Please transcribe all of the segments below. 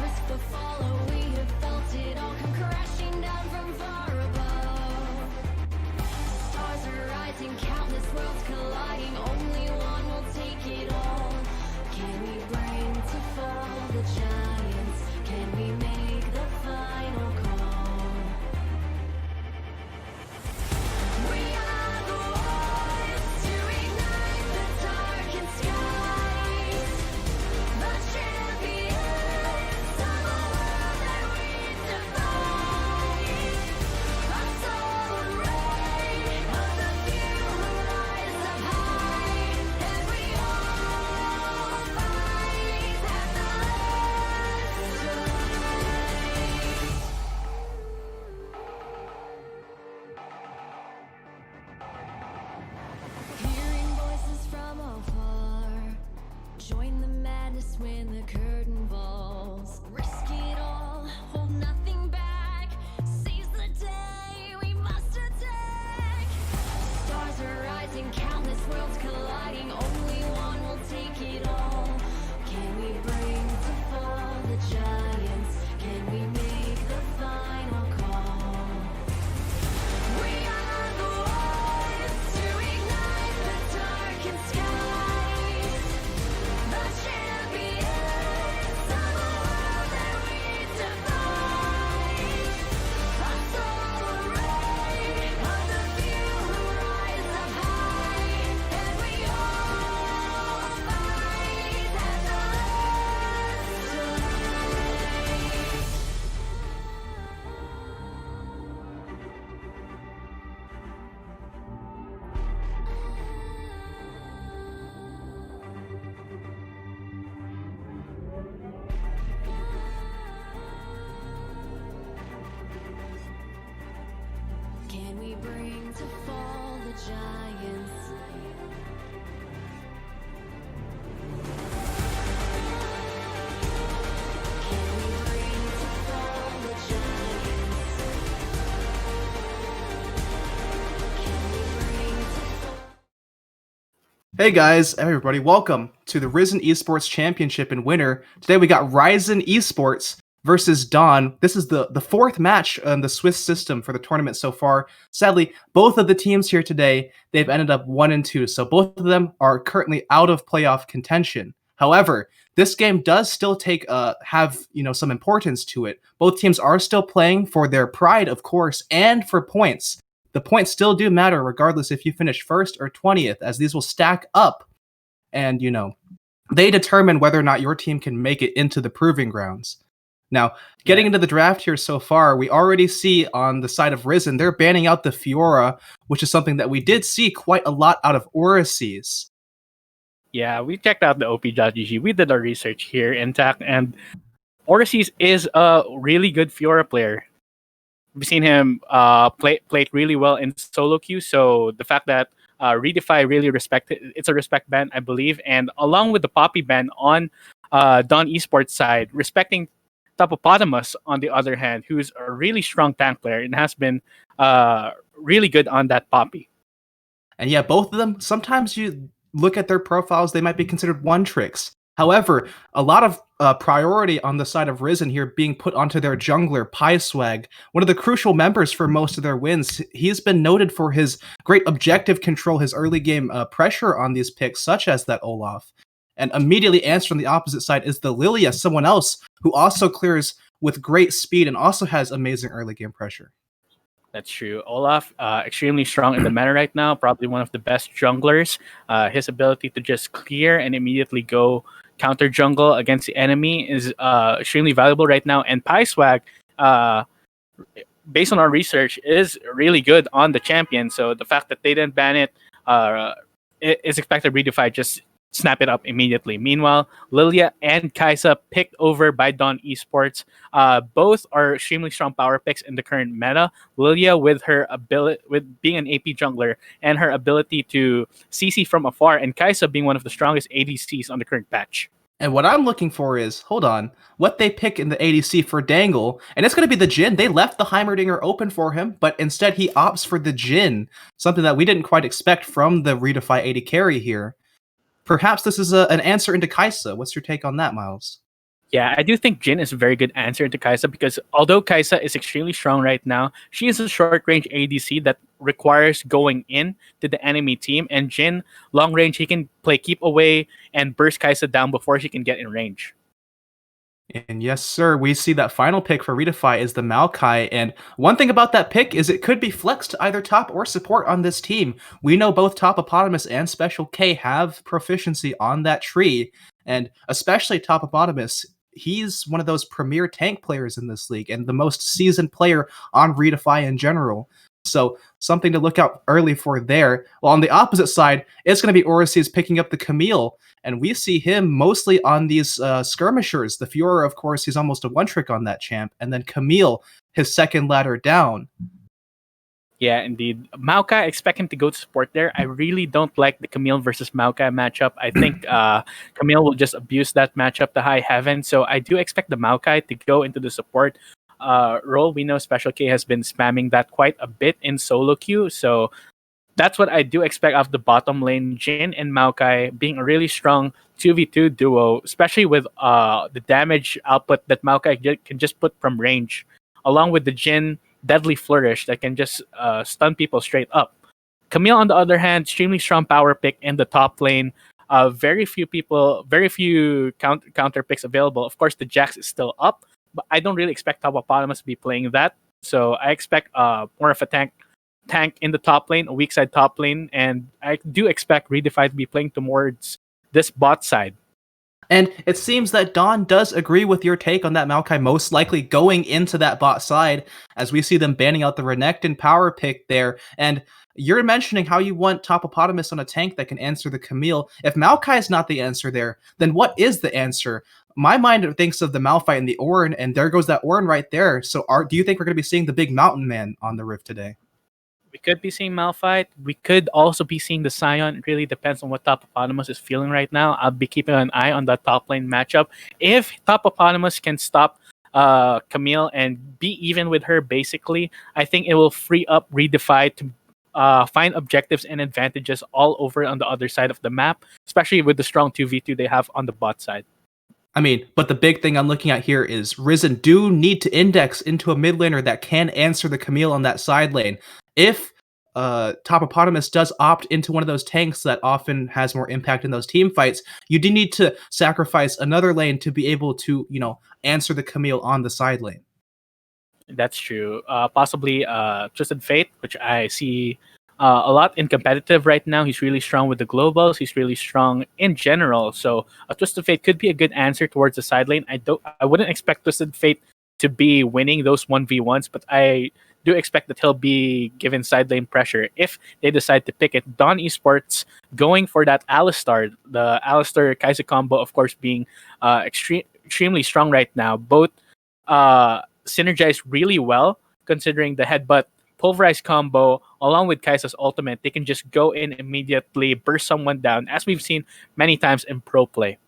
risk the follow. We have felt it all come crashing down from far above. Stars are rising, countless worlds colliding. Only one will take it all. Can we bring to fall the giants? Can we make the final call? We are the ones to ignite the darkened skies. The champions of a world that we defy. A solar ray of the few who rise up high. And we all fight at the last fight. Hearing voices from afar. Join the madness when the curtain falls. Risk it all, hold nothing back. Seize the day, we must attack. Stars are rising, countless worlds colliding. Only one will take it all. Can we bring to fall the giants? Can we make the final call? We are the ones to ignite the darkened skies. The champions of a world that we defy. A solar ray of the few who rise up high. And we all fight at the Can we bring to fall the giants? Can we bring to fall the giants? Can we bring to fall? Hey guys, everybody, welcome to the Risen Esports Championship and winner. Today we got Ryzen Esports versus Dawn. This is the fourth match on the Swiss system for the tournament so far. Sadly, both of the teams here today, they've ended up 1-2, so both of them are currently out of playoff contention. However, this game does still have some importance to it. Both teams are still playing for their pride, of course, and for points. The points still do matter regardless if you finish first or 20th, as these will stack up and, they determine whether or not your team can make it into the proving grounds. Now, getting into the draft here so far, we already see on the side of Risen, they're banning out the Fiora, which is something that we did see quite a lot out of Orises. Yeah, we checked out the OP.gg. We did our research here intact, and Orises is a really good Fiora player. We've seen him play really well in solo queue, so the fact that Redefy really it's a respect ban, I believe, and along with the Poppy ban on Dawn Esports side, respecting Topopotamus on the other hand, who's a really strong tank player and has been really good on that Poppy. And yeah, both of them, sometimes you look at their profiles, they might be considered one tricks. However, a lot of priority on the side of Risen here being put onto their jungler, PieSwag, one of the crucial members for most of their wins. He's been noted for his great objective control, his early game pressure on these picks, such as that Olaf. And immediately answering the opposite side is the Lilia, someone else who also clears with great speed and also has amazing early game pressure. That's true. Olaf, extremely strong in the meta right now, probably one of the best junglers. His ability to just clear and immediately go counter jungle against the enemy is extremely valuable right now. And PieSwag, based on our research, is really good on the champion. So the fact that they didn't ban it is expected to Redefy just snap it up immediately. Meanwhile, Lilia and Kai'Sa picked over by Dawn Esports. Both are extremely strong power picks in the current meta. Lilia with her ability, with being an AP jungler and her ability to CC from afar, and Kai'Sa being one of the strongest ADCs on the current patch. And what I'm looking for is, hold on, what they pick in the ADC for Dangle, and it's going to be the Jhin. They left the Heimerdinger open for him, but instead he opts for the Jhin, something that we didn't quite expect from the Redefy AD carry here. Perhaps this is an answer into Kai'Sa. What's your take on that, Miles? Yeah, I do think Jin is a very good answer to Kaisa because although Kaisa is extremely strong right now, she is a short range ADC that requires going in to the enemy team. And Jin, long range, he can play keep away and burst Kaisa down before she can get in range. And yes, sir, we see that final pick for Redefy is the Maokai. And one thing about that pick is it could be flexed to either top or support on this team. We know both Topopotamus and Special K have proficiency on that tree. And especially Topopotamus, he's one of those premier tank players in this league and the most seasoned player on Redefy in general. So something to look out early for there. Well, on the opposite side, it's going to be Orisi's picking up the Camille, and we see him mostly on these skirmishers. The Fiora, of course, he's almost a one-trick on that champ, and then Camille, his second ladder down. Yeah, indeed. Maokai, I expect him to go to support there. I really don't like the Camille versus Maokai matchup. I think Camille will just abuse that matchup to high heaven. So I do expect the Maokai to go into the support role. We know Special K has been spamming that quite a bit in solo queue. So that's what I do expect of the bottom lane. Jin and Maokai being a really strong 2v2 duo, especially with the damage output that Maokai can just put from range, along with the Jin Deadly Flourish that can just stun people straight up. Camille, on the other hand, extremely strong power pick in the top lane. Very few counter picks available. Of course, the Jax is still up, but I don't really expect Topopotamus to be playing that. So I expect more of a tank in the top lane, a weak side top lane, and I do expect Redefy to be playing towards this bot side. And it seems that Don does agree with your take on that Maokai most likely going into that bot side, as we see them banning out the Renekton power pick there. And you're mentioning how you want Topopotamus on a tank that can answer the Camille. If Maokai is not the answer there, then what is the answer? My mind thinks of the Malphite and the Ornn, and there goes that Ornn right there. So do you think we're going to be seeing the big mountain man on the Rift today? We could be seeing Malphite. We could also be seeing the Sion. It really depends on what Topopotamus is feeling right now. I'll be keeping an eye on that top lane matchup. If Topopotamus can stop Camille and be even with her, basically, I think it will free up Redefy to find objectives and advantages all over on the other side of the map, especially with the strong 2v2 they have on the bot side. I mean, but the big thing I'm looking at here is Risen do need to index into a mid laner that can answer the Camille on that side lane. If Topopotamus does opt into one of those tanks that often has more impact in those team fights, you do need to sacrifice another lane to be able to, answer the Camille on the side lane. That's true. Possibly Twisted Fate, which I see a lot in competitive right now. He's really strong with the globals. He's really strong in general. So a Twisted Fate could be a good answer towards the side lane. I wouldn't expect Twisted Fate to be winning those 1v1s, but I do expect that he'll be given side lane pressure if they decide to pick it. Dawn Esports going for that Alistar, the Alistar Kaisa combo, of course, being extremely strong right now. Both synergize really well considering the headbutt pulverize combo along with Kaisa's ultimate. They can just go in immediately, burst someone down, as we've seen many times in pro play.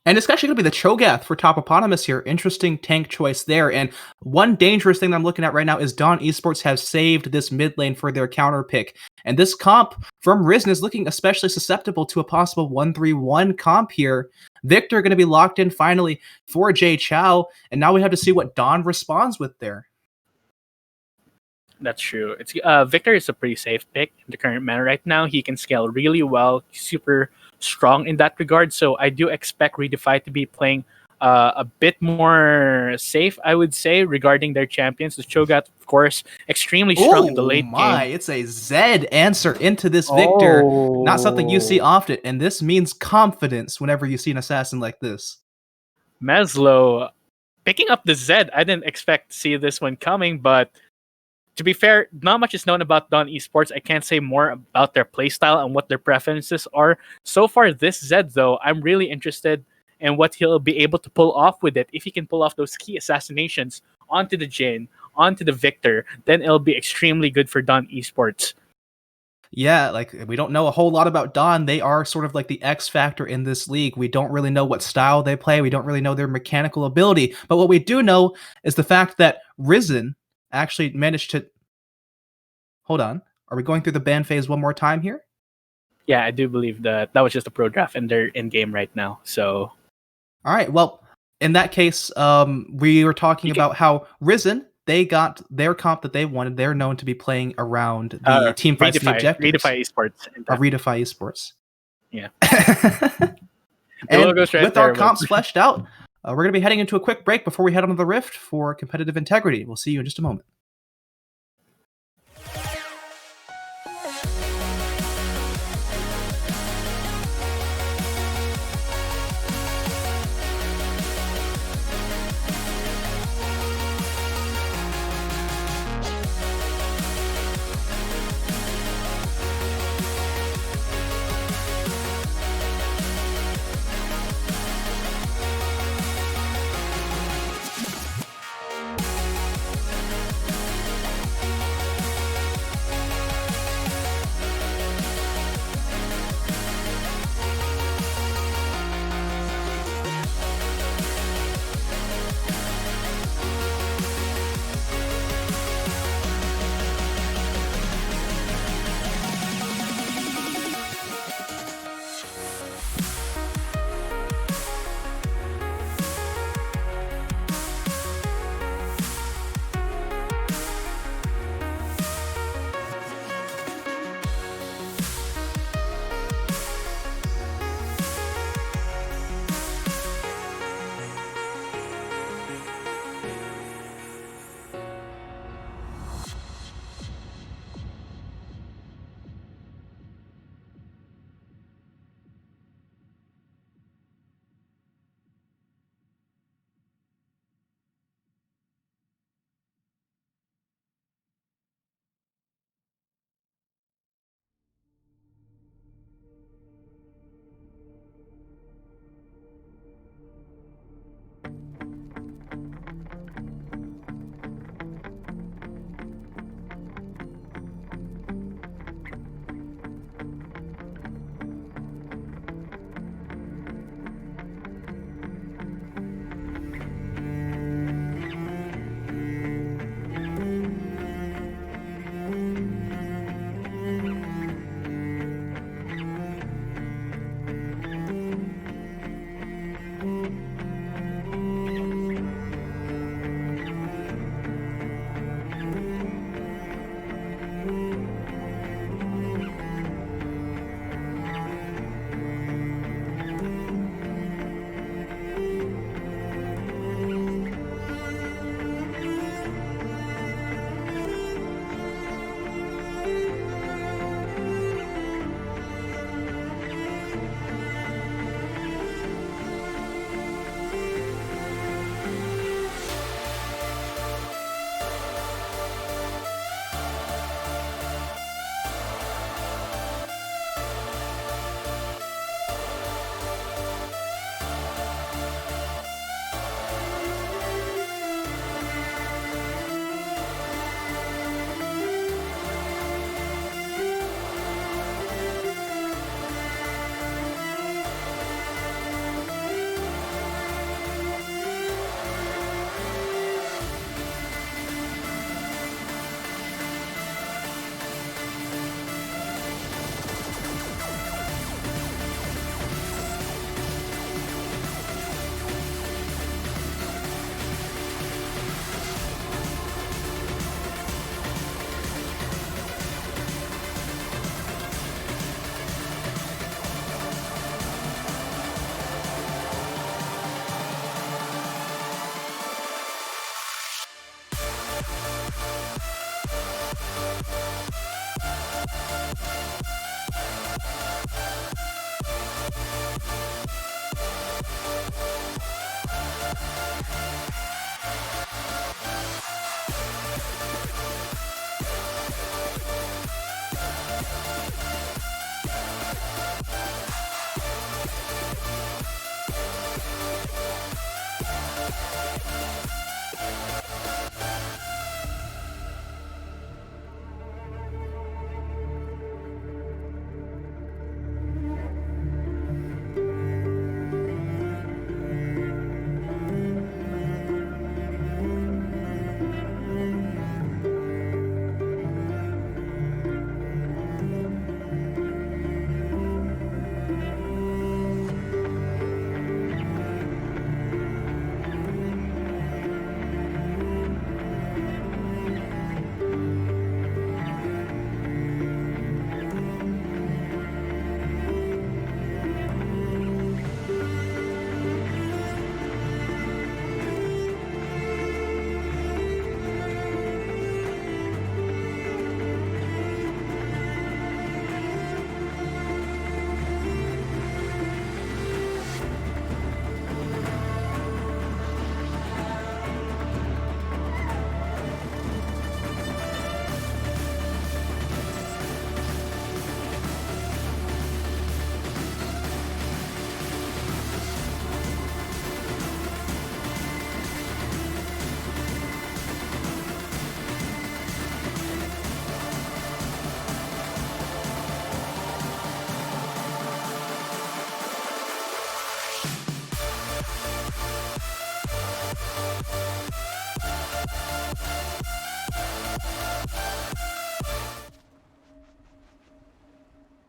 And it's actually going to be the Cho'Gath for Topopotamus here. Interesting tank choice there. And one dangerous thing that I'm looking at right now is Dawn Esports have saved this mid lane for their counter pick. And this comp from Risen is looking especially susceptible to a possible 1-3-1 comp here. Victor going to be locked in finally for Jay Chou. And now we have to see what Dawn responds with there. That's true. It's Victor is a pretty safe pick in the current meta right now. He can scale really well, super strong in that regard. So I do expect Redefy to be playing a bit more safe, I would say, regarding their champions. The Cho'Gath, of course, extremely strong in the late game. It's a Zed answer into this Victor. Not something you see often, and this means confidence whenever you see an assassin like this. Meslo picking up the Zed. I didn't expect to see this one coming, but to be fair, not much is known about Dawn Esports. I can't say more about their playstyle and what their preferences are. So far, this Zed, though, I'm really interested in what he'll be able to pull off with it. If he can pull off those key assassinations onto the Jhin, onto the Victor, then it'll be extremely good for Dawn Esports. Yeah, like we don't know a whole lot about Dawn. They are sort of like the X factor in this league. We don't really know what style they play. We don't really know their mechanical ability. But what we do know is the fact that Risen actually managed to... Hold on. Are we going through the ban phase one more time here? Yeah, I do believe that was just a pro draft and they're in game right now. So, all right. Well, in that case, we were talking You can- about how Risen, they got their comp that they wanted. They're known to be playing around the team fights and the objectives. Redefy Esports. Redefy Esports. Yeah. And logo's right with our there, but- comps fleshed out, we're going to be heading into a quick break before we head on to the Rift for competitive integrity. We'll see you in just a moment.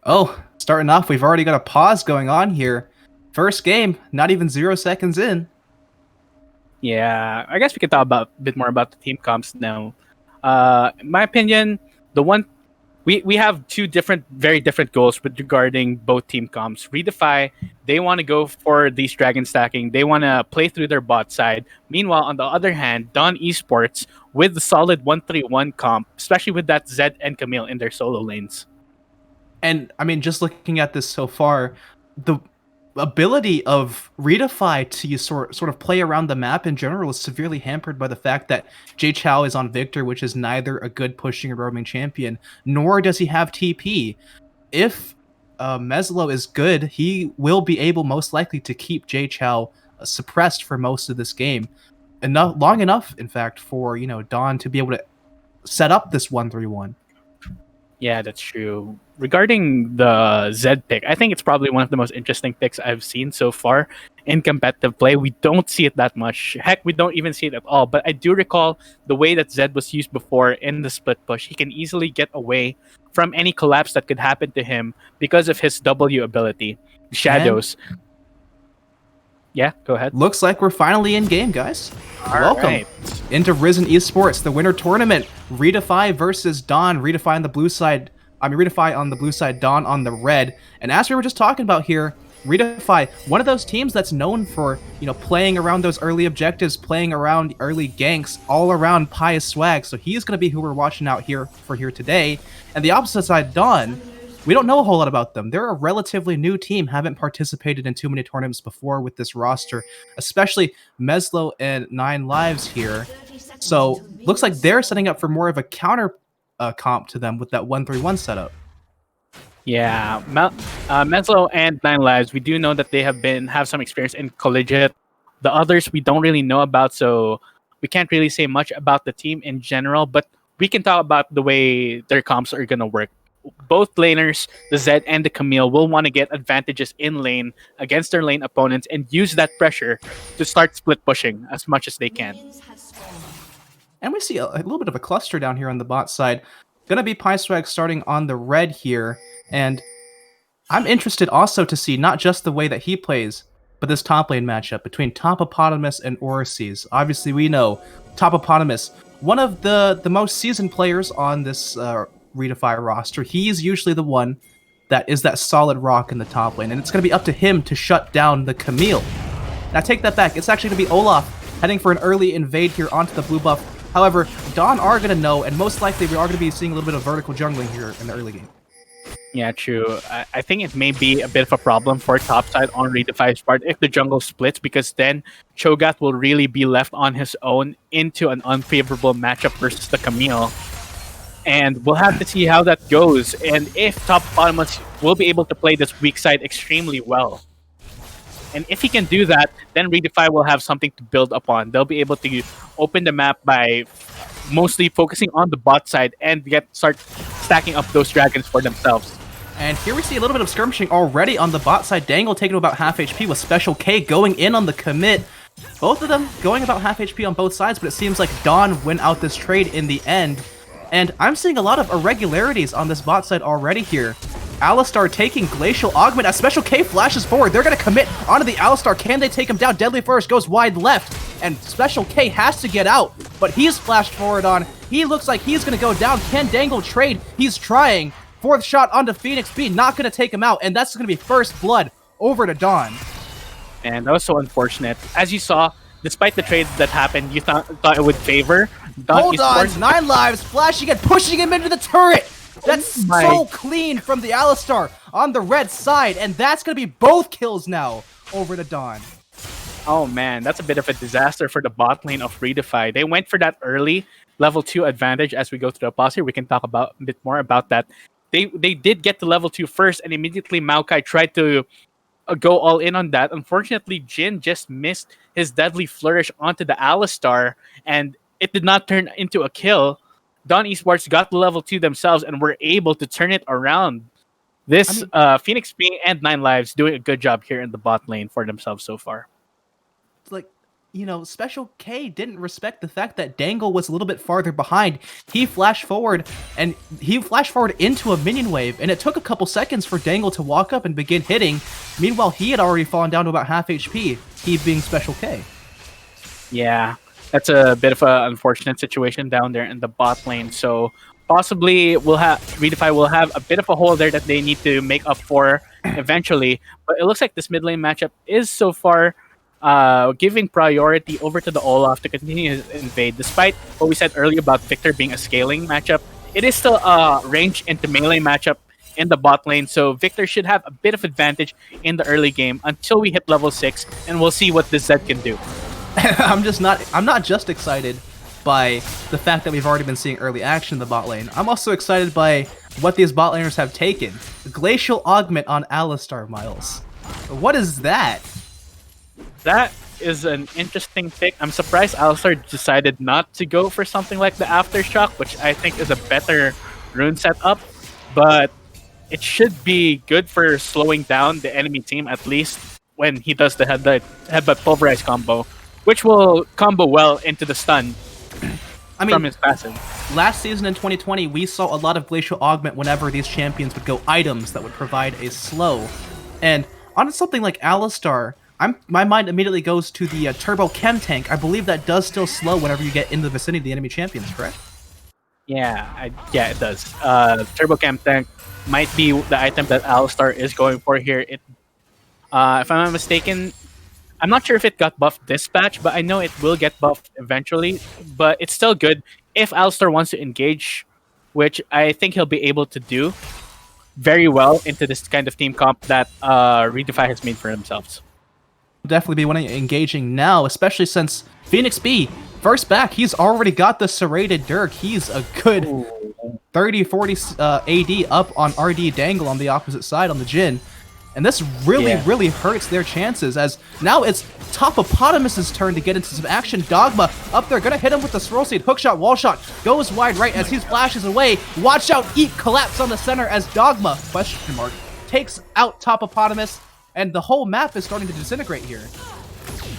Oh, starting off, we've already got a pause going on here. First game, not even 0 seconds in. Yeah, I guess we can talk about a bit more about the team comps now. In my opinion, the one we have two very different goals with regarding both team comps. Redefy, they want to go for these dragon stacking. They want to play through their bot side. Meanwhile, on the other hand, Dawn Esports with the solid 1-3-1 comp, especially with that Zed and Camille in their solo lanes. And I mean, just looking at this so far, the ability of Redefy to sort of play around the map in general is severely hampered by the fact that Jay Chou is on Victor, which is neither a good pushing or roaming champion, nor does he have TP. If Meslo is good, he will be able most likely to keep Jay Chou suppressed for most of this game. Long enough, in fact, for Dawn to be able to set up this 1-3-1. Yeah, that's true. Regarding the Zed pick, I think it's probably one of the most interesting picks I've seen so far in competitive play. We don't see it that much. Heck, we don't even see it at all. But I do recall the way that Zed was used before in the split push. He can easily get away from any collapse that could happen to him because of his W ability, Shadows. Yeah, go ahead. Looks like we're finally in game, guys. All Welcome right. into Risen Esports, the winter tournament. Redefy versus Dawn. Redefy on the blue side. Redefy on the blue side, Dawn on the red. And as we were just talking about here, Redefy, one of those teams that's known for, playing around those early objectives, playing around early ganks, all around pious swag. So he's going to be who we're watching out here today. And the opposite side, Dawn, we don't know a whole lot about them. They're a relatively new team, haven't participated in too many tournaments before with this roster, especially Meslo and 9Lives here. So looks like they're setting up for more of a counter comp to them with that 1-3-1 setup. Yeah, Meslo and 9Lives, we do know that they have some experience in collegiate. The others we don't really know about, so we can't really say much about the team in general, but we can talk about the way their comps are going to work. Both laners, the Zed and the Camille, will want to get advantages in lane against their lane opponents and use that pressure to start split pushing as much as they can. And we see a little bit of a cluster down here on the bot side. Gonna be PieSwag starting on the red here, and I'm interested also to see not just the way that he plays, but this top lane matchup between Topopotamus and Orises. Obviously, we know Topopotamus, one of the most seasoned players on this Redefy roster. He's usually the one that is that solid rock in the top lane, and it's going to be up to him to shut down the Camille. Now take that back. It's actually going to be Olaf heading for an early invade here onto the blue buff. However, Dawn are going to know, and most likely we are going to be seeing a little bit of vertical jungling here in the early game. Yeah, true. I think it may be a bit of a problem for topside on Redefy's part if the jungle splits, because then Cho'Gath will really be left on his own into an unfavorable matchup versus the Camille. And we'll have to see how that goes, and if Topopotamus will be able to play this weak side extremely well. And if he can do that, then Redefy will have something to build upon. They'll be able to open the map by mostly focusing on the bot side and start stacking up those dragons for themselves. And here we see a little bit of skirmishing already on the bot side. Dangle taking about half HP with Special K going in on the commit. Both of them going about half HP on both sides, but it seems like Dawn went out this trade in the end. And I'm seeing a lot of irregularities on this bot side already here. Alistar taking Glacial Augment as Special K flashes forward. They're going to commit onto the Alistar. Can they take him down? Deadly Flourish goes wide left, and Special K has to get out, but he's flashed forward on. He looks like he's going to go down. Can Dangle trade? He's trying. Fourth shot onto Phoenix B, not going to take him out, and that's going to be first blood over to Dawn. And that was so unfortunate. As you saw, despite the trade that happened, you thought it would favor Dawn Hold on, Esports. 9Lives flashing and pushing him into the turret. That's so clean from the Alistar on the red side, and that's going to be both kills now over to Dawn. Oh man, that's a bit of a disaster for the bot lane of Redefy. They went for that early level 2 advantage. As we go through the pause here, we can talk about a bit more about that. They did get to level 2 first, and immediately Maokai tried to go all in on that. Unfortunately, Jhin just missed his Deadly Flourish onto the Alistar, and it did not turn into a kill. Dawn Esports got the level 2 themselves and were able to turn it around. This Phoenix B and 9Lives doing a good job here in the bot lane for themselves so far. Like, Special K didn't respect the fact that Dangle was a little bit farther behind. He flashed forward into a minion wave, and it took a couple seconds for Dangle to walk up and begin hitting. Meanwhile, he had already fallen down to about half HP, he being Special K. Yeah, that's a bit of an unfortunate situation down there in the bot lane. So possibly Redefy will have a bit of a hole there that they need to make up for eventually. But it looks like this mid lane matchup is so far giving priority over to the Olaf to continue his invade. Despite what we said earlier about Victor being a scaling matchup, it is still a range into melee matchup in the bot lane, so Victor should have a bit of advantage in the early game until we hit level 6, and we'll see what this Zed can do. I'm not just excited by the fact that we've already been seeing early action in the bot lane. I'm also excited by what these bot laners have taken. Glacial Augment on Alistar, Miles. What is that? That is an interesting pick. I'm surprised Alistar decided not to go for something like the Aftershock, which I think is a better rune setup, but it should be good for slowing down the enemy team, at least when he does the headbutt pulverize combo, which will combo well into the stun from his passive. Last season in 2020, we saw a lot of Glacial Augment whenever these champions would go items that would provide a slow. And on something like Alistar, my mind immediately goes to the Turbo Chem Tank. I believe that does still slow whenever you get in the vicinity of the enemy champions, correct? Yeah, it does. Turbo Chem Tank might be the item that Alistar is going for here. If I'm not mistaken, I'm not sure if it got buffed this patch, but I know it will get buffed eventually. But it's still good if Alistar wants to engage, which I think he'll be able to do very well into this kind of team comp that Redefy has made for themselves. Definitely be wanting engaging now, especially since Phoenix B, first back, he's already got the serrated Dirk. He's a good 30-40 AD up on RD Dangle on the opposite side on the Jhin. And this really hurts their chances, as now it's Topopotamus's turn to get into some action. Dogma up there, gonna hit him with the Swirl Seed. Hookshot, wall shot, goes wide right as he flashes away. Watch out, Eat collapse on the center as Dogma, question mark, takes out Topopotamus, and the whole map is starting to disintegrate here.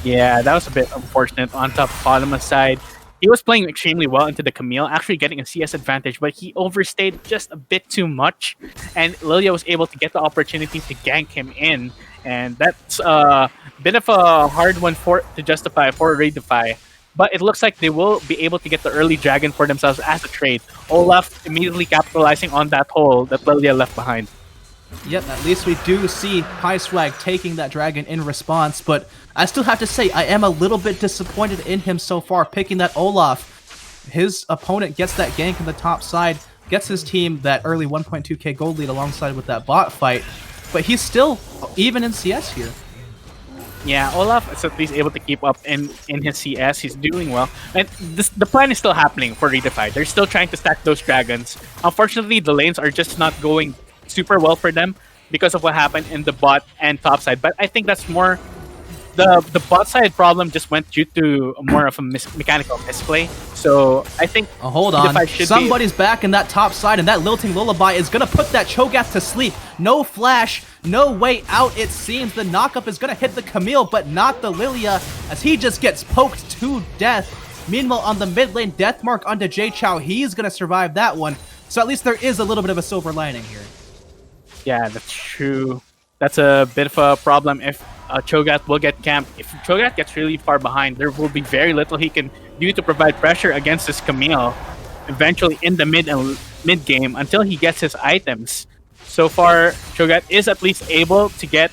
Yeah, that was a bit unfortunate on Topopotamus' side. He was playing extremely well into the Camille, actually getting a CS advantage, but he overstayed just a bit too much, and Lilia was able to get the opportunity to gank him in, and that's a bit of a hard one to justify for Redefy. But it looks like they will be able to get the early dragon for themselves as a trade. Olaf immediately capitalizing on that hole that Lilia left behind. Yep, at least we do see High Swag taking that dragon in response, but I still have to say, I am a little bit disappointed in him so far, picking that Olaf. His opponent gets that gank in the top side, gets his team that early 1.2k gold lead alongside with that bot fight, but he's still even in CS here. Yeah, Olaf is at least able to keep up in his CS. He's doing well. And the plan is still happening for Redefy. They're still trying to stack those dragons. Unfortunately, the lanes are just not going super well for them because of what happened in the bot and top side. But I think that's more the bot side problem just went due to more of a mechanical misplay. So I think hold on, somebody's back in that top side, and that Lilting Lullaby is gonna put that Cho'Gath to sleep. No flash, no way out. It seems the knockup is gonna hit the Camille, but not the Lilia, as he just gets poked to death. Meanwhile, on the mid lane, death mark onto Jay Chou. He's gonna survive that one. So at least there is a little bit of a silver lining here. Yeah, that's true. That's a bit of a problem if Cho'Gath will get camped. If Cho'Gath gets really far behind, there will be very little he can do to provide pressure against this Camille eventually in the mid game until he gets his items. So far, Cho'Gath is at least able to get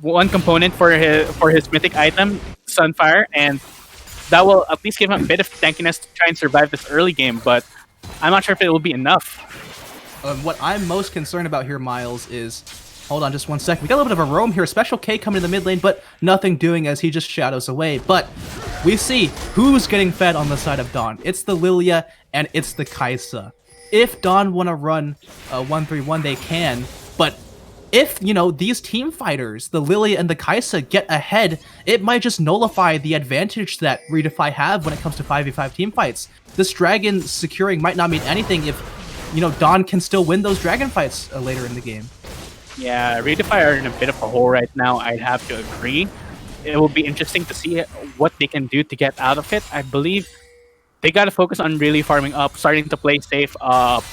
one component for his mythic item, Sunfire, and that will at least give him a bit of tankiness to try and survive this early game, but I'm not sure if it will be enough. What I'm most concerned about here, Miles, is... Hold on just one second. We got a little bit of a roam here. Special K coming to the mid lane, but nothing doing as he just shadows away. But we see who's getting fed on the side of Dawn. It's the Lilia, and it's the Kai'Sa. If Dawn want to run 1-3-1, they can. But if, these team fighters, the Lilia and the Kai'Sa, get ahead, it might just nullify the advantage that Redefy have when it comes to 5v5 team fights. This dragon securing might not mean anything if, Dawn can still win those dragon fights later in the game. Yeah, Redefy are in a bit of a hole right now, I'd have to agree. it will be interesting to see what they can do to get out of it. I believe they got to focus on really farming up, starting to play safe,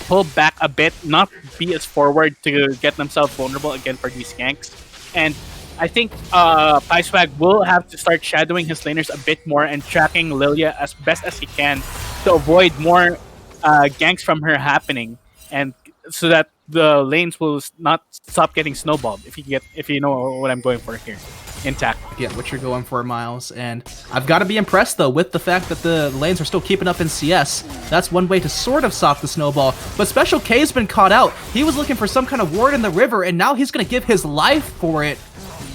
pull back a bit, not be as forward to get themselves vulnerable again for these ganks. And I think PieSwag will have to start shadowing his laners a bit more and tracking Lilia as best as he can to avoid more ganks from her happening, and so that the lanes will not stop getting snowballed. If you know what I'm going for here, intact. Get what you're going for, Miles. And I've got to be impressed, though, with the fact that the lanes are still keeping up in CS. That's one way to sort of stop the snowball. But Special K's been caught out. He was looking for some kind of ward in the river, and now he's going to give his life for it.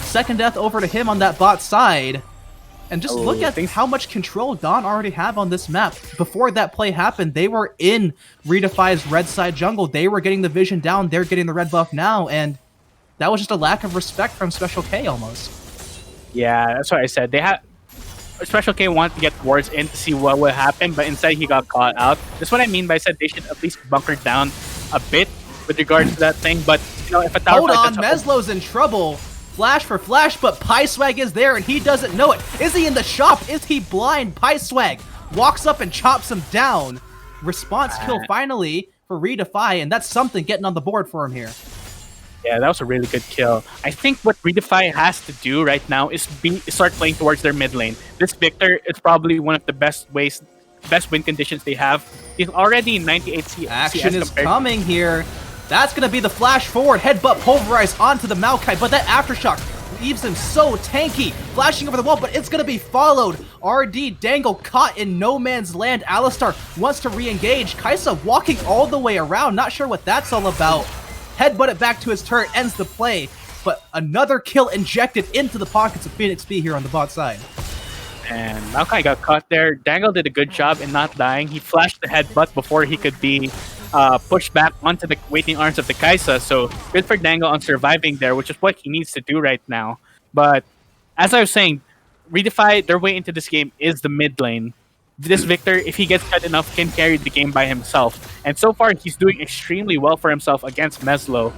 Second death over to him on that bot side. And just look at how much control Dawn already have on this map. Before that play happened, they were in Redefy's red side jungle. They were getting the vision down. They're getting the red buff now. And that was just a lack of respect from Special K almost. Yeah, that's what I said. They had Special K wanted to get wards in to see what would happen, but instead he got caught out. That's what I mean by I said they should at least bunker down a bit with regards to that thing. But you know, if a tower hold on, Meslo's in trouble. Flash for flash, but PieSwag is there and he doesn't know it. Is he in the shop? Is he blind? PieSwag walks up and chops him down. Response kill finally for Redefy, and that's something getting on the board for him here. Yeah, that was a really good kill. I think what Redefy has to do right now is start playing towards their mid lane. This Victor is probably one of the best win conditions they have. He's already 98 CS. Action is coming here. That's going to be the flash forward. Headbutt pulverized onto the Maokai, but that aftershock leaves him so tanky. Flashing over the wall, but it's going to be followed. RD Dangle caught in no man's land. Alistar wants to re-engage. Kai'Sa walking all the way around. Not sure what that's all about. Headbutt it back to his turret, ends the play. But another kill injected into the pockets of Phoenix B here on the bot side. And Maokai got caught there. Dangle did a good job in not dying. He flashed the headbutt before he could be pushed back onto the waiting arms of the Kai'Sa. So good for Dangle on surviving there, which is what he needs to do right now. But as I was saying, Redefy, their way into this game is the mid lane. This Victor, if he gets cut enough, can carry the game by himself. And so far, he's doing extremely well for himself against Meslo.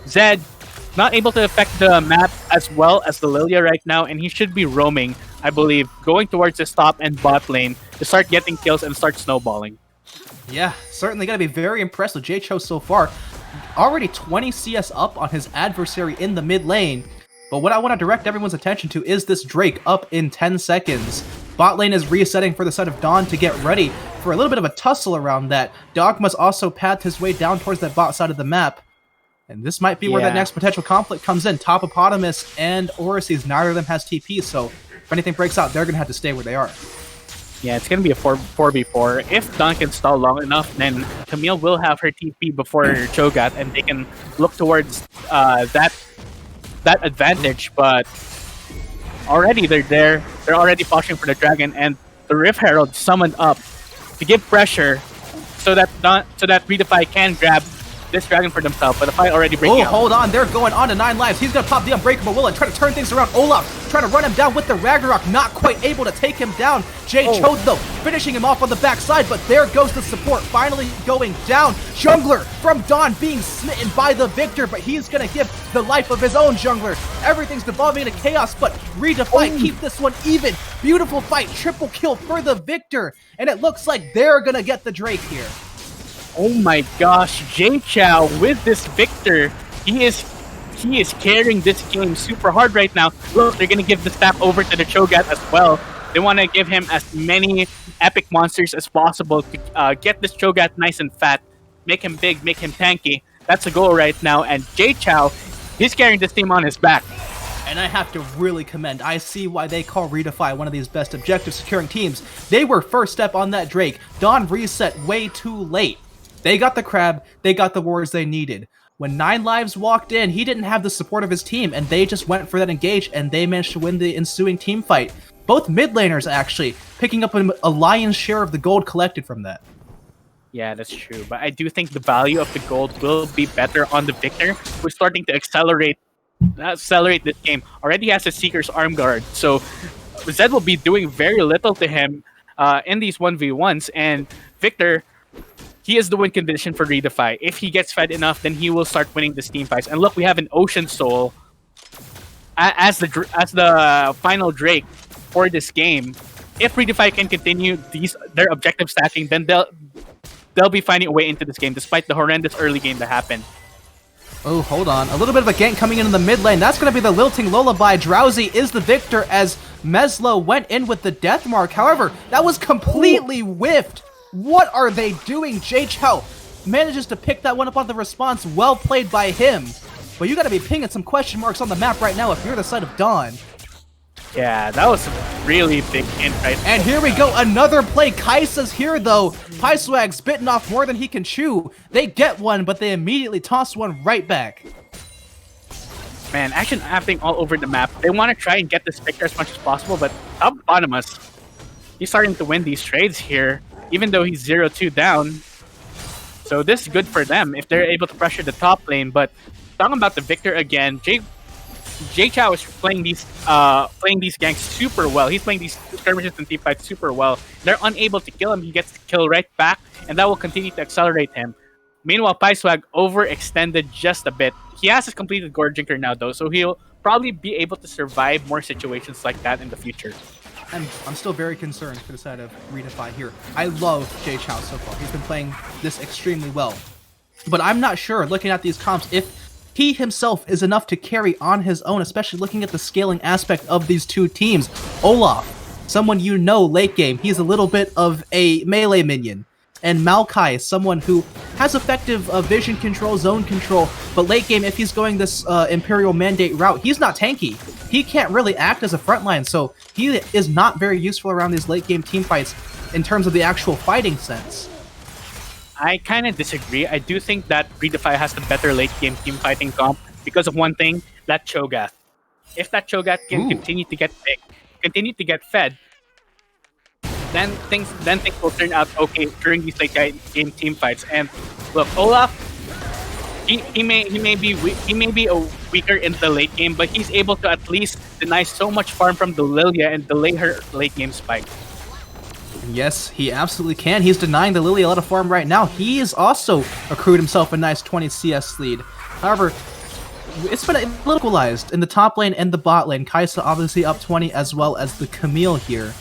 Zed, not able to affect the map as well as the Lilia right now, and he should be roaming, I believe, going towards his top and bot lane to start getting kills and start snowballing. Yeah, certainly got to be very impressed with Jaycho so far. Already 20 CS up on his adversary in the mid lane. But what I want to direct everyone's attention to is this Drake up in 10 seconds. Bot lane is resetting for the side of Dawn to get ready for a little bit of a tussle around that. Dogma's also pathed his way down towards that bot side of the map. And this might be where that next potential conflict comes in. Topopotamus and Orises, neither of them has TP, so if anything breaks out, they're going to have to stay where they are. Yeah, it's going to be a 4v4. If Dawn can stall long enough, then Camille will have her TP before Cho'Gath, and they can look towards that advantage. But already they're there. They're already pushing for the dragon, and the Rift Herald summoned up to give pressure so that Redefy can grab this dragon for themselves, but the fight already breaking out. Hold on, they're going on to 9 lives. He's gonna pop the Unbreakable Will and try to turn things around. Olaf trying to run him down with the Ragnarok, not quite able to take him down. Jaycho though, finishing him off on the backside, but there goes the support, finally going down. Jungler from Dawn being smitten by the Victor, but he's gonna give the life of his own jungler. Everything's devolving into chaos, but Redefy keep this one even. Beautiful fight, triple kill for the Victor, and it looks like they're gonna get the Drake here. Oh my gosh, Jaycho with this Victor, he is carrying this game super hard right now. Look, they're gonna give the staff over to the Cho'Gath as well. They want to give him as many epic monsters as possible to get this Cho'Gath nice and fat, make him big, make him tanky. That's the goal right now, and Jaycho, he's carrying this team on his back. And I have to really commend. I see why they call Redefy one of these best objective securing teams. They were first step on that Drake. Dawn reset way too late. They got the crab, they got the wards they needed. When 9 lives walked in, he didn't have the support of his team, and they just went for that engage, and they managed to win the ensuing team fight. Both mid laners, actually, picking up a lion's share of the gold collected from that. Yeah, that's true. But I do think the value of the gold will be better on the Victor, who's starting to accelerate this game. Already has a Seeker's Arm Guard, so Zed will be doing very little to him in these 1v1s, and Victor, he is the win condition for Redefy. If he gets fed enough, then he will start winning these team fights. And look, we have an Ocean Soul as the final Drake for this game, if Redefy can continue their objective stacking, then they'll be finding a way into this game despite the horrendous early game that happened. Oh, hold on. A little bit of a gank coming in the mid lane. That's going to be the Lilting Lullaby. Drowsy is the victor as Meslo went in with the death mark. However, that was completely whiffed. What are they doing? JChao manages to pick that one up on the response. Well played by him. But you got to be pinging some question marks on the map right now if you're the side of Dawn. Yeah, that was a really big insight. And here we go, another play. Kai'Sa's here though. Paiswag's bitten off more than he can chew. They get one, but they immediately toss one right back. Man, action happening all over the map. They want to try and get this victor as much as possible, but Autonomous, he's starting to win these trades here, even though he's 0-2 down. So this is good for them if they're able to pressure the top lane. But talking about the victor again, JChao is playing these ganks super well. He's playing these skirmishes and team fights super well. They're unable to kill him. He gets the kill right back, and that will continue to accelerate him. Meanwhile, Paiswag overextended just a bit. He has his completed Gore Drinker now, though, so he'll probably be able to survive more situations like that in the future. I'm still very concerned for the side of Redefy here. I love JChao so far. He's been playing this extremely well. But I'm not sure, looking at these comps, if he himself is enough to carry on his own, especially looking at the scaling aspect of these two teams. Olaf, someone you know late game, he's a little bit of a melee minion. And Maokai, someone who has effective vision control, zone control, but late game, if he's going this Imperial Mandate route, he's not tanky. He can't really act as a frontline, so he is not very useful around these late game team fights in terms of the actual fighting sense. I kind of disagree. I do think that Redefy has the better late game team fighting comp because of one thing, that Cho'Gath. If that Cho'Gath can continue to get picked, continue to get fed, then things will turn out okay during these late game team fights. And look, Olaf, he may be weaker in the late game, but he's able to at least deny so much farm from the Lilia and delay her late game spike. Yes, he absolutely can. He's denying the Lily a lot of farm right now. He has also accrued himself a nice 20 CS lead. However, it's been equalized in the top lane and the bot lane. Kai'Sa obviously up 20 as well as the Camille here.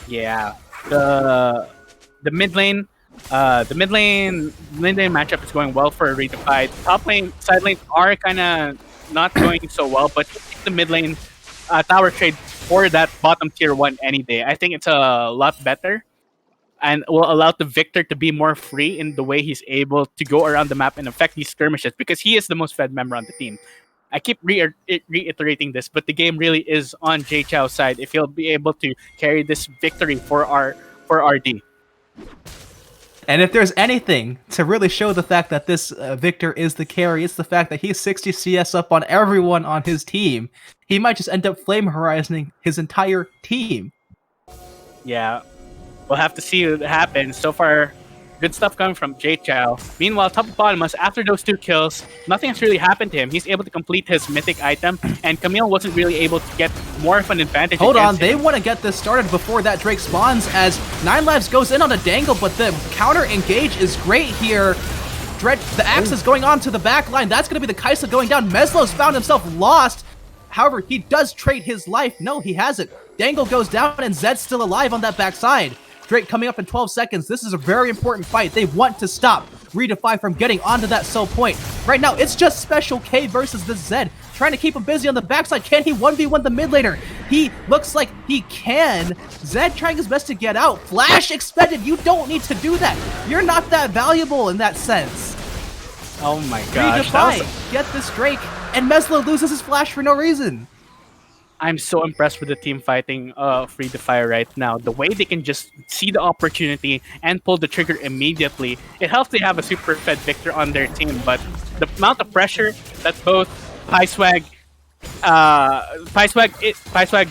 Yeah, the mid lane matchup is going well for Redefy. Top lane, side lanes are kind of not going so well, but the mid lane tower trade for that bottom tier 1 any day. I think it's a lot better and will allow the victor to be more free in the way he's able to go around the map and affect these skirmishes because he is the most fed member on the team. I keep reiterating this, but the game really is on JChao's side if he'll be able to carry this victory for RD. And if there's anything to really show the fact that this Victor is the carry, it's the fact that he's 60 CS up on everyone on his team. He might just end up flame horizoning his entire team. Yeah, we'll have to see what happens. So far, good stuff coming from JChao. Meanwhile, Autonomous, after those 2 kills, nothing has really happened to him. He's able to complete his mythic item, and Camille wasn't really able to get more of an advantage. Hold on, they want to get this started before that Drake spawns as 9 Lives goes in on a dangle, but the counter engage is great here. The axe is going on to the back line. That's going to be the Kai'Sa going down. Meslo's found himself lost. However, he does trade his life. No, he hasn't. Dangle goes down, and Zed's still alive on that backside. Drake coming up in 12 seconds. This is a very important fight. They want to stop Redefy from getting onto that sell point. Right now, it's just Special K versus the Zed. Trying to keep him busy on the backside. Can he 1v1 the mid laner? He looks like he can. Zed trying his best to get out. Flash expended. You don't need to do that. You're not that valuable in that sense. Oh my gosh. Redefy, get this Drake. And Meslo loses his flash for no reason. I'm so impressed with the team fighting of Redefy right now. The way they can just see the opportunity and pull the trigger immediately. It helps they have a super fed victor on their team, but the amount of pressure that both Paiswag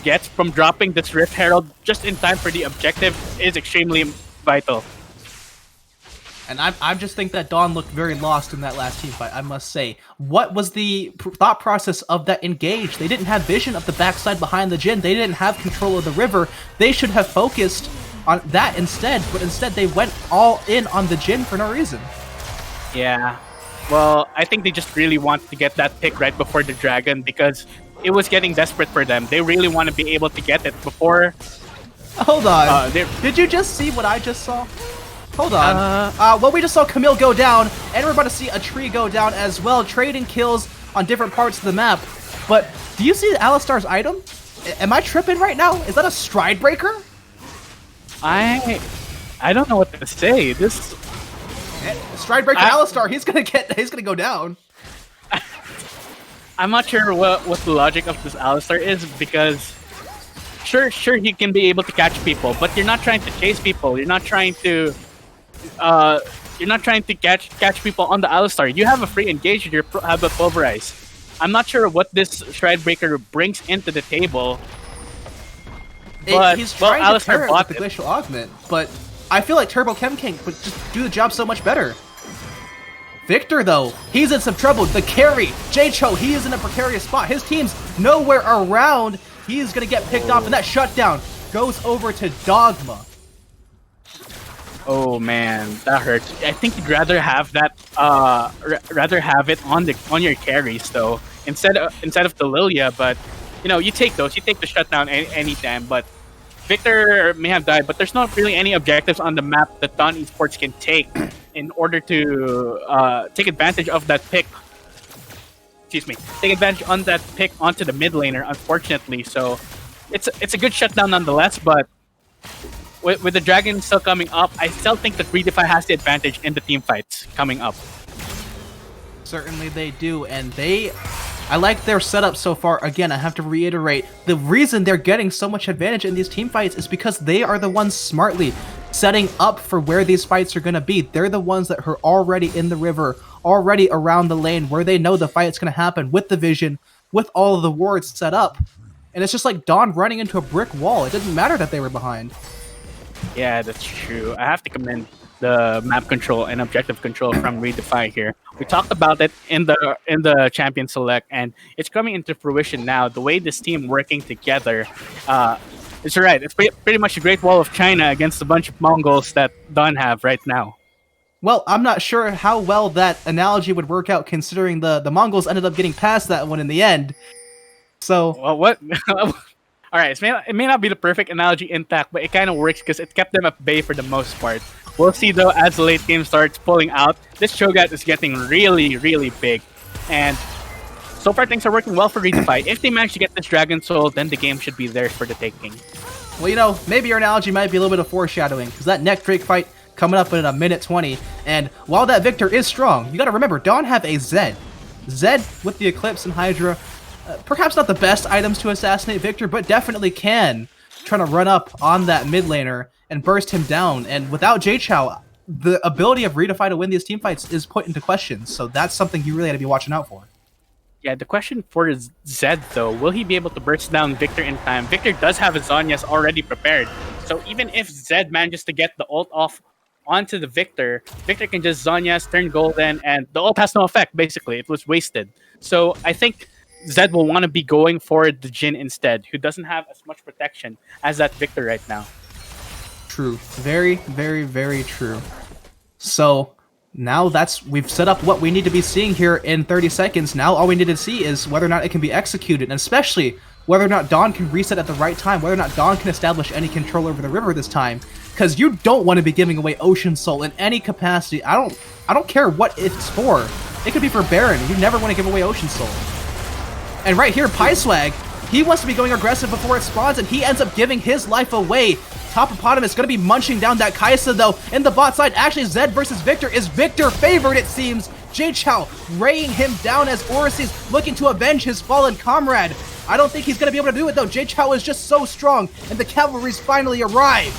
gets from dropping this Rift Herald just in time for the objective is extremely vital. And I just think that Dawn looked very lost in that last team fight, I must say. What was the thought process of that engage? They didn't have vision of the backside behind the Jhin. They didn't have control of the river. They should have focused on that instead, but instead they went all in on the Jhin for no reason. Yeah. Well, I think they just really want to get that pick right before the Dragon because it was getting desperate for them. They really want to be able to get it before. Hold on. they're- Did you just see what I just saw? Hold on. Well, we just saw Camille go down, and we're about to see a tree go down as well, trading kills on different parts of the map. But do you see Alistar's item? Am I tripping right now? Is that a stride breaker? I don't know what to say. This Stride breaker Alistar, he's gonna go down. I'm not sure what the logic of this Alistar is because sure he can be able to catch people, but you're not trying to chase people. You're not trying to catch people on the Alistar. You have a free engage. You have a pulverize. I'm not sure what this Stride Breaker brings into the table. But He's trying to Alistar pair it with bought the it. Glacial Augment, but I feel like Turbo Chem King would just do the job so much better. Victor, though, he's in some trouble. The carry, J-Cho, he is in a precarious spot. His team's nowhere around. He's going to get picked off, and that shutdown goes over to Dogma. Oh man, that hurts. I think you'd rather have that. Rather have it on your carries though, instead of the Lilia. But you take those. You take the shutdown anytime. But Victor may have died, but there's not really any objectives on the map that Dawn Esports can take in order to take advantage of that pick. Excuse me. Take advantage on that pick onto the mid laner, unfortunately. So it's a good shutdown nonetheless, but with the Dragon still coming up, I still think that Redefy has the advantage in the team fights coming up. Certainly they do, and I like their setup so far. Again, I have to reiterate, the reason they're getting so much advantage in these team fights is because they are the ones smartly setting up for where these fights are going to be. They're the ones that are already in the river, already around the lane, where they know the fight's going to happen with the vision, with all of the wards set up. And it's just like Dawn running into a brick wall. It didn't matter that they were behind. Yeah, that's true. I have to commend the map control and objective control from Redefy here. We talked about it in the Champion Select, and it's coming into fruition now. The way this team working together, it's right. It's pretty much a Great Wall of China against a bunch of Mongols that Dawn have right now. Well, I'm not sure how well that analogy would work out, considering the Mongols ended up getting past that one in the end. So, Well, what? All right, it may not be the perfect analogy intact, but it kind of works because it kept them at bay for the most part. We'll see though as the late game starts pulling out. This Cho'Gath is getting really, really big, and so far things are working well for Redefy. If they manage to get this Dragon Soul, then the game should be theirs for the taking. well, maybe your analogy might be a little bit of foreshadowing, because that Neck Drake fight coming up in a minute 20, and while that Victor is strong, you gotta remember, Dawn have a Zed. Zed with the Eclipse and Hydra, perhaps not the best items to assassinate Victor, but definitely can try to run up on that mid laner and burst him down. And without J-Chow, the ability of Redefy to win these team fights is put into question. So that's something you really had to be watching out for. Yeah, the question for Zed though, will he be able to burst down Victor in time? Victor does have his Zhonya's already prepared, so even if Zed manages to get the ult off onto the Victor, Victor can just Zhonya's turn golden, and the ult has no effect. Basically, it was wasted. So I think Zed will want to be going for the Jhin instead, who doesn't have as much protection as that Victor right now. True. Very, very, very true. So now we've set up what we need to be seeing here in 30 seconds. Now all we need to see is whether or not it can be executed, and especially whether or not Dawn can reset at the right time, whether or not Dawn can establish any control over the river this time. Because you don't want to be giving away Ocean Soul in any capacity. I don't care what it's for. It could be for Baron. You never want to give away Ocean Soul. And right here, Pyswag, he wants to be going aggressive before it spawns, and he ends up giving his life away. Topopotamus going to be munching down that Kai'Sa, though. In the bot side, actually, Zed versus Victor. Is Victor favored, it seems? J-Chow raying him down as Orisi's looking to avenge his fallen comrade. I don't think he's going to be able to do it, though. J-Chow is just so strong, and the cavalry's finally arrived.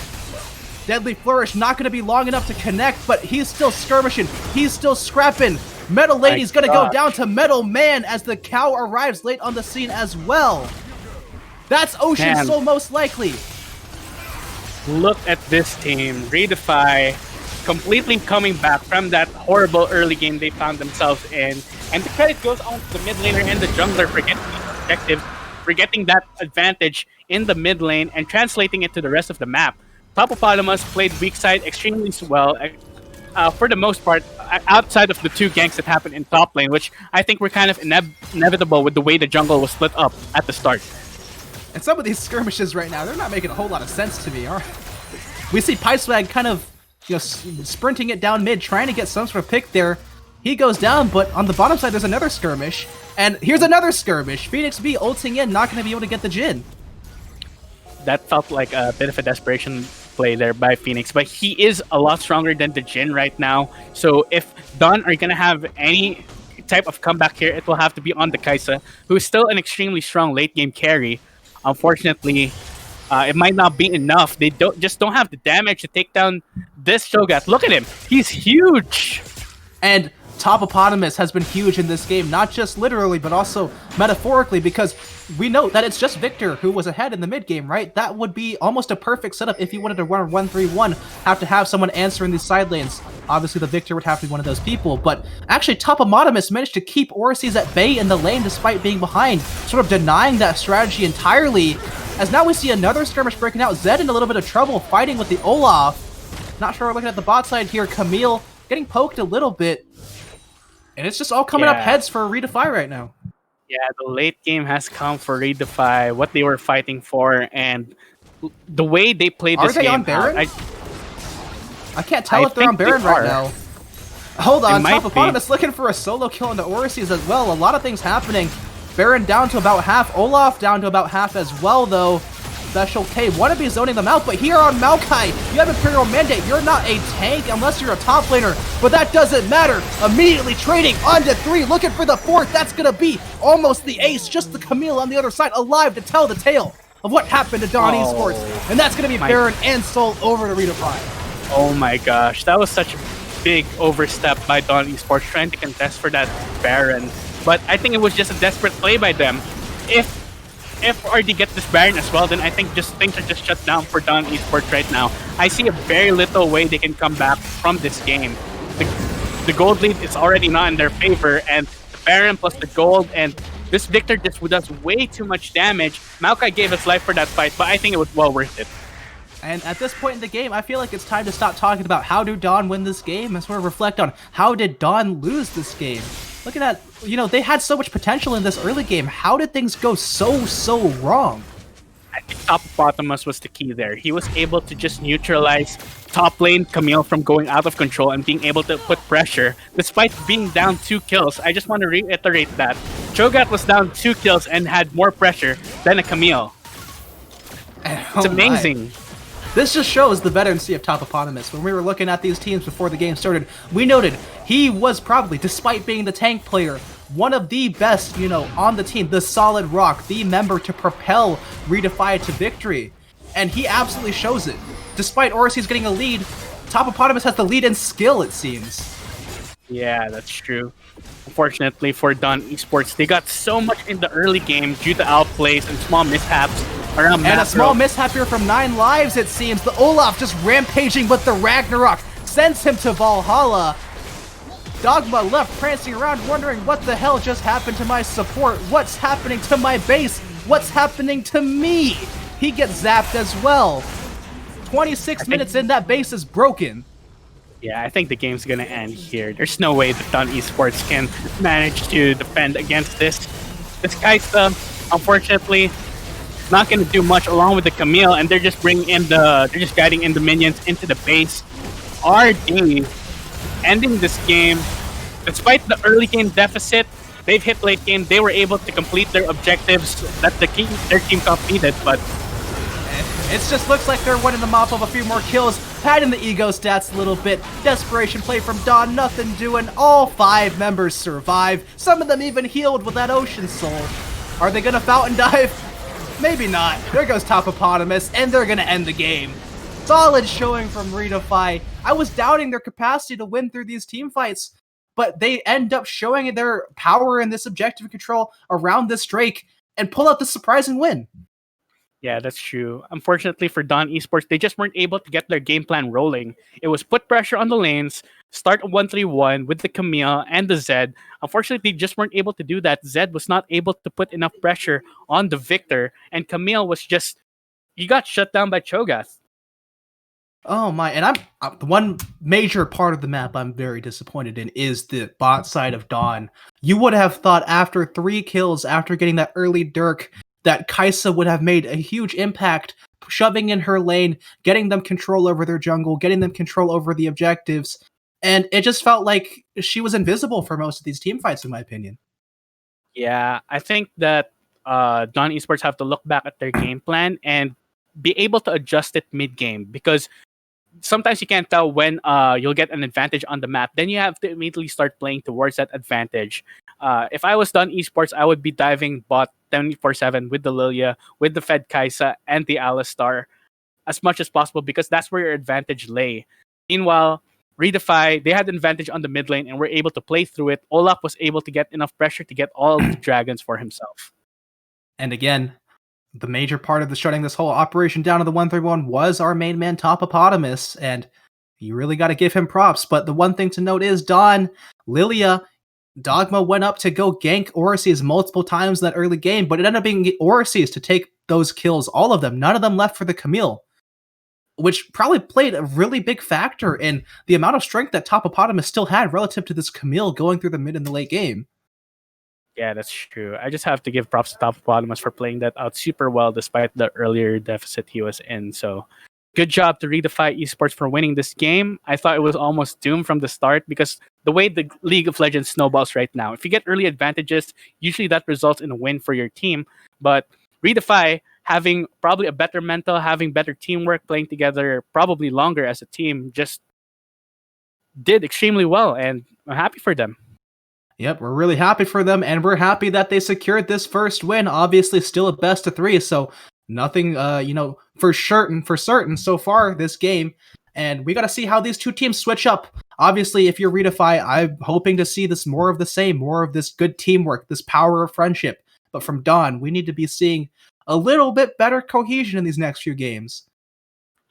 Deadly Flourish not going to be long enough to connect, but he's still skirmishing. He's still scrapping. Metal Lady's going to go down to Metal Man as the cow arrives late on the scene as well. That's Ocean Soul most likely. Look at this team. Redefy completely coming back from that horrible early game they found themselves in. And the credit goes on to the mid laner and the jungler for getting the objective, for getting that advantage in the mid lane and translating it to the rest of the map. Topopotamus played weak side extremely well, for the most part, outside of the two ganks that happened in top lane, which I think were kind of inevitable with the way the jungle was split up at the start. And some of these skirmishes right now, they're not making a whole lot of sense to me. We see Pipeswag kind of, sprinting it down mid, trying to get some sort of pick there. He goes down, but on the bottom side, there's another skirmish. And here's another skirmish. Phoenix B ulting in, not going to be able to get the Jhin. That felt like a bit of a desperation play there by Phoenix, but he is a lot stronger than the Jhin right now. So if Dawn are going to have any type of comeback here, it will have to be on the Kai'Sa, who is still an extremely strong late game carry. Unfortunately, it might not be enough. They don't have the damage to take down this Cho'Gath. Look at him. He's huge. And Topopotamus has been huge in this game, not just literally, but also metaphorically, because we know that it's just Victor who was ahead in the mid game, right? That would be almost a perfect setup if you wanted to run 1-3-1, have to have someone answering these side lanes. Obviously, the Victor would have to be one of those people, but actually, Topopotamus managed to keep Orisies at bay in the lane despite being behind, sort of denying that strategy entirely, as now we see another skirmish breaking out. Zed in a little bit of trouble fighting with the Olaf. Not sure we're looking at the bot side here. Camille getting poked a little bit. And it's just all coming up heads for Redefy right now. Yeah, the late game has come for Redefy, what they were fighting for, and the way they played this game. Are they on Baron? I can't tell if they're on Baron right now. Hold on, Topopotamus looking for a solo kill into Orisies as well. A lot of things happening. Baron down to about half. Olaf down to about half as well, though. Special K want to be zoning them out, but here on Maokai, you have Imperial Mandate. You're not a tank unless you're a top laner, but that doesn't matter. Immediately trading onto 3, looking for the 4th. That's going to be almost the ace. Just the Camille on the other side, alive to tell the tale of what happened to Dawn Esports. And that's going to be Baron and Soul over to Redefy. Oh my gosh, that was such a big overstep by Dawn Esports trying to contest for that Baron. But I think it was just a desperate play by them. If RD gets this Baron as well, then I think things are just shut down for Dawn Esports right now. I see a very little way they can come back from this game. The gold lead is already not in their favor, and the Baron plus the gold, and this Victor just does way too much damage. Maokai gave his life for that fight, but I think it was well worth it. And at this point in the game, I feel like it's time to stop talking about how did Dawn win this game and sort of reflect on how did Dawn lose this game. Looking at, they had so much potential in this early game. How did things go so wrong? I think Topopotamus was the key there. He was able to just neutralize top lane Camille from going out of control and being able to put pressure despite being down 2 kills. I just want to reiterate that. Cho'Gath was down 2 kills and had more pressure than a Camille. It's amazing. This just shows the veterancy of Topopotamus. When we were looking at these teams before the game started, we noted he was probably, despite being the tank player, one of the best, on the team, the solid rock, the member to propel Redefy to victory. And he absolutely shows it. Despite Orisies getting a lead, Topopotamus has the lead in skill, it seems. Yeah, that's true. Unfortunately for Dawn Esports, they got so much in the early game due to outplays and small mishaps around And a small mishap here from 9 lives, it seems. The Olaf just rampaging with the Ragnarok sends him to Valhalla. Dogma left prancing around wondering what the hell just happened to my support. What's happening to my base? What's happening to me? He gets zapped as well. 26 minutes in, that base is broken. Yeah, I think the game's gonna end here. There's no way that Dawn Esports can manage to defend against this. This Kai'Sa, unfortunately, not gonna do much along with the Camille, and they're just guiding in the minions into the base. RD ending this game, despite the early game deficit, they've hit late game. They were able to complete their objectives that their team completed, but it just looks like they're winning the mop of a few more kills, padding the ego stats a little bit. Desperation play from Dawn, nothing doing. All 5 members survive. Some of them even healed with that Ocean Soul. Are they gonna fountain dive? Maybe not. There goes Topopotamus, and they're gonna end the game. Solid showing from Redefy. I was doubting their capacity to win through these team fights, but they end up showing their power and this objective control around this Drake and pull out the surprising win. yeah, that's true. Unfortunately for Dawn Esports, they just weren't able to get their game plan rolling. It was put pressure on the lanes, start a 1-3-1 with the Camille and the Zed. Unfortunately, they just weren't able to do that. Zed was not able to put enough pressure on the Victor, and Camille was he got shut down by Cho'Gath. Oh my! And the one major part of the map I'm very disappointed in is the bot side of Dawn. You would have thought after 3 kills, after getting that early Dirk, that Kaisa would have made a huge impact, shoving in her lane, getting them control over their jungle, getting them control over the objectives, and it just felt like she was invisible for most of these team fights, in my opinion. Yeah, I think that Dawn Esports have to look back at their game plan and be able to adjust it mid game, because sometimes you can't tell when you'll get an advantage on the map. Then you have to immediately start playing towards that advantage. If I was Dawn Esports, I would be diving bot 24/7 with the Lilia, with the Fed Kaisa, and the Alistar as much as possible, because that's where your advantage lay. Meanwhile, Redefy, they had an advantage on the mid lane and were able to play through it. Olaf was able to get enough pressure to get all the dragons for himself. And again, the major part of the shutting this whole operation down to the 131 was our main man Topopotamus, and you really got to give him props. But the one thing to note is Dawn, Lilia, Dogma went up to go gank Orisi's multiple times in that early game, but it ended up being Orisi's to take those kills, all of them. None of them left for the Camille, which probably played a really big factor in the amount of strength that Topopotamus still had relative to this Camille going through the mid and the late game. Yeah, that's true. I just have to give props to Topopotamus for playing that out super well despite the earlier deficit he was in. So good job to Redefy Esports for winning this game. I thought it was almost doomed from the start, because the way the League of Legends snowballs right now, if you get early advantages, usually that results in a win for your team. But Redefy, having probably a better mental, having better teamwork, playing together probably longer as a team, just did extremely well, and I'm happy for them. Yep, we're really happy for them, and we're happy that they secured this first win. Obviously, still a best of 3, so nothing, for certain so far this game. And we got to see how these two teams switch up. Obviously, if you're Redefy, I'm hoping to see this more of the same, more of this good teamwork, this power of friendship. But from Dawn, we need to be seeing a little bit better cohesion in these next few games.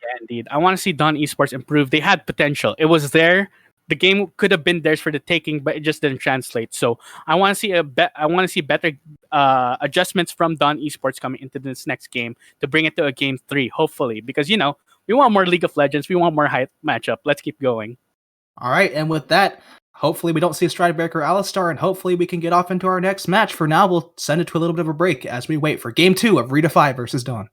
Yeah, indeed. I want to see Dawn Esports improve. They had potential. It was there. The game could have been theirs for the taking, but it just didn't translate. So I want to see better adjustments from Dawn Esports coming into this next game to bring it to a game 3, hopefully, because we want more League of Legends, we want more hype matchup. Let's keep going. All right, and with that, hopefully we don't see Stridebreaker Alistar, and hopefully we can get off into our next match. For now, we'll send it to a little bit of a break as we wait for Game 2 of Redefy versus Dawn.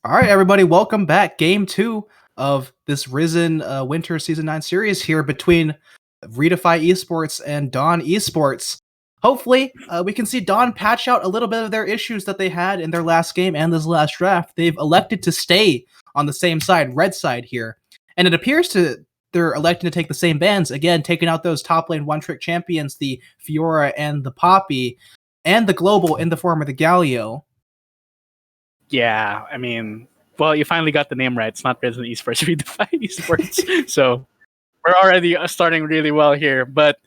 All right, everybody, welcome back. Game 2 of this Risen Winter Season 9 series here between Redefy Esports and Dawn Esports. Hopefully, we can see Dawn patch out a little bit of their issues that they had in their last game and this last draft. They've elected to stay on the same side, red side here. And it appears they're electing to take the same bans, again, taking out those top lane one-trick champions, the Fiora and the Poppy, and the Global in the form of the Galio. Yeah, I mean, well, you finally got the name right. It's not Risen Esports, Redefy Esports. So we're already starting really well here. But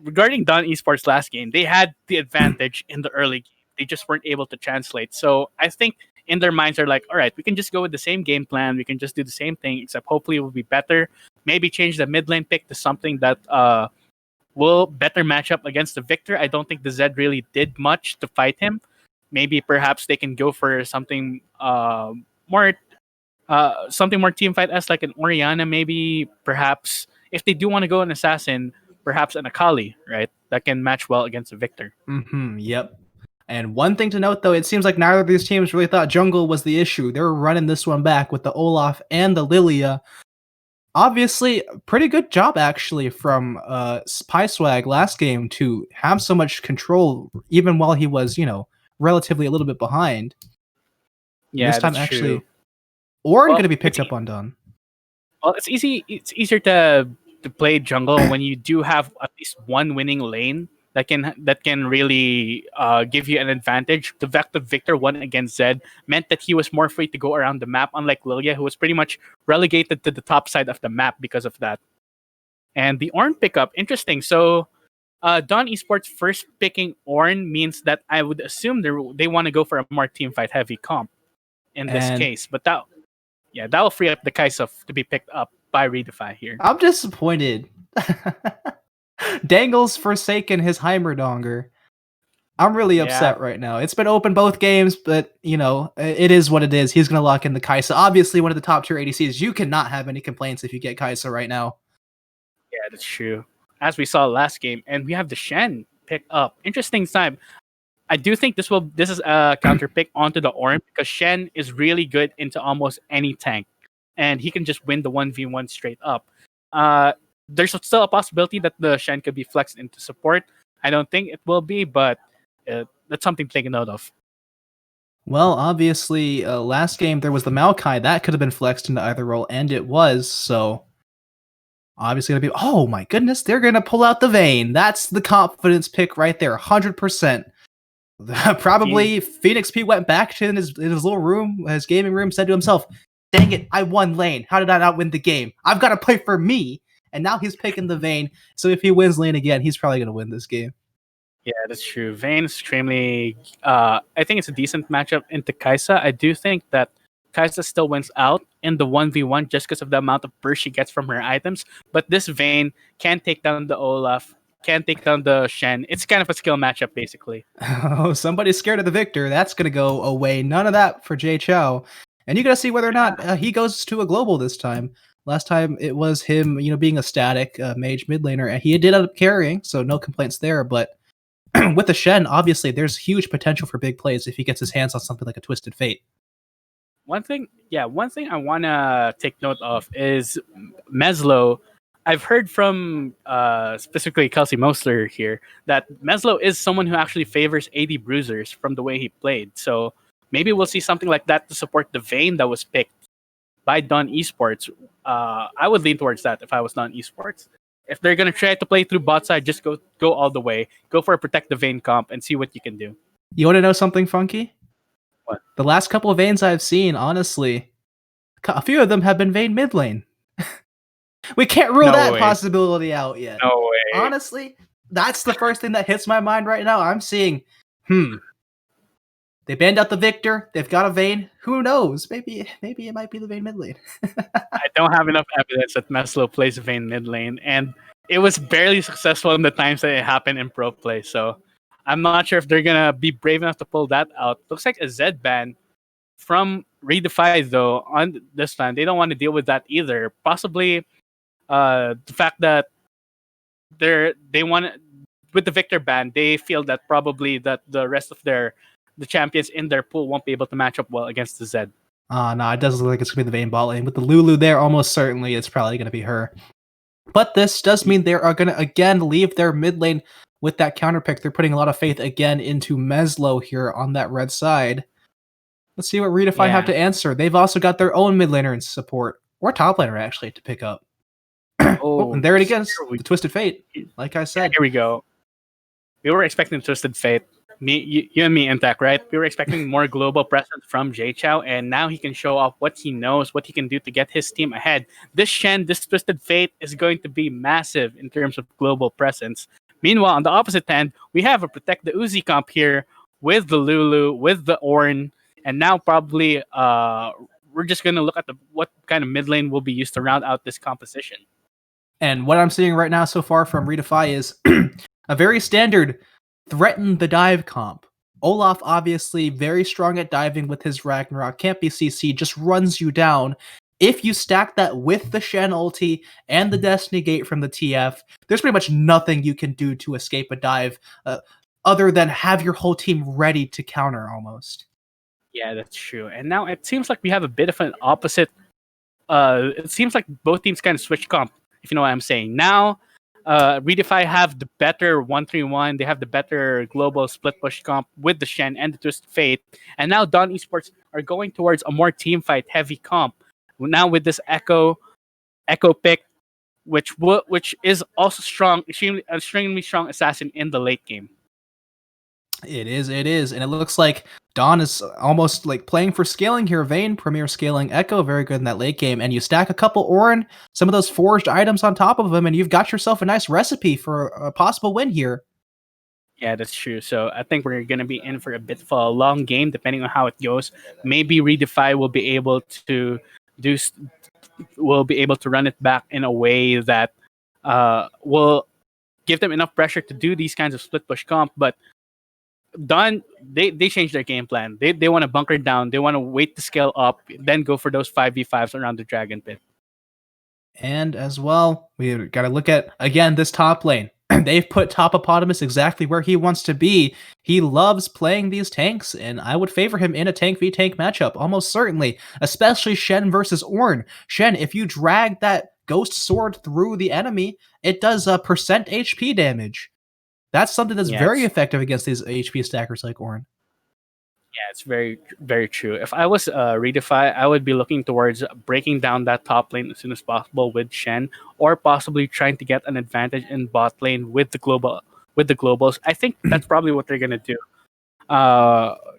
regarding Dawn Esports last game, they had the advantage in the early game. They just weren't able to translate. So I think in their minds, they're like, all right, we can just go with the same game plan. We can just do the same thing, except hopefully it will be better. Maybe change the mid lane pick to something that will better match up against the Victor. I don't think the Zed really did much to fight him. Maybe perhaps they can go for something more team fight as like an Orianna. Maybe perhaps if they do want to go an assassin, perhaps an Akali, right? That can match well against a Victor. Yep. And one thing to note, though, it seems like neither of these teams really thought jungle was the issue. They were running this one back with the Olaf and the Lilia. Obviously, pretty good job, actually, from PieSwag last game to have so much control, even while he was, relatively a little bit behind. Yeah, this time, that's actually, true. Well, going to be picked up on Dawn. Well, it's easy. It's easier to play jungle when you do have at least one winning lane that can really give you an advantage. The fact that Victor won against Zed meant that he was more free to go around the map, unlike Lilia, who was pretty much relegated to the top side of the map because of that. And the Ornn pickup, interesting. So Dawn Esports first picking Ornn means that I would assume they want to go for a more teamfight heavy comp in this case. But that will free up the Kai'Sa to be picked up by Redefy here. I'm disappointed. Dangle's forsaken his Heimerdonger. I'm really upset right now. It's been open both games, but, it is what it is. He's going to lock in the Kai'Sa. Obviously, one of the top tier ADCs. You cannot have any complaints if you get Kai'Sa right now. Yeah, that's true. As we saw last game, and we have the Shen pick up. Interesting time. I do think this is a counter pick onto the Ornn because Shen is really good into almost any tank, and he can just win the 1v1 straight up. There's still a possibility that the Shen could be flexed into support. I don't think it will be, but that's something to take a note of. Well, obviously, last game there was the Maokai. That could have been flexed into either role, and it was, so obviously going to be, oh my goodness, they're going to pull out the Vayne. That's the confidence pick right there, 100%. Probably Phoenix P went back to his little room, his gaming room, said to himself, dang it, I won lane. How did I not win the game? I've got to play for me. And now he's picking the Vayne. So if he wins lane again, he's probably going to win this game. Yeah, that's true. Vayne is extremely... I think it's a decent matchup into Kai'Sa. I do think that Kai'Sa still wins out in the 1v1 just because of the amount of burst she gets from her items. But this Vayne can take down the Olaf, can take down the Shen. It's kind of a skill matchup, basically. Oh, somebody's scared of the Victor. That's going to go away. None of that for Jay Chou. And you got to see whether or not he goes to a global this time. Last time it was him, being a static mage mid laner. And he did end up carrying, so no complaints there. But with the Shen, obviously, there's huge potential for big plays if he gets his hands on something like a Twisted Fate. One thing I want to take note of is Meslo. I've heard from specifically Kelsey Mosler here that Meslo is someone who actually favors AD bruisers from the way he played. So maybe we'll see something like that to support the Vayne that was picked by Dawn Esports. I would lean towards that if I was Dawn Esports. If they're going to try to play through bot side, just go all the way. Go for a protect the Vayne comp and see what you can do. You want to know something funky? What? The last couple of Vaynes I've seen, honestly, a few of them have been Vayne mid lane. We can't rule that possibility out yet. No way. Honestly, that's the first thing that hits my mind right now. I'm seeing, they banned out the Victor. They've got a Vayne. Who knows? Maybe it might be the Vayne mid lane. I don't have enough evidence that Meslo plays Vayne mid lane, and it was barely successful in the times that it happened in pro play. So I'm not sure if they're gonna be brave enough to pull that out. Looks like a Zed ban from Redefy though. On this time, they don't want to deal with that either. Possibly the fact that they want with the Victor ban, they feel that probably that the rest of their the champions in their pool won't be able to match up well against the Zed. No, it doesn't look like it's going to be the Vayne bot lane. With the Lulu there, almost certainly it's probably going to be her. But this does mean they are going to, again, leave their mid lane with that counter pick. They're putting a lot of faith, again, into Meslo here on that red side. Let's see what Redefine have to answer. They've also got their own mid laner in support, or top laner, actually, to pick up. Oh, and there it again, the Twisted Fate, like I said. Here we go. We were expecting Twisted Fate. You and me, Intac, right? We were expecting more global presence from Jay Chou, and now he can show off what he knows, what he can do to get his team ahead. This Shen, this Twisted Fate is going to be massive in terms of global presence. Meanwhile, on the opposite end, we have a Protect the Uzi comp here with the Lulu, with the Ornn, and now probably we're just going to look at what kind of mid lane will be used to round out this composition. And what I'm seeing right now so far from Redefy is a very standard threaten the dive comp. Olaf, obviously, very strong at diving with his Ragnarok. Can't be CC, just runs you down. If you stack that with the Shen ulti and the Destiny Gate from the TF, there's pretty much nothing you can do to escape a dive other than have your whole team ready to counter almost. Yeah, that's true. And now it seems like we have a bit of an opposite. It seems like both teams kind of switch comp, if you know what I'm saying. Now, Redefy have the better 1-3-1. They have the better global split push comp with the Shen and the Twisted Fate. And now Dawn Esports are going towards a more team fight heavy comp. Now with this Echo pick, which is also strong, extremely strong assassin in the late game. It is, and it looks like Dawn is almost like playing for scaling here. Vayne, Premier scaling Echo, very good in that late game, and you stack a couple Ornn, some of those forged items on top of them, and you've got yourself a nice recipe for a possible win here. Yeah, that's true. So I think we're going to be in for a bit of a long game, depending on how it goes. Maybe Redefy will be able to run it back in a way that will give them enough pressure to do these kinds of split push comp, but Dawn, they changed their game plan. They want to bunker down. They want to wait to scale up, then go for those 5v5s around the Dragon Pit. And as well, we got to look at, again, this top lane. They've put Topopotamus exactly where he wants to be. He loves playing these tanks, and I would favor him in a tank v tank matchup, almost certainly, especially Shen versus Ornn. Shen, if you drag that Ghost Sword through the enemy, it does percent HP damage. That's something that's very effective against these HP stackers like Ornn. Yeah, it's very, very true. If I was Redefy, I would be looking towards breaking down that top lane as soon as possible with Shen, or possibly trying to get an advantage in bot lane with the globals. I think that's probably what they're gonna do.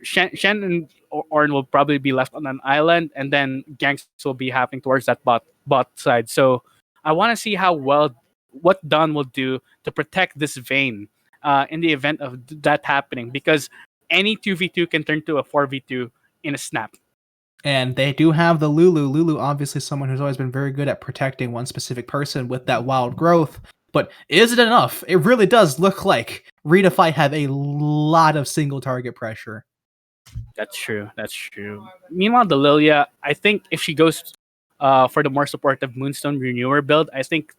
Shen and Ornn will probably be left on an island, and then ganks will be happening towards that bot side. So I want to see what Dawn will do to protect this Vayne in the event of that happening, because any 2v2 can turn to a 4v2 in a snap. And they do have the Lulu. Lulu, obviously someone who's always been very good at protecting one specific person with that wild growth. But is it enough? It really does look like Redefy have a lot of single target pressure. That's true. Meanwhile, the Lilia, I think if she goes for the more supportive Moonstone Renewer build, I think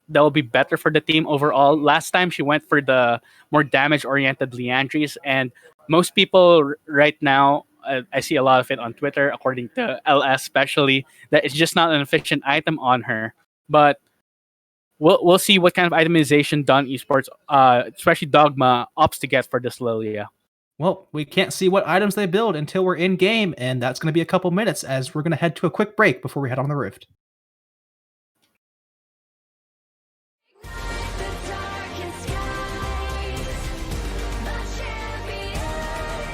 that will be better for the team overall. Last time she went for the more damage-oriented Liandry's, and most people right now, I see a lot of it on Twitter, according to LS especially, that it's just not an efficient item on her. But we'll see what kind of itemization Dawn Esports, especially Dogma, opts to get for this Lilia. Well, we can't see what items they build until we're in game, and that's going to be a couple minutes as we're going to head to a quick break before we head on the Rift. The darkened skies, the champions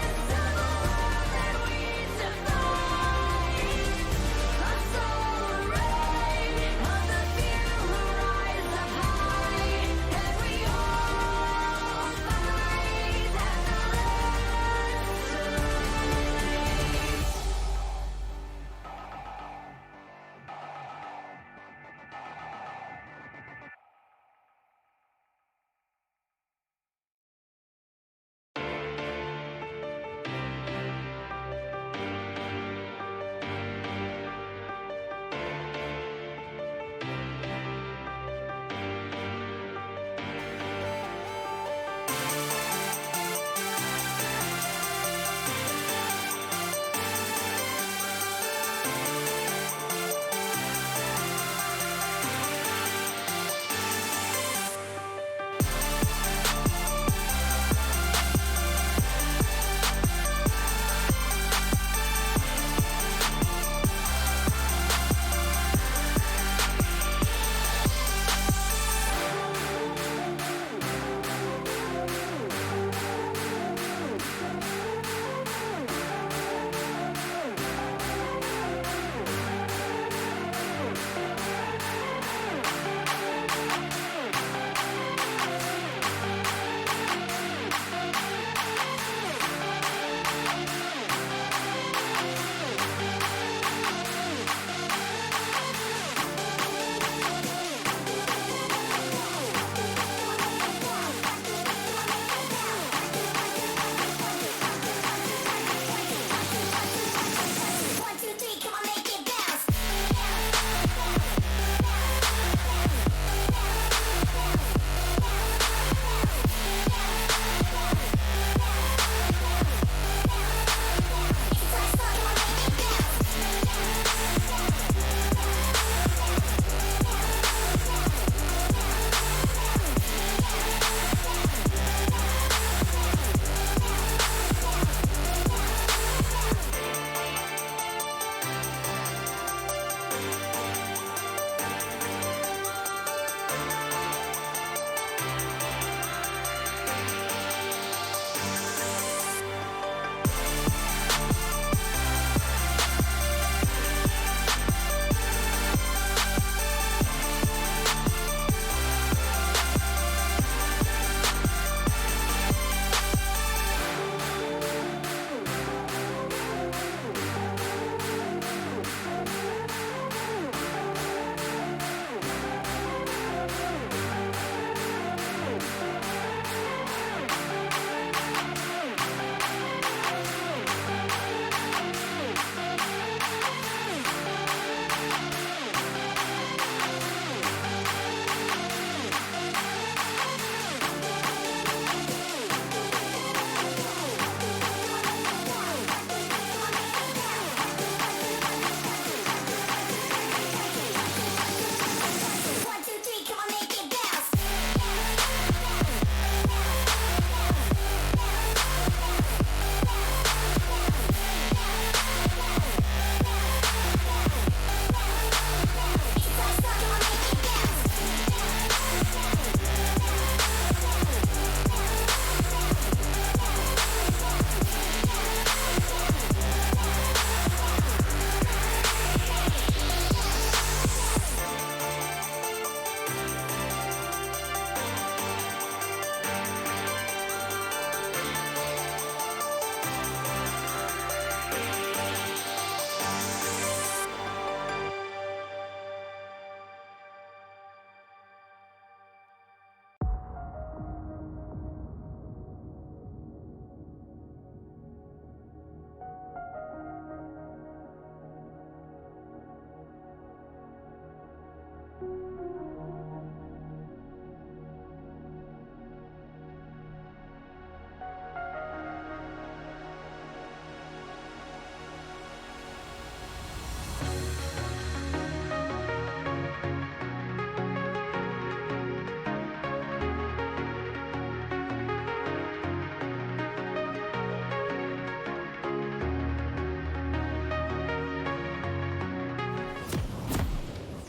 of all that we defy. A soul ray of the few who rise up high, and we all fight at the last.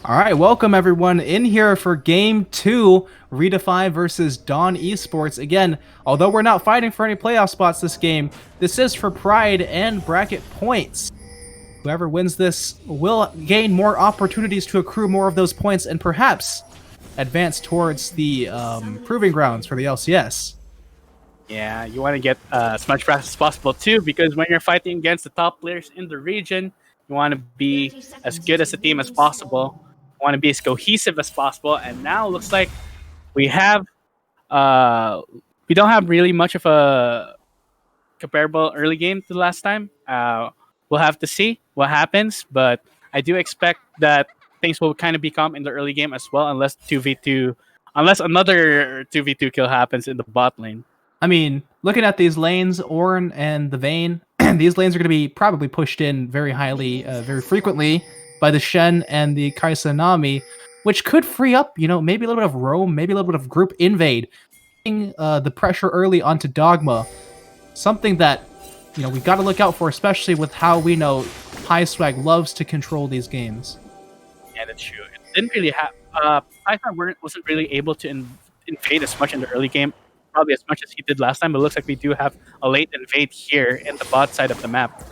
All right, welcome everyone in here for Game 2, Redefy versus Dawn Esports. Again, although we're not fighting for any playoff spots this game, this is for pride and bracket points. Whoever wins this will gain more opportunities to accrue more of those points and perhaps advance towards the proving grounds for the LCS. Yeah, you want to get as much practice as possible too, because when you're fighting against the top players in the region, you want to be as good as a team as possible. You want to be as cohesive as possible. And now it looks like we have we don't have really much of a comparable early game to the last time. We'll have to see what happens, but I do expect that things will kind of become in the early game as well, unless another 2v2 kill happens in the bot lane. I mean, looking at these lanes, Ornn and the Vayne, these lanes are going to be probably pushed in very highly, very frequently by the Shen and the Kai'Sa Nami, which could free up, maybe a little bit of roam, maybe a little bit of group invade, putting the pressure early onto Dogma. Something that, we got to look out for, especially with how we know High-Swag loves to control these games. Yeah, that's true. It didn't really have... Python wasn't really able to invade as much in the early game, probably as much as he did last time, but it looks like we do have a late invade here in the bot side of the map. A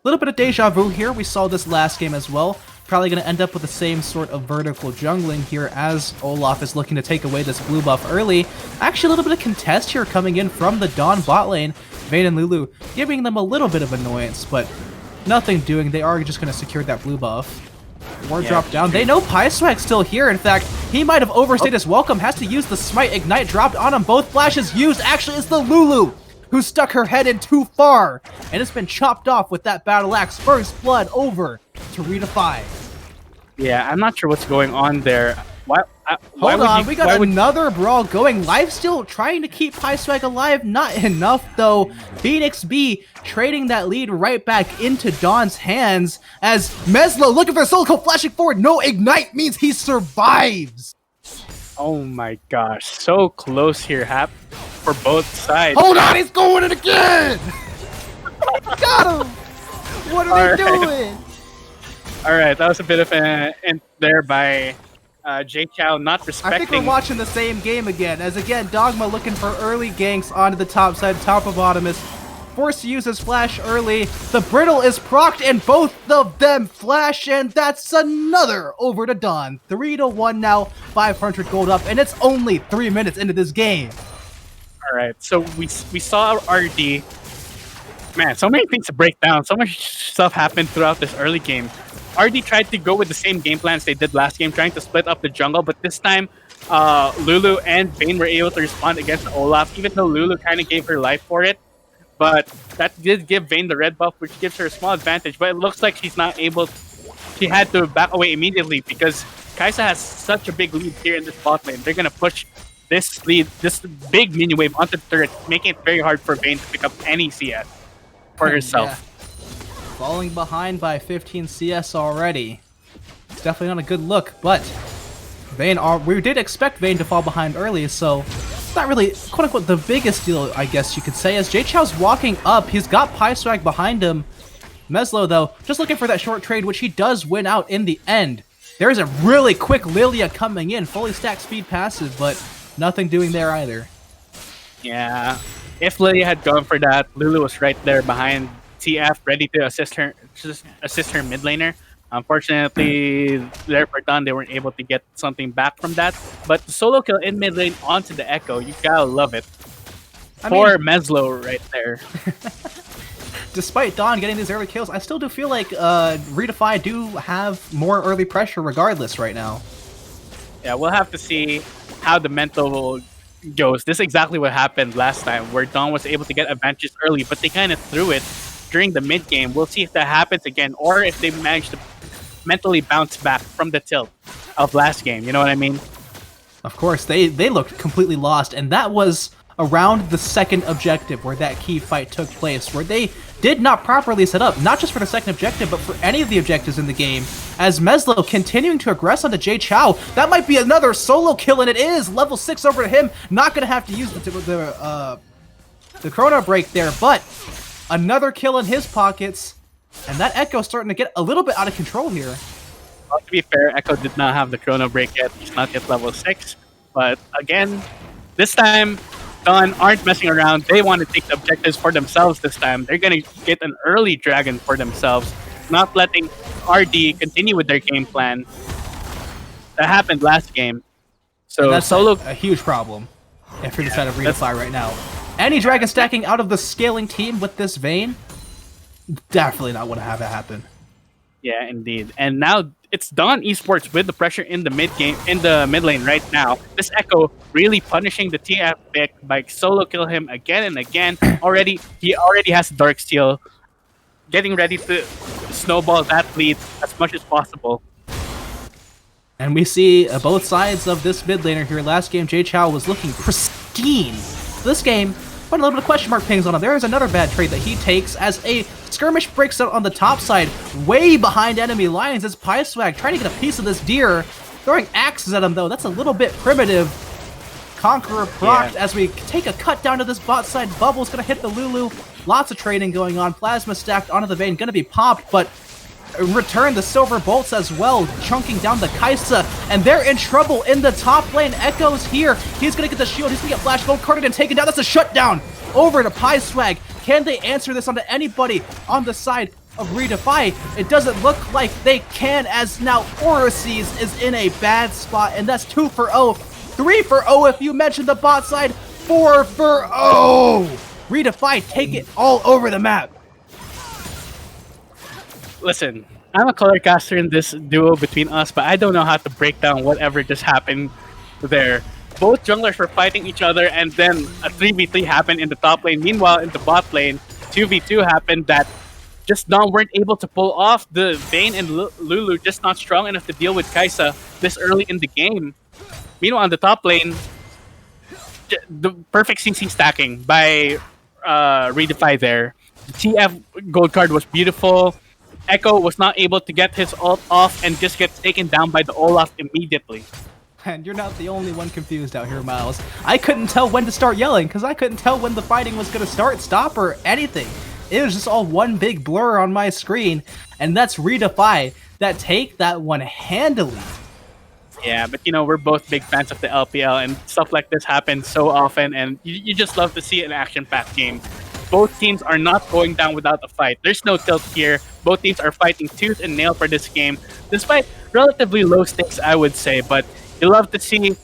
little bit of deja vu here. We saw this last game as well. Probably going to end up with the same sort of vertical jungling here as Olaf is looking to take away this blue buff early. Actually, a little bit of contest here coming in from the Dawn bot lane. Vayne and Lulu giving them a little bit of annoyance, but nothing doing. They are just going to secure that blue buff. Ward drop down. They know Python's still here. In fact, he might have overstayed his welcome. Has to use the Smite. Ignite dropped on him. Both flashes used. Actually, it's the Lulu who stuck her head in too far. And it's been chopped off with that battle axe. First blood over to Redefy. Yeah, I'm not sure what's going on there. Hold on, we got another brawl going. Lifesteal trying to keep High-Swag alive. Not enough, though. Phoenix B trading that lead right back into Dawn's hands as Meslo looking for Silico flashing forward. No Ignite means he survives. Oh my gosh, so close here, Hap, for both sides. Hold on, he's going it again. Got him. What are they doing? All right, that was a bit of an end there by Jay-Chou, not respecting... I think we're watching the same game again, as again, Dogma looking for early ganks onto the top side. Topobotamus forced to use his flash early. The Brittle is procced, and both of them flash, and that's another over to Dawn. 3-1 now, 500 gold up, and it's only 3 minutes into this game. All right, so we saw RD. Man, so many things to break down. So much stuff happened throughout this early game. RD tried to go with the same game plans they did last game, trying to split up the jungle, but this time Lulu and Vayne were able to respond against Olaf, even though Lulu kind of gave her life for it. But that did give Vayne the red buff, which gives her a small advantage, but it looks like she's not able... She had to back away immediately because Kai'Sa has such a big lead here in this bot lane. They're going to push this lead, this big minion wave onto the turret, making it very hard for Vayne to pick up any CS for herself. Yeah. Falling behind by 15 CS already. It's definitely not a good look, but Vayne we did expect Vayne to fall behind early, so it's not really, quote-unquote, the biggest deal, I guess you could say, as Jay-Chou's walking up. He's got Python behind him. Meslo, though, just looking for that short trade, which he does win out in the end. There's a really quick Lilia coming in, fully stacked speed passive, but nothing doing there either. Yeah, if Lilia had gone for that, Lulu was right there behind TF, ready to assist her mid laner. Unfortunately, there for Dawn, they weren't able to get something back from that. But the solo kill in mid lane onto the Echo, you gotta love it. Poor Meslo right there. Despite Dawn getting these early kills, I still do feel like Redefy do have more early pressure regardless right now. Yeah, we'll have to see how the mental goes. This is exactly what happened last time, where Dawn was able to get advantages early, but they kind of threw it during the mid game. We'll see if that happens again, or if they manage to mentally bounce back from the tilt of last game. You know what I mean? Of course, they looked completely lost, and that was around the second objective where that key fight took place, where they did not properly set up, not just for the second objective, but for any of the objectives in the game, as Meslo continuing to aggress onto Jay-Chou. That might be another solo kill, and it is! Level 6 over to him, not gonna have to use the Chrono Break there, but another kill in his pockets, and that Echo starting to get a little bit out of control here. Well, to be fair, Echo did not have the Chrono Break yet. He's not yet level 6. But again, this time, Dawn aren't messing around. They want to take the objectives for themselves this time. They're going to get an early dragon for themselves, not letting RD continue with their game plan. That happened last game. So And that's Solo... a huge problem if you're deciding to redefy right now. Any dragon stacking out of the scaling team with this Vayne, definitely not want to have it happen. Yeah, indeed. And now it's Dawn Esports with the pressure in the mid lane right now. This Echo really punishing the TF pick by solo kill him again and again. He already has Dark Steel, getting ready to snowball that lead as much as possible. And we see both sides of this mid laner here. Last game, Jay Chou was looking pristine. This game, put a little bit of question mark pings on him. There is another bad trade that he takes as a skirmish breaks out on the top side, way behind enemy lines. It's PieSwag trying to get a piece of this deer, throwing axes at him though. That's a little bit primitive. Conqueror procced as we take a cut down to this bot side. Bubble's gonna hit the Lulu. Lots of trading going on. Plasma stacked onto the Vayne, gonna be popped, but in return the Silver Bolts as well, chunking down the Kai'Sa, and they're in trouble in the top lane. Echo's here. He's gonna get the shield. He's gonna get Flash Gold carded and taken down. That's a shutdown over to PieSwag. Can they answer this onto anybody on the side of Redefy? It doesn't look like they can, as now Orises is in a bad spot, and that's 2 for 0. 3 for 0 if you mention the bot side. 4 for 0. Redefy take it all over the map. Listen, I'm a color caster in this duo between us, but I don't know how to break down whatever just happened there. Both junglers were fighting each other, and then a 3v3 happened in the top lane. Meanwhile, in the bot lane, 2v2 happened that just Dawn weren't able to pull off. The Vayne and Lulu just not strong enough to deal with Kai'Sa this early in the game. Meanwhile, on the top lane, the perfect CC stacking by Redefy there. The TF gold card was beautiful. Echo was not able to get his ult off and just gets taken down by the Olaf immediately. And you're not the only one confused out here, Miles. I couldn't tell when to start yelling, because I couldn't tell when the fighting was going to start, stop, or anything. It was just all one big blur on my screen, and that's Redefy that take that one handily. Yeah, but you know, we're both big fans of the LPL, and stuff like this happens so often, and you just love to see an action-packed game. Both teams are not going down without a fight. There's no tilt here. Both teams are fighting tooth and nail for this game, despite relatively low stakes, I would say. But you love to see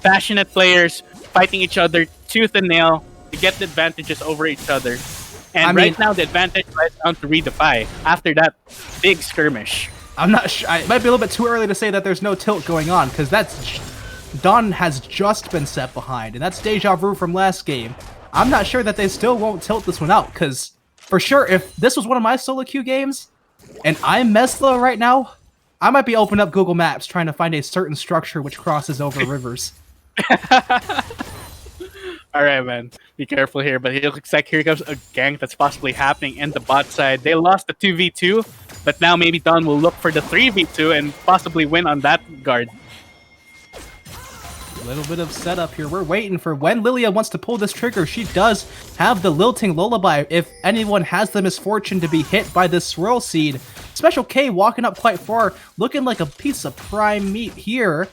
passionate players fighting each other tooth and nail to get the advantages over each other. And right now, the advantage lies down to Redefy after that big skirmish. I'm not sure. It might be a little bit too early to say that there's no tilt going on, because that's Dawn has just been set behind, and that's deja vu from last game. I'm not sure that they still won't tilt this one out, because for sure, if this was one of my solo queue games, and I'm Meslo right now, I might be opening up Google Maps trying to find a certain structure which crosses over rivers. All right, man. Be careful here, but it looks like here comes a gank that's possibly happening in the bot side. They lost the 2v2, but now maybe Dawn will look for the 3v2 and possibly win on that guard. A little bit of setup here. We're waiting for when Lilia wants to pull this trigger. She does have the Lilting Lullaby if anyone has the misfortune to be hit by this Swirl Seed. Special K walking up quite far, looking like a piece of prime meat here.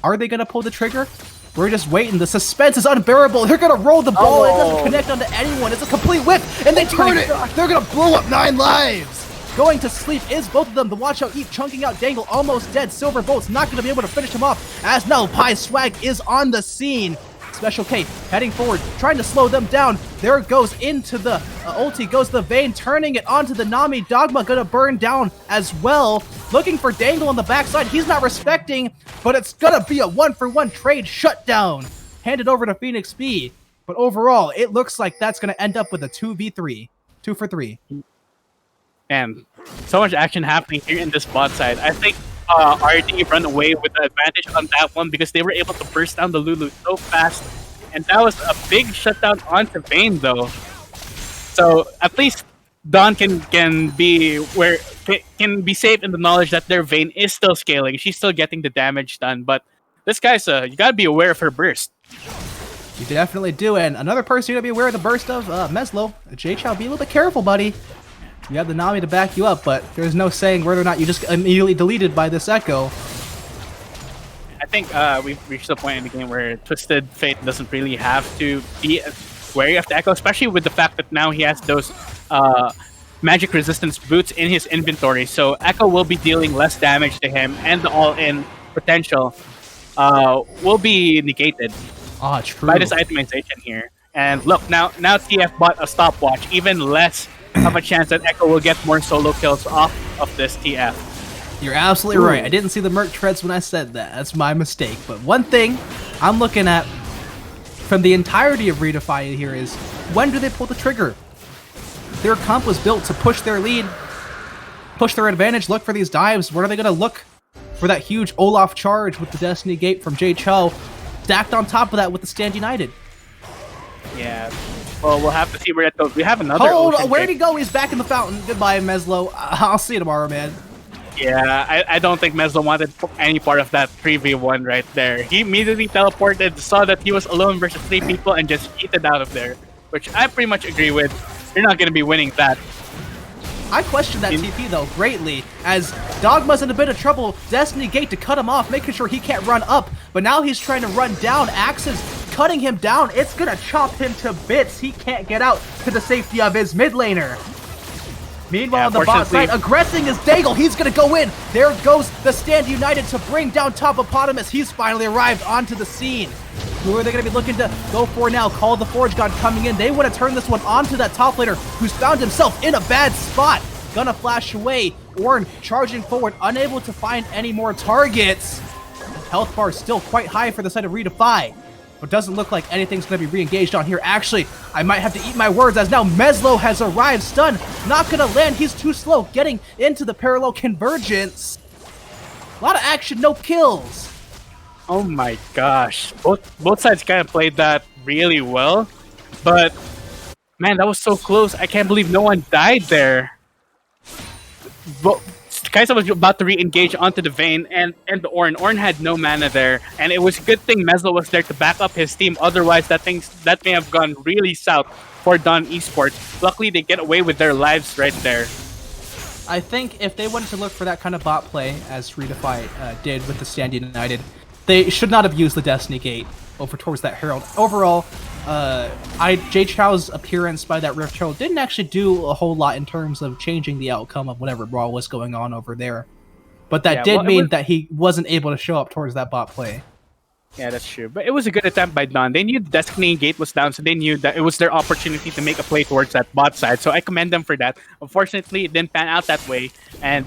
Are they going to pull the trigger? We're just waiting. The suspense is unbearable. They're going to roll the ball. It doesn't connect onto anyone. It's a complete whip, and they turn it. They're going to blow up 9 lives. Going to sleep is both of them. The Watch Out Eat chunking out Dangle, almost dead. Silver Bolt's not going to be able to finish him off, as now PieSwag is on the scene. Special K heading forward, trying to slow them down. There it goes into the ulti, goes the Vayne, turning it onto the Nami. Dogma gonna burn down as well. Looking for Dangle on the backside. He's not respecting, but it's gonna be a 1-for-1 trade shutdown. Handed over to Phoenix B. But overall, it looks like that's gonna end up with a 2v3. 2 for 3. And so much action happening here in this bot side. I think RD run away with the advantage on that one because they were able to burst down the Lulu so fast. And that was a big shutdown onto Vayne though. So at least Dawn can be safe in the knowledge that their Vayne is still scaling. She's still getting the damage done. But this guy's you gotta be aware of her burst. You definitely do. And another person you gotta be aware of the burst of Meslo. Jay Chou, be a little bit careful, buddy. You have the Nami to back you up, but there's no saying whether or not you just get immediately deleted by this Echo. I think we've reached the point in the game where Twisted Fate doesn't really have to be wary of the Echo, especially with the fact that now he has those magic resistance boots in his inventory. So Echo will be dealing less damage to him, and the all-in potential will be negated True. by this itemization here. And look, now TF bought a stopwatch, even less of a chance that Echo will get more solo kills off of this TF. You're absolutely right. I didn't see the Merc treads when I said that. That's my mistake. But one thing I'm looking at from the entirety of Redefy here is, when do they pull the trigger? Their comp was built to push their lead, push their advantage, look for these dives. Where are they going to look for that huge Olaf charge with the Destiny Gate from Jay Cho, stacked on top of that with the Stand United? Yeah. Well, we'll have to see where that goes. We have another. Hold Ocean on, where'd Gate. he go? He's back in the fountain. Goodbye, Meslo. I'll see you tomorrow, man. Yeah, I don't think Meslo wanted any part of that 3v1 right there. He immediately teleported, saw that he was alone versus 3 people, and just yeeted out of there, which I pretty much agree with. You're not going to be winning that. I question that TP though greatly, as Dogma's in a bit of trouble. Destiny Gate to cut him off, making sure he can't run up, but now he's trying to run down. Axe is cutting him down. It's gonna chop him to bits. He can't get out to the safety of his mid laner. Meanwhile, Yeah, on the bot side, fortunately- aggressing is Daigle. He's gonna go in. There goes the Stand United to bring down Topopotamus. He's finally arrived onto the scene. Who are they gonna be looking to go for now? Call of the Forge God coming in. They want to turn this one onto that top laner who's found himself in a bad spot. Gonna flash away. Ornn charging forward, unable to find any more targets. Health bar still quite high for the side of Redefy, but doesn't look like anything's going to be re-engaged on here. Actually, I might have to eat my words, as now Meslo has arrived. Stun, not going to land. He's too slow getting into the parallel convergence. A lot of action, no kills. Oh my gosh. Both sides kind of played that really well, but man, that was so close. I can't believe no one died there. Kaisa was about to re-engage onto the Vayne and the Ornn. Ornn had no mana there, and it was a good thing Meslo was there to back up his team. Otherwise, that may have gone really south for Dawn Esports. Luckily, they get away with their lives right there. I think if they wanted to look for that kind of bot play, as Redefy did with the Stand United, they should not have used the Destiny Gate over towards that Herald. Overall, Jay Chow's appearance by that Rift Herald didn't actually do a whole lot in terms of changing the outcome of whatever brawl was going on over there. But that did mean that he wasn't able to show up towards that bot play. Yeah, that's true. But it was a good attempt by Dawn. They knew the Destiny Gate was down, so they knew that it was their opportunity to make a play towards that bot side. So I commend them for that. Unfortunately, it didn't pan out that way, and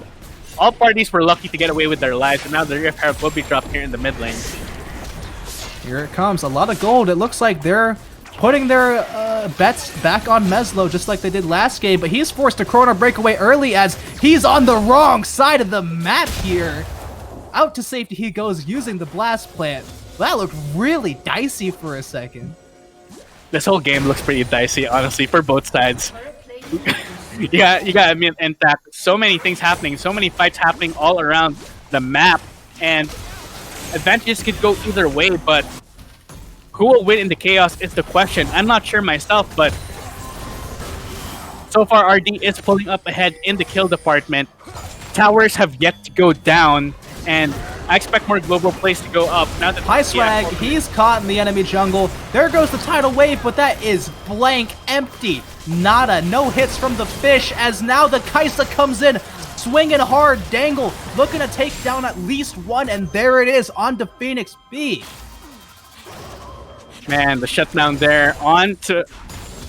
all parties were lucky to get away with their lives, and now the Rift Herald will be dropped here in the mid lane. Here it comes. A lot of gold. It looks like they're putting their bets back on Meslo, just like they did last game, but he's forced to Chrono Breakaway early as he's on the wrong side of the map here. Out to safety he goes using the Blast Plant. That looked really dicey for a second. This whole game looks pretty dicey, honestly, for both sides. you got admit, Intact, so many things happening, so many fights happening all around the map, and advantages could go either way, but who will win in the chaos is the question. I'm not sure myself, but so far RD is pulling up ahead in the kill department. Towers have yet to go down, and I expect more global plays to go up. Now that High Swag, he's caught in the enemy jungle. There goes the tidal wave, but that is blank empty. Nada, no hits from the fish, as now the Kaisa comes in, swinging hard. Dangle looking to take down at least one, and there it is onto Phoenix B. Man, the shutdown there onto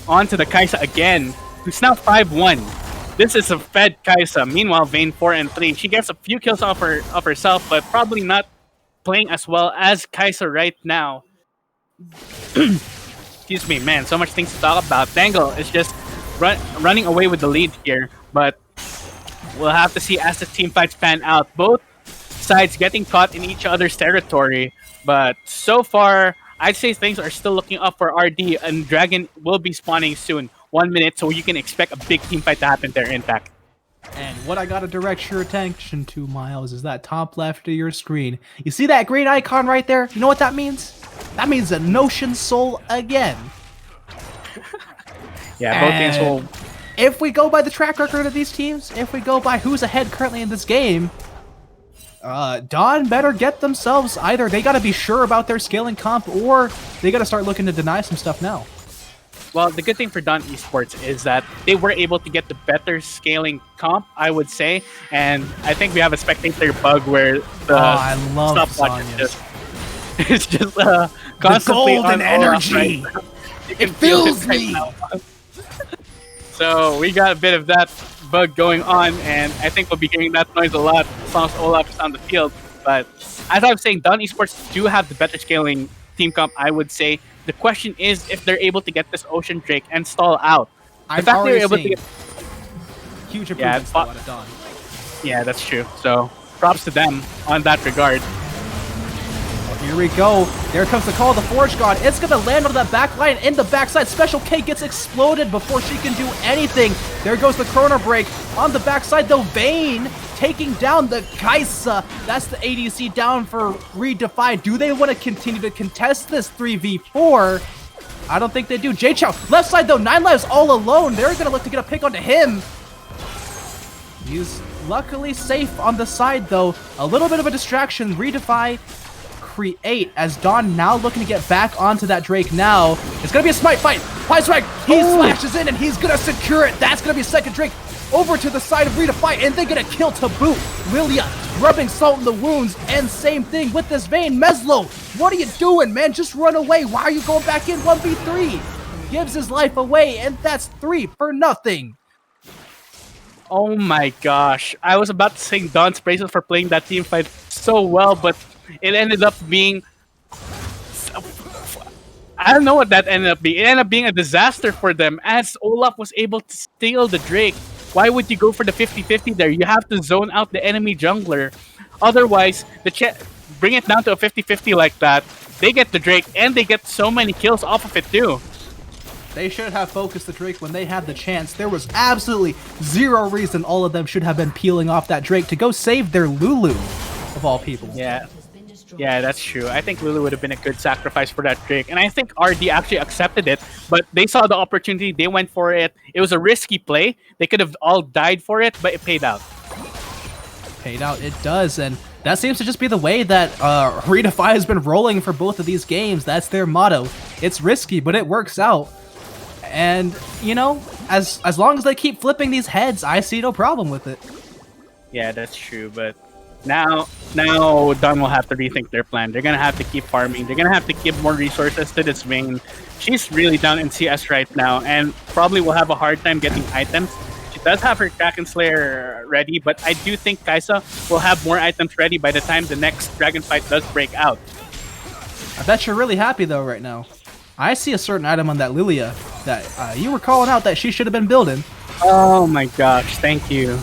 the Kaisa again. It's now 5-1. This is a fed Kaisa. Meanwhile, Vayne 4 and 3. She gets a few kills off herself, but probably not playing as well as Kaisa right now. Excuse me, man. So much things to talk about. Dangle is just running away with the lead here, but we'll have to see as the team fights pan out. Both sides getting caught in each other's territory, but so far, I'd say things are still looking up for RD, and Dragon will be spawning soon. 1 minute, so you can expect a big team fight to happen there, Intact. And what I gotta direct your attention to, Miles, is that top left of your screen. You see that green icon right there? You know what that means? That means a Notion Soul again. Yeah, both things will if we go by the track record of these teams, if we go by who's ahead currently in this game, Dawn better get themselves either they got to be sure about their scaling comp or they got to start looking to deny some stuff now. Well, the good thing for Dawn Esports is that they were able to get the better scaling comp, I would say, and I think we have a spectator bug where the I love stopwatch Sonya's. it's just constantly golden on energy. energy. You can It feel fills right me. now. So we got a bit of that bug going on, and I think we'll be hearing that noise a lot as long as Olaf is on the field. But as I was saying, Dawn Esports do have the better scaling team comp, I would say. The question is if they're able to get this Ocean Drake and stall out. I've fact already they're able to seen get- huge Yeah, improvements out of Dawn. Yeah, that's true. So props to them on that regard. Here we go. There comes the call of the Forge God. It's going to land on that back line in the backside. Special K gets exploded before she can do anything. There goes the Chrono Break. On the backside, though, Vayne taking down the Kaisa. That's the ADC down for Redefine. Do they want to continue to contest this 3v4? I don't think they do. J-Chow, left side, though, 9 lives all alone. They're going to look to get a pick onto him. He's luckily safe on the side, though. A little bit of a distraction. Redefine create as Dawn now looking to get back onto that Drake now. It's gonna be a smite fight. PieSwag, he slashes in and he's gonna secure it. That's gonna be second Drake over to the side of Redefine and they get a kill to boot. Lilia rubbing salt in the wounds and same thing with this Vayne. Meslo, what are you doing, man? Just run away. Why are you going back in 1v3? Gives his life away and that's 3 for nothing. Oh my gosh. I was about to say Dawn's praises for playing that team fight so well, but it ended up being... I don't know what that ended up being. It ended up being a disaster for them as Olaf was able to steal the Drake. Why would you go for the 50-50 there? You have to zone out the enemy jungler. Otherwise, bring it down to a 50-50 like that, they get the Drake and they get so many kills off of it too. They should have focused the Drake when they had the chance. There was absolutely zero reason all of them should have been peeling off that Drake to go save their Lulu, of all people. Yeah, that's true. I think Lulu would have been a good sacrifice for that Drake. And I think RD actually accepted it, but they saw the opportunity, they went for it. It was a risky play. They could have all died for it, but it paid out. Paid out, it does, and that seems to just be the way that Redefine has been rolling for both of these games. That's their motto. It's risky, but it works out. And, you know, as long as they keep flipping these heads, I see no problem with it. Yeah, that's true, but now Dawn will have to rethink their plan. They're gonna have to keep farming. They're gonna have to give more resources to this Vayne. She's really down in CS right now, and probably will have a hard time getting items. She does have her Kraken Slayer ready, but I do think Kaisa will have more items ready by the time the next Dragon fight does break out. I bet you're really happy, though, right now. I see a certain item on that Lilia that you were calling out that she should have been building. Oh my gosh, thank you.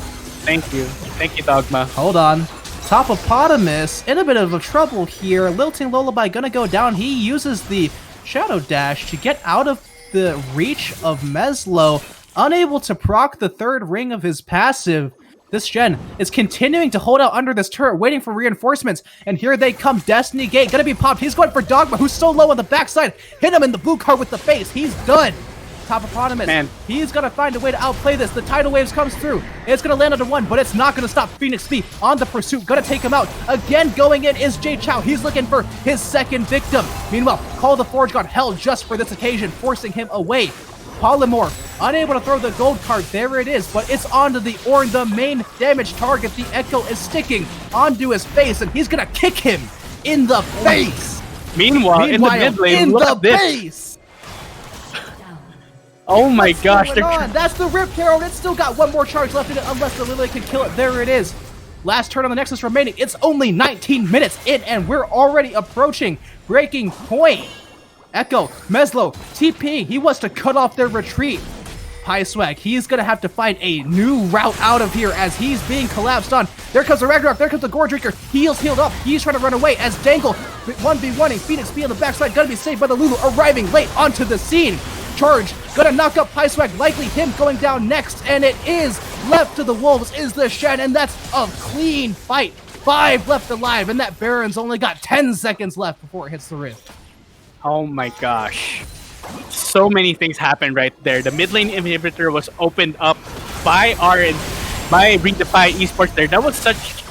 Thank you, Dogma. Hold on. Topopotamus in a bit of a trouble here. Lilting Lullaby gonna go down. He uses the Shadow Dash to get out of the reach of Meslo. Unable to proc the third ring of his passive. This Gen is continuing to hold out under this turret, waiting for reinforcements. And here they come. Destiny Gate gonna be popped. He's going for Dogma, who's so low on the backside. Hit him in the blue card with the face. He's done. Topopotamus, Man. He's gonna find a way to outplay this. The tidal waves comes through. It's gonna land on one, but it's not gonna stop Phoenix B on the pursuit. Gonna take him out. Again, going in is J-Chow. He's looking for his second victim. Meanwhile, Call the Forge got held just for this occasion, forcing him away. Polymorph, unable to throw the gold card. There it is, but it's onto the Ornn, the main damage target. The Echo is sticking onto his face, and he's gonna kick him in the face. Meanwhile, in the mid lane, in look the at this. face. Oh my What's gosh, going on? That's the Rip Carol. It's still got one more charge left in it unless the Lily can kill it. There it is. Last turn on the Nexus remaining. It's only 19 minutes in, and we're already approaching breaking point. Echo, Meslo, TP. He wants to cut off their retreat. PieSwag, he's going to have to find a new route out of here as he's being collapsed on. There comes the Ragnarok. There comes the Gore Drinker. Healed up. He's trying to run away as Dangle 1v1ing. Phoenix B on the backside. Going to be saved by the Lulu, arriving late onto the scene. Charge, gonna knock up PieSwag, likely him going down next, and it is left to the Wolves is the Shen, and that's a clean fight. 5 left alive, and that Baron's only got 10 seconds left before it hits the rift. Oh my gosh. so many things happened right there. The mid lane inhibitor was opened up by by Redefy Esports there. That was such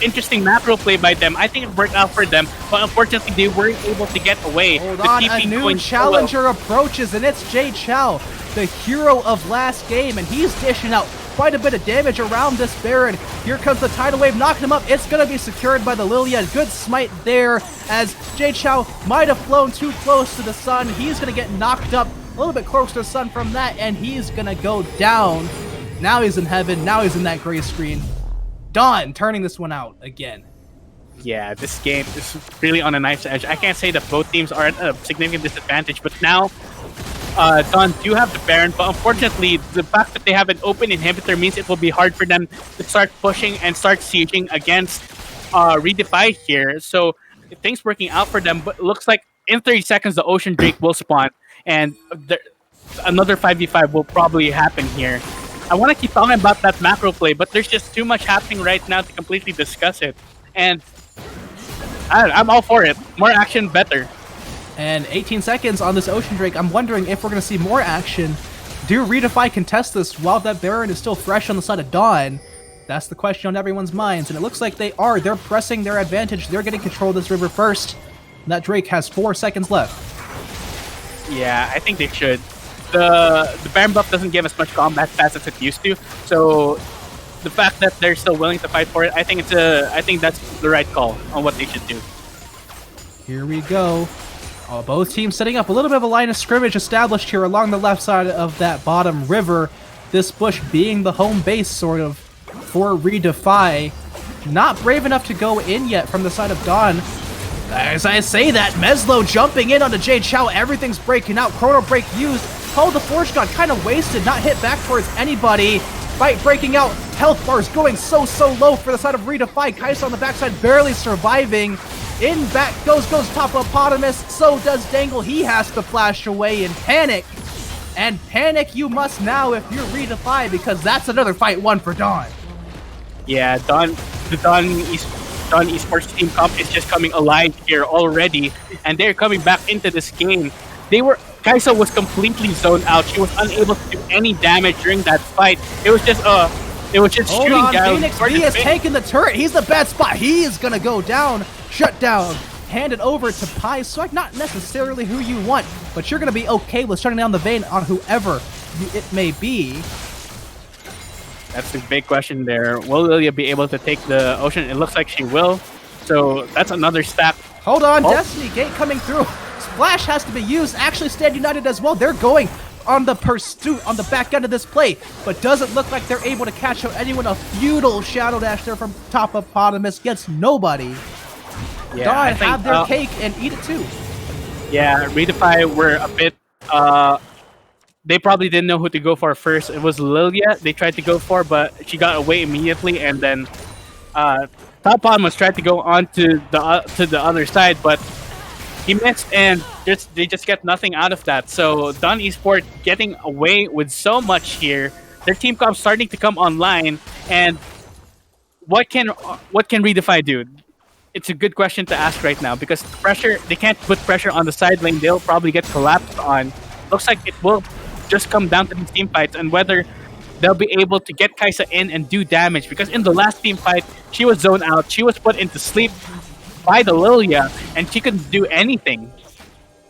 interesting macro play by them. I think it worked out for them, but unfortunately they weren't able to get away. Hold The on, TP a new going so challenger approaches, and it's Jay Chou, the hero of last game, and he's dishing out quite a bit of damage around this Baron. Here comes the tidal wave, knocking him up. It's going to be secured by the Lilia. Good smite there, as Jay Chou might have flown too close to the sun. He's going to get knocked up a little bit close to the sun from that, and he's going to go down. Now he's in heaven. Now he's in that gray screen. Dawn turning this one out again. Yeah, this game is really on a knife's edge. I can't say that both teams are at a significant disadvantage, but now Dawn do have the Baron, but unfortunately, the fact that they have an open inhibitor means it will be hard for them to start pushing and start sieging against Redefy here. So things working out for them, but it looks like in 30 seconds the Ocean Drake will spawn, and another 5v5 will probably happen here. I want to keep talking about that macro play, but there's just too much happening right now to completely discuss it. And I'm all for it. More action, better. And 18 seconds on this Ocean Drake. I'm wondering if we're going to see more action. Do Redefy contest this while that Baron is still fresh on the side of Dawn? That's the question on everyone's minds, and it looks like they are. They're pressing their advantage. They're getting control of this river first. And that Drake has 4 seconds left. Yeah, I think they should. The Baron buff doesn't give as much combat fast as it used to, so the fact that they're still willing to fight for it, I think that's the right call on what they should do. Here we go. Both teams setting up a little bit of a line of scrimmage established here along the left side of that bottom river. This bush being the home base, sort of, for Redefy. Not brave enough to go in yet from the side of Dawn. As I say that, Meslo jumping in onto Jay Chou. Everything's breaking out. Chrono Break used. The Forge God kind of wasted, not hit back towards anybody. Fight breaking out. Health bars going so low for the side of Redefy. Kai'Sa on the backside barely surviving. In back goes Topopotamus. So does Dangle. He has to flash away in panic. And panic you must now if you're Redefy, because that's another fight won for Dawn. Yeah, the Dawn Esports team comp is just coming alive here already, and they're coming back into this game. Kai'Sa was completely zoned out. She was unable to do any damage during that fight. It was just Hold shooting on, down. Phoenix B has taken the turret. He's the bad spot. He is gonna go down. Shut down. Hand it over to Pi Swag. Not necessarily who you want, but you're gonna be okay with shutting down the Vayne on whoever it may be. That's the big question there. Will Lilia be able to take the Ocean? It looks like she will. So that's another stack. Hold on, Destiny Gate coming through. Splash has to be used. Actually, Stand United as well. They're going on the pursuit on the back end of this play, but doesn't look like they're able to catch out anyone. A feudal Shadow Dash there from Topopotamus gets nobody. Yeah, Dawn have their cake and eat it too. Yeah, Redefy were a bit. They probably didn't know who to go for first. It was Lilia they tried to go for, but she got away immediately, and then Topopotamus tried to go on to the other side, but he missed, and they just get nothing out of that. So Dawn Esports getting away with so much here. Their team comp starting to come online, and what can Redefy do? It's a good question to ask right now, because they can't put pressure on the side lane. They'll probably get collapsed on. Looks like it will just come down to these team fights and whether they'll be able to get Kai'Sa in and do damage, because in the last team fight, she was zoned out. She was put into sleep by the Lilia, and she couldn't do anything.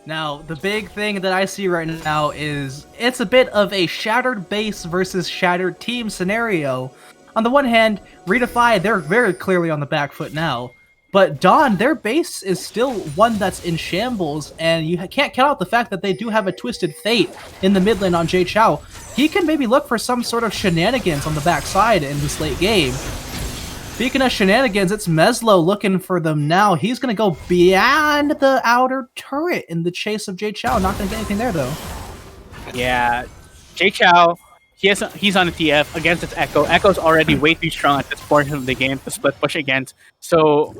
Now, the big thing that I see right now is it's a bit of a shattered base versus shattered team scenario. On the one hand, Redefy, they're very clearly on the back foot now. But Dawn, their base is still one that's in shambles, and you can't count out the fact that they do have a Twisted Fate in the mid lane on Jay Chou. He can maybe look for some sort of shenanigans on the backside in this late game. Speaking of shenanigans, it's Meslo looking for them now. He's going to go beyond the outer turret in the chase of Jay Chou. Not going to get anything there, though. Yeah, Jay Chou, he's on a TF against its Echo. Echo's already way too strong at this portion of the game to split push against. So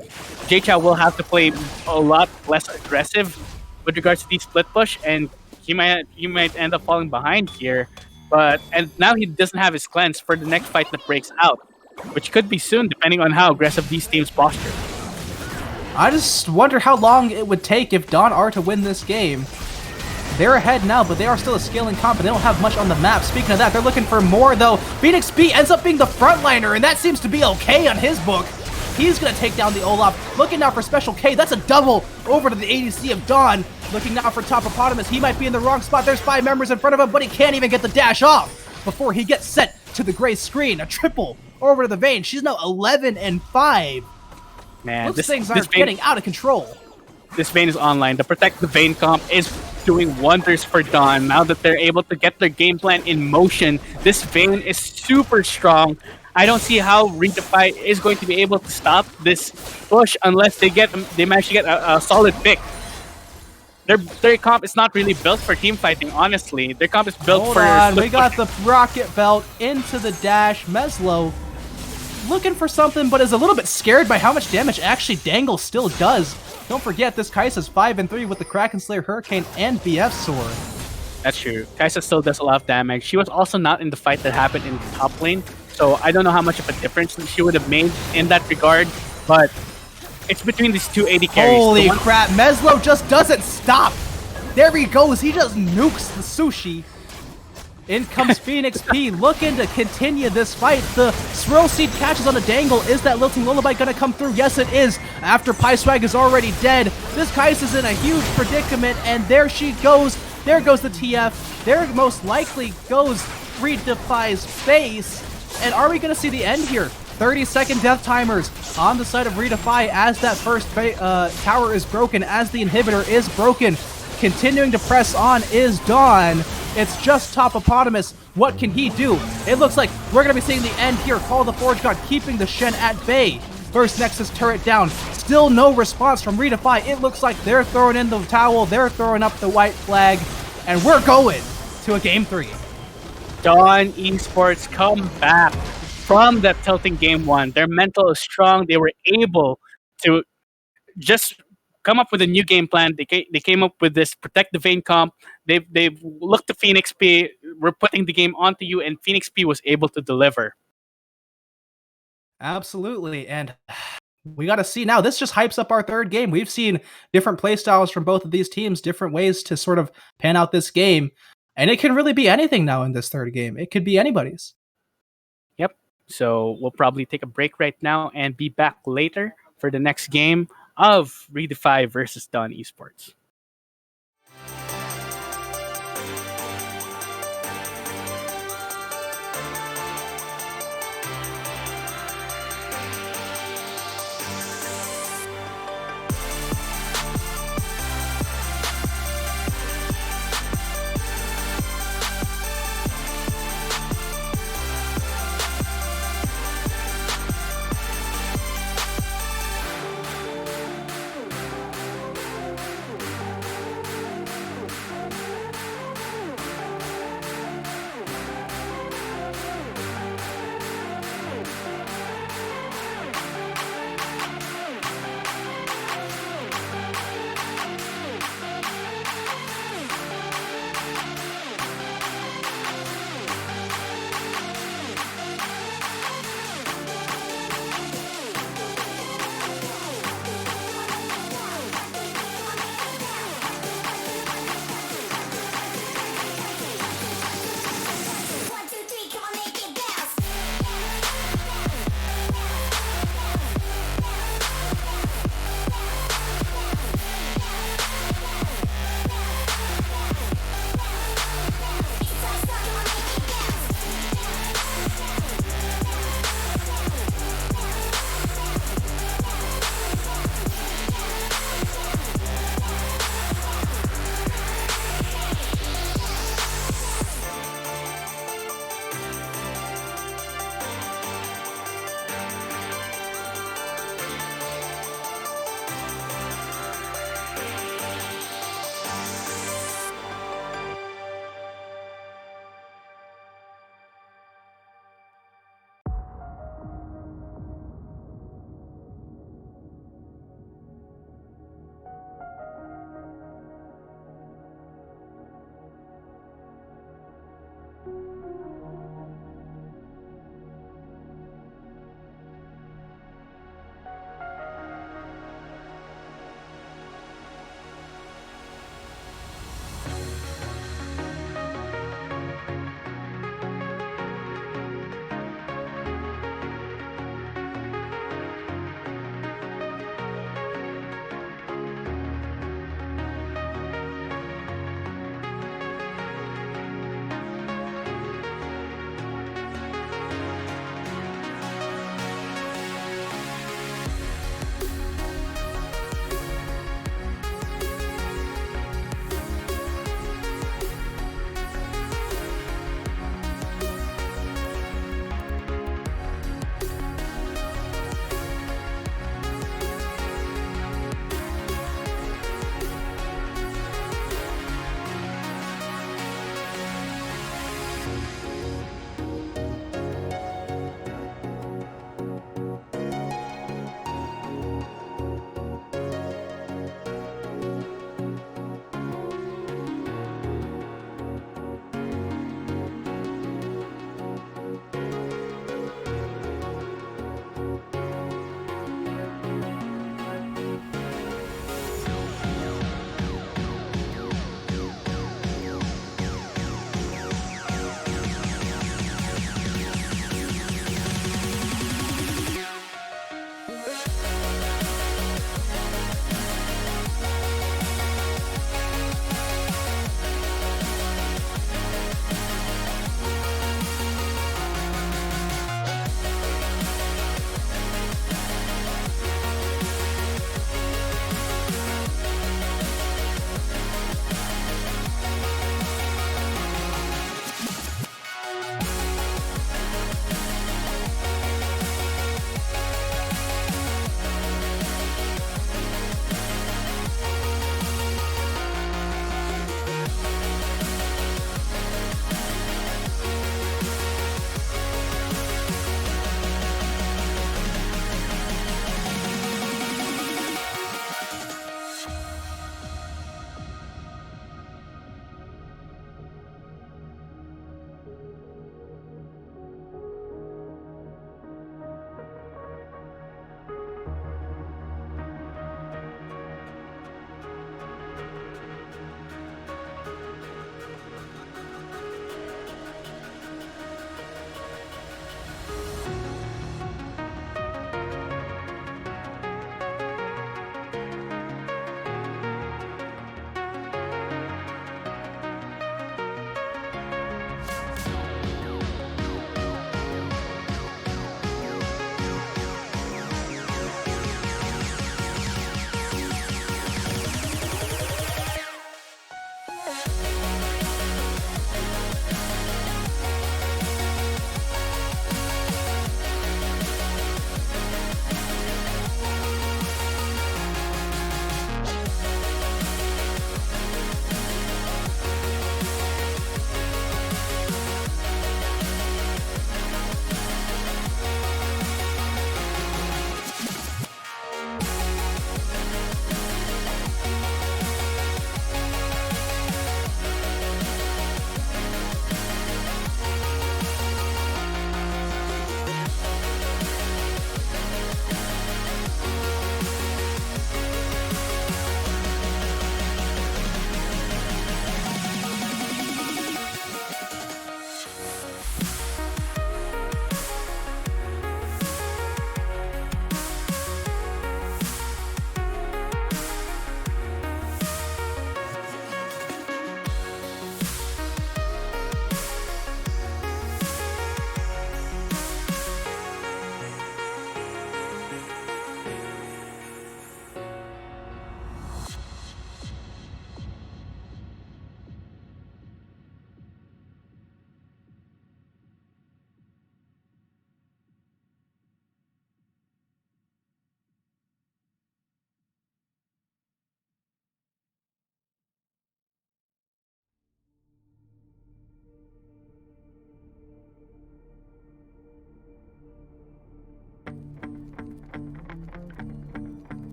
Jay Chou will have to play a lot less aggressive with regards to the split push, and he might end up falling behind here. And now he doesn't have his cleanse for the next fight that breaks out, which could be soon, depending on how aggressive these teams posture. I just wonder how long it would take if Dawn are to win this game. They're ahead now, but they are still a scaling comp, and they don't have much on the map. Speaking of that, they're looking for more, though. Phoenix P ends up being the frontliner, and that seems to be okay on his book. He's going to take down the Olaf. Looking now for Special K. That's a double over to the ADC of Dawn. Looking now for Topopotamus. He might be in the wrong spot. There's 5 members in front of him, but he can't even get the dash off before he gets sent to the gray screen. A triple over to the Vayne. She's now 11-5. Man, Those things are getting out of control. This Vayne is online. The Protect the Vayne comp is doing wonders for Dawn. Now that they're able to get their game plan in motion, this Vayne is super strong. I don't see how Redefy is going to be able to stop this push unless they manage to get a solid pick. Their comp is not really built for team fighting, honestly. Their comp is built Hold for... on, we got the rocket belt into the dash. Meslo looking for something, but is a little bit scared by how much damage actually Dangle still does. Don't forget, this Kai'Sa's 5-3 with the Kraken Slayer Hurricane and BF Sword. That's true. Kai'Sa still does a lot of damage. She was also not in the fight that happened in the top lane, so I don't know how much of a difference she would have made in that regard, but it's between these two AD carries. Holy crap, Meslo just doesn't stop. There he goes, he just nukes the sushi. In comes Phoenix P, looking to continue this fight. The Swirl Seed catches on a Dangle. Is that Lilting Lullaby gonna come through? Yes, it is. After Swag is already dead, this Kai'Sa's in a huge predicament, and there she goes. There goes the TF. There most likely goes Redefy's face. And are we gonna see the end here? 30-second death timers on the side of Redefy as that first tower is broken, as the inhibitor is broken. Continuing to press on is Dawn. It's just Topopotamus. What can he do? It looks like we're going to be seeing the end here. Call of the Forge God keeping the Shen at bay. First Nexus turret down. Still no response from Redefy. It looks like they're throwing in the towel. They're throwing up the white flag. And we're going to a Game 3. Dawn Esports come back from that tilting Game 1. Their mental is strong. They were able to just come up with a new game plan. They came up with this Protect the Vayne comp. They've looked to Phoenix P. We're putting the game onto you, and Phoenix P was able to deliver. Absolutely, and we got to see now. This just hypes up our third game. We've seen different playstyles from both of these teams, different ways to sort of pan out this game, and it can really be anything now in this third game. It could be anybody's. Yep. So we'll probably take a break right now and be back later for the next game of Redefy versus Dawn Esports.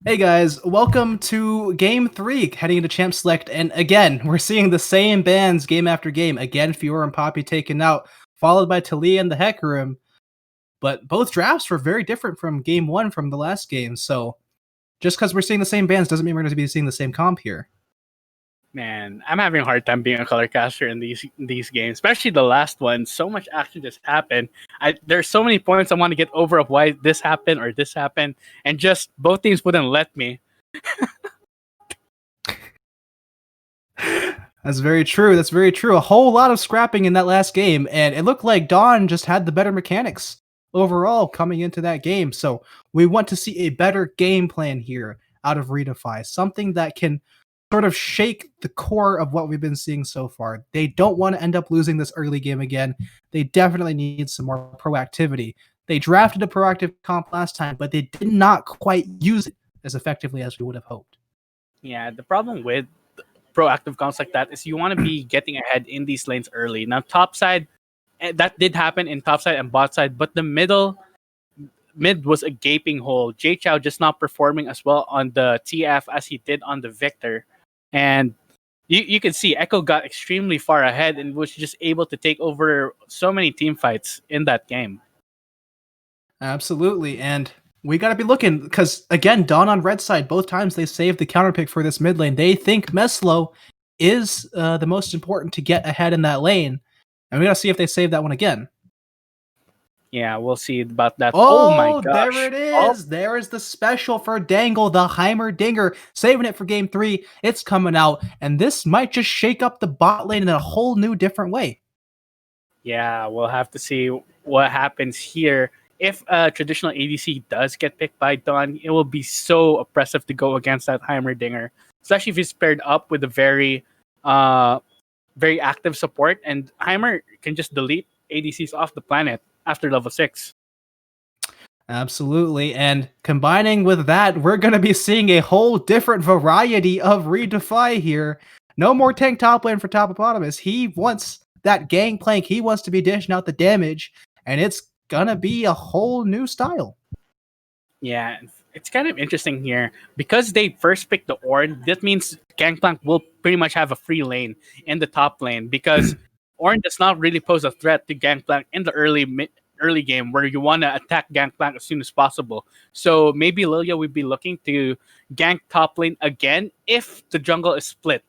Hey guys, welcome to Game 3, heading into Champ Select, and again, we're seeing the same bans game after game. Again, Fiora and Poppy taken out, followed by Talia and the Hecarim. But both drafts were very different from Game 1 from the last game, so just because we're seeing the same bans doesn't mean we're going to be seeing the same comp here. Man, I'm having a hard time being a color caster in these games, especially the last one. So much action just happened. There's so many points I want to get over of why this happened or this happened, and just both teams wouldn't let me. That's very true. That's very true. A whole lot of scrapping in that last game, and it looked like Dawn just had the better mechanics overall coming into that game. So we want to see a better game plan here out of Redefy, something that can sort of shake the core of what we've been seeing so far. They don't want to end up losing this early game again. They definitely need some more proactivity. They drafted a proactive comp last time, but they did not quite use it as effectively as we would have hoped. Yeah, the problem with proactive comps like that is you want to be getting ahead in these lanes early. Now, top side, that did happen in top side and bot side, but the mid was a gaping hole. Jay Chow just not performing as well on the TF as he did on the Victor. And you can see Echo got extremely far ahead and was just able to take over so many team fights in that game. Absolutely. And we got to be looking because, again, Dawn on red side, both times they saved the counter pick for this mid lane. They think Meslo is the most important to get ahead in that lane. And we got to see if they save that one again. Yeah, we'll see about that. Oh, my gosh. There it is. There is the special for Dangle, the Heimerdinger, saving it for game 3. It's coming out, and this might just shake up the bot lane in a whole new different way. Yeah, we'll have to see what happens here. If a traditional ADC does get picked by Dawn, it will be so oppressive to go against that Heimerdinger, especially if he's paired up with a very active support, and Heimer can just delete ADCs off the planet after level 6. Absolutely. And combining with that, we're going to be seeing a whole different variety of Redefy here. No more tank top lane for Topopotamus. He wants that gangplank. He wants to be dishing out the damage, and it's going to be a whole new style. Yeah, it's kind of interesting here. Because they first picked the Ornn, that means Gangplank will pretty much have a free lane in the top lane because Ornn does not really pose a threat to Gangplank in the early game where you want to attack Gangplank as soon as possible. So maybe Lilia would be looking to gank top lane again if the jungle is split,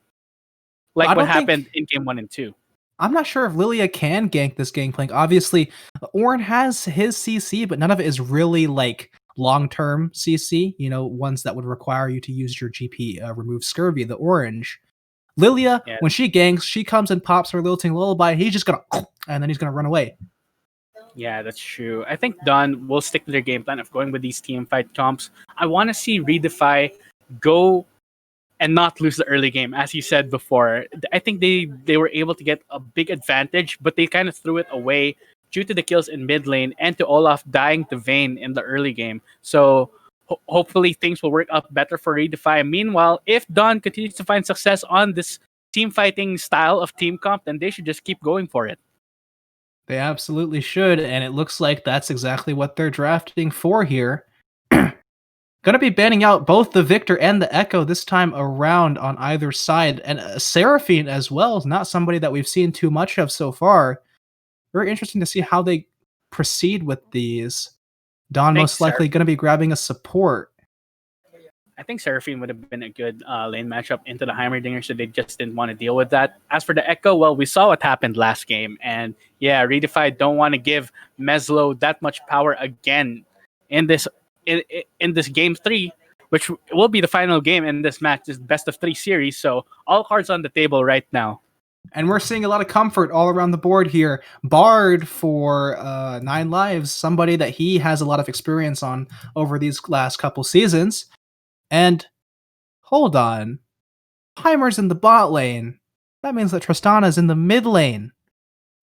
like what happened in game 1 and 2. I'm not sure if Lilia can gank this Gangplank. Obviously, Ornn has his CC, but none of it is really like long-term CC, ones that would require you to use your GP remove Scurvy, the orange. Lilia, when she ganks, she comes and pops her lilting lullaby. He's just gonna, and then he's gonna run away. Yeah, that's true. I think Dawn will stick to their game plan of going with these team fight comps. I want to see Redefy go and not lose the early game, as you said before. I think they were able to get a big advantage, but they kind of threw it away due to the kills in mid lane and to Olaf dying to Vayne in the early game. So hopefully things will work out better for Redefy. Meanwhile, if Dawn continues to find success on this team fighting style of team comp, then they should just keep going for it. They absolutely should, and it looks like that's exactly what they're drafting for here. Gonna be banning out both the Victor and the Echo this time around on either side, and Seraphine as well is not somebody that we've seen too much of so far. Very interesting to see how they proceed with these. Dawn most likely going to be grabbing a support. I think Seraphine would have been a good lane matchup into the Heimerdinger, so they just didn't want to deal with that. As for the Echo, well, we saw what happened last game, and yeah, Redefy don't want to give Meslo that much power again in this game 3, which will be the final game in this match, this best of 3 series. So all cards on the table right now. And we're seeing a lot of comfort all around the board here. Bard for 9 lives, somebody that he has a lot of experience on over these last couple seasons. And hold on, Heimer's in the bot lane. That means that Tristana's in the mid lane.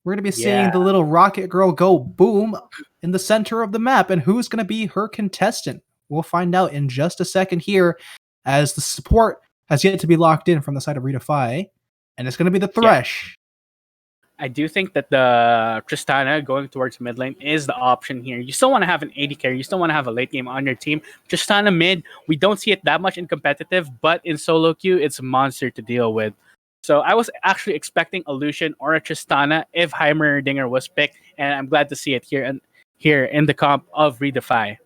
We're going to be seeing the little rocket girl go boom in the center of the map. And who's going to be her contestant? We'll find out in just a second here, as the support has yet to be locked in from the side of Redefy. And it's going to be the Thresh. I do think that the Tristana going towards mid lane is the option here. You still want to have an AD carry. You still want to have a late game on your team. Tristana mid, we don't see it that much in competitive, but in solo queue, it's a monster to deal with. So I was actually expecting a Lucian or a Tristana if Heimerdinger was picked, and I'm glad to see it here in the comp of Redefy.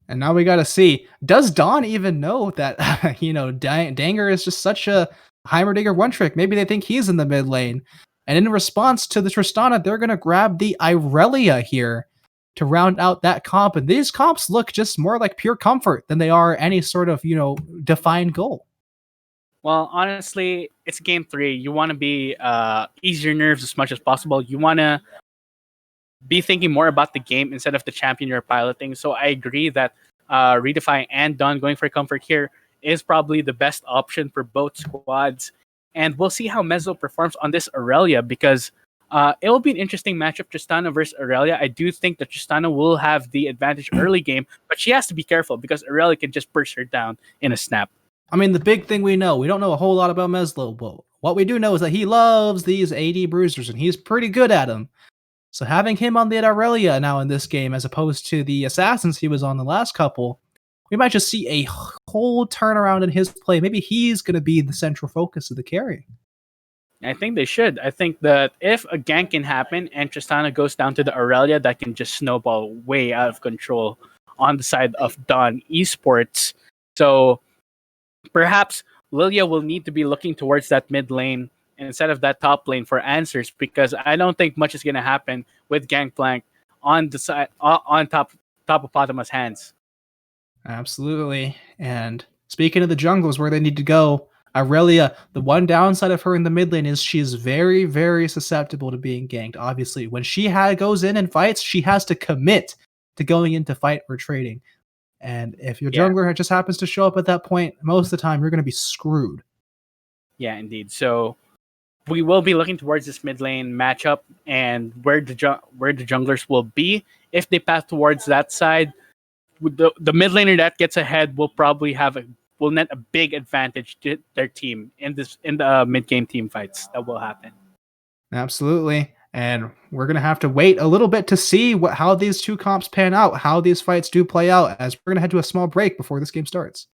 And now we got to see, does Dawn even know that, Danger is just such a Heimerdinger one trick? Maybe they think he's in the mid lane. And in response to the Tristana, they're going to grab the Irelia here to round out that comp. And these comps look just more like pure comfort than they are any sort of, defined goal. Well, honestly, it's game 3. You want to be ease your nerves as much as possible. You want to be thinking more about the game instead of the champion you're piloting. So I agree that Redefy and Dawn going for comfort here is probably the best option for both squads. And we'll see how Mezzo performs on this Aurelia, because it will be an interesting matchup, Tristana versus Aurelia. I do think that Tristana will have the advantage early game, but she has to be careful because Aurelia can just burst her down in a snap. I mean, the big thing we don't know a whole lot about Meslo, but what we do know is that he loves these AD bruisers, and he's pretty good at them. So having him on the Aurelia now in this game, as opposed to the Assassins he was on the last couple, we might just see a whole turnaround in his play. Maybe he's going to be the central focus of the carry. I think they should. I think that if a gank can happen and Tristana goes down to the Aurelia, that can just snowball way out of control on the side of Dawn Esports. So perhaps Lilia will need to be looking towards that mid lane instead of that top lane for answers, because I don't think much is going to happen with Gangplank on the side on top of Potama's hands. Absolutely. And speaking of the jungles where they need to go, Aurelia, the one downside of her in the mid lane is she's very, very susceptible to being ganked. Obviously, when she goes in and fights, she has to commit to going into fight or trading. And if your jungler just happens to show up at that point, most of the time you're going to be screwed. Yeah, indeed. So we will be looking towards this mid lane matchup and where the junglers will be. If they pass towards that side, the mid laner that gets ahead will probably will net a big advantage to their team in the mid game team fights that will happen. Absolutely. And we're going to have to wait a little bit to see how these two comps pan out, how these fights do play out, as we're going to head to a small break before this game starts.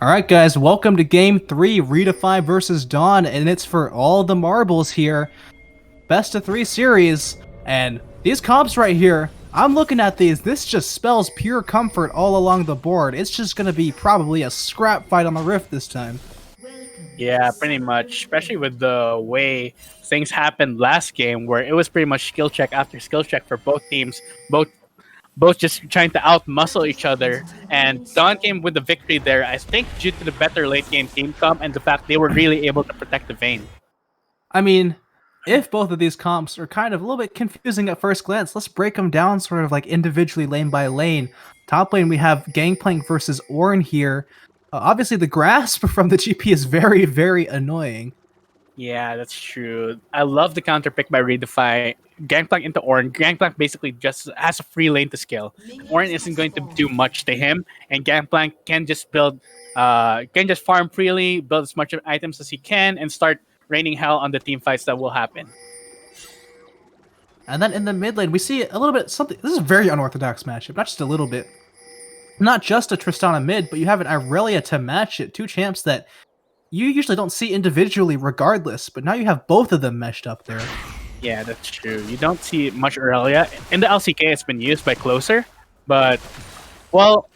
All right, guys, welcome to Game 3, Redefy versus Dawn, and it's for all the marbles here. Best of 3 series, and these comps right here, I'm looking at these, this just spells pure comfort all along the board. It's just going to be probably a scrap fight on the Rift this time. Yeah, pretty much. Especially with the way things happened last game, where it was pretty much skill check after skill check for both teams. Both just trying to out-muscle each other. And Dawn came with the victory there, I think, due to the better late-game team comp and the fact they were really able to protect the Vayne. I mean, if both of these comps are kind of a little bit confusing at first glance, let's break them down sort of like individually lane by lane. Top lane, we have Gangplank versus Ornn here. Obviously, the grasp from the GP is very, very annoying. Yeah, that's true. I love the counter pick by Redefy. Gangplank into Ornn. Gangplank basically just has a free lane to scale. Ornn isn't going to do much to him, and Gangplank can just farm freely, build as much of items as he can, and start raining hell on the team fights that will happen. And then in the mid lane, we see a little bit something. This is a very unorthodox matchup, not just a little bit. Not just a Tristana mid, but you have an Irelia to match it. Two champs that you usually don't see individually regardless, but now you have both of them meshed up there. Yeah, that's true. You don't see much Irelia. In the LCK, it's been used by Closer, but, well,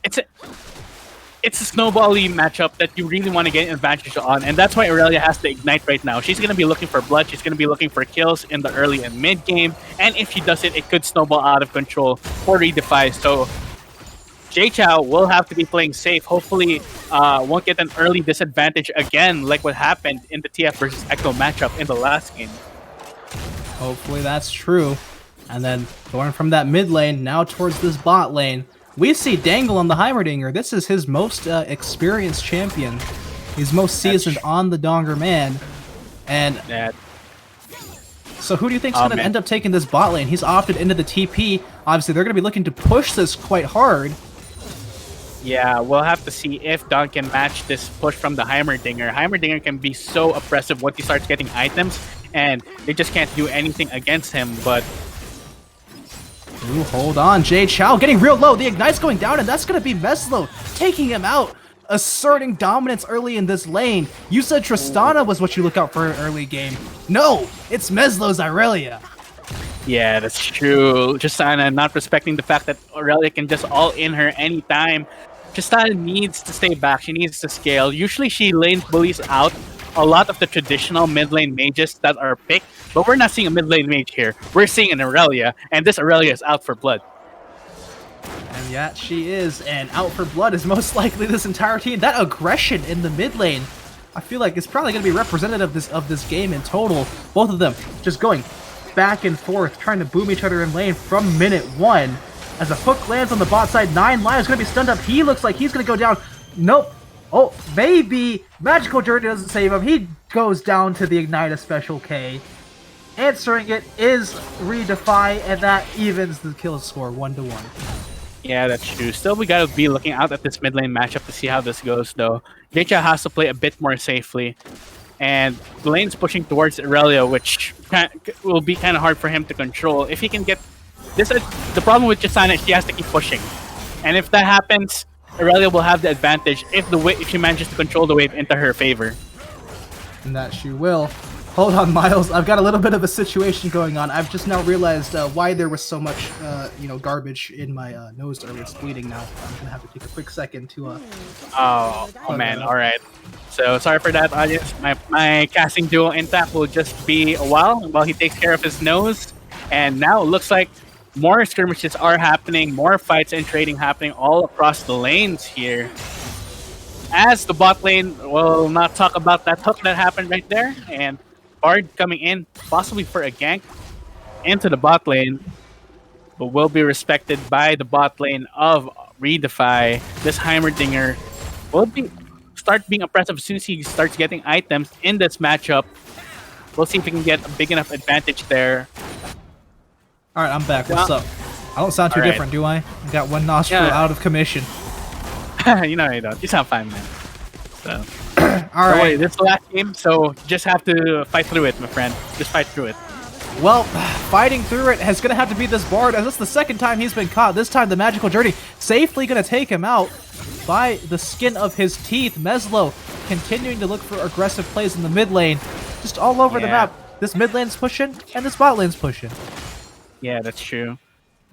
it's a snowball-y matchup that you really want to get an advantage on, and that's why Irelia has to ignite right now. She's going to be looking for blood, she's going to be looking for kills in the early and mid game, and if she does it, it could snowball out of control for Redefy. So Jaychou will have to be playing safe. Hopefully, won't get an early disadvantage again, like what happened in the TF versus Echo matchup in the last game. Hopefully that's true. And then going from that mid lane now towards this bot lane, we see Dangle on the Heimerdinger. This is his most experienced champion. He's most seasoned on the Donger Man. And so who do you think's going to end up taking this bot lane? He's opted into the TP. Obviously, they're going to be looking to push this quite hard. Yeah, we'll have to see if Dawn can match this push from the Heimerdinger. Heimerdinger can be so oppressive once he starts getting items, and they just can't do anything against him, but... Ooh, hold on, Jaychou getting real low. The Ignite's going down, and that's going to be Meslo taking him out, asserting dominance early in this lane. You said Tristana was what you look out for in early game. No, it's Meslo's Irelia. Yeah, that's true. Tristana not respecting the fact that Irelia can just all-in her anytime. Tristana needs to stay back. She needs to scale. Usually she lane bullies out a lot of the traditional mid lane mages that are picked, but we're not seeing a mid lane mage here. We're seeing an Irelia, and this Irelia is out for blood. And yet she is, and out for blood is most likely this entire team. That aggression in the mid lane, I feel like it's probably going to be representative of this game in total. Both of them just going back and forth, trying to boom each other in lane from minute one. As a hook lands on the bot side, 9 Lion is going to be stunned up. He looks like he's going to go down. Nope. Oh, maybe. Magical Journey doesn't save him. He goes down to the Ignite a special K. Answering it is Redefy, and that evens the kill score 1-1. Yeah, that's true. Still, we gotta be looking out at this mid lane matchup to see how this goes, though. Jaychou has to play a bit more safely. And the lane's pushing towards Irelia, which will be kind of hard for him to control. If he can get... the problem with Tristana is she has to keep pushing. And if that happens, Irelia will have the advantage if she manages to control the wave into her favor. And that she will. Hold on, Miles. I've got a little bit of a situation going on. I've just now realized why there was so much, garbage in my nose earlier. It's bleeding now. I'm gonna have to take a quick second to. Oh man! All right. So sorry for that, audience. My casting duo Intact will just be a while he takes care of his nose. And now it looks like more skirmishes are happening, more fights and trading happening all across the lanes here. As the bot lane, we'll not talk about that hook that happened right there, and Bard coming in, possibly for a gank into the bot lane, but will be respected by the bot lane of Redefy. This Heimerdinger will start being oppressive as soon as he starts getting items in this matchup. We'll see if he can get a big enough advantage there. Alright, I'm back. What's up? I don't sound too different, do I? I got one nostril out of commission. You know you don't. You sound fine, man. So. Alright. This is the last game, so just have to fight through it, my friend. Just fight through it. Well, fighting through it is going to have to be this Bard, as it's the second time he's been caught. This time the Magical Journey safely going to take him out. by the skin of his teeth. Meslo continuing to look for aggressive plays in the mid lane. Just all over the map. This mid lane's pushing, and this bot lane's pushing. Yeah, that's true.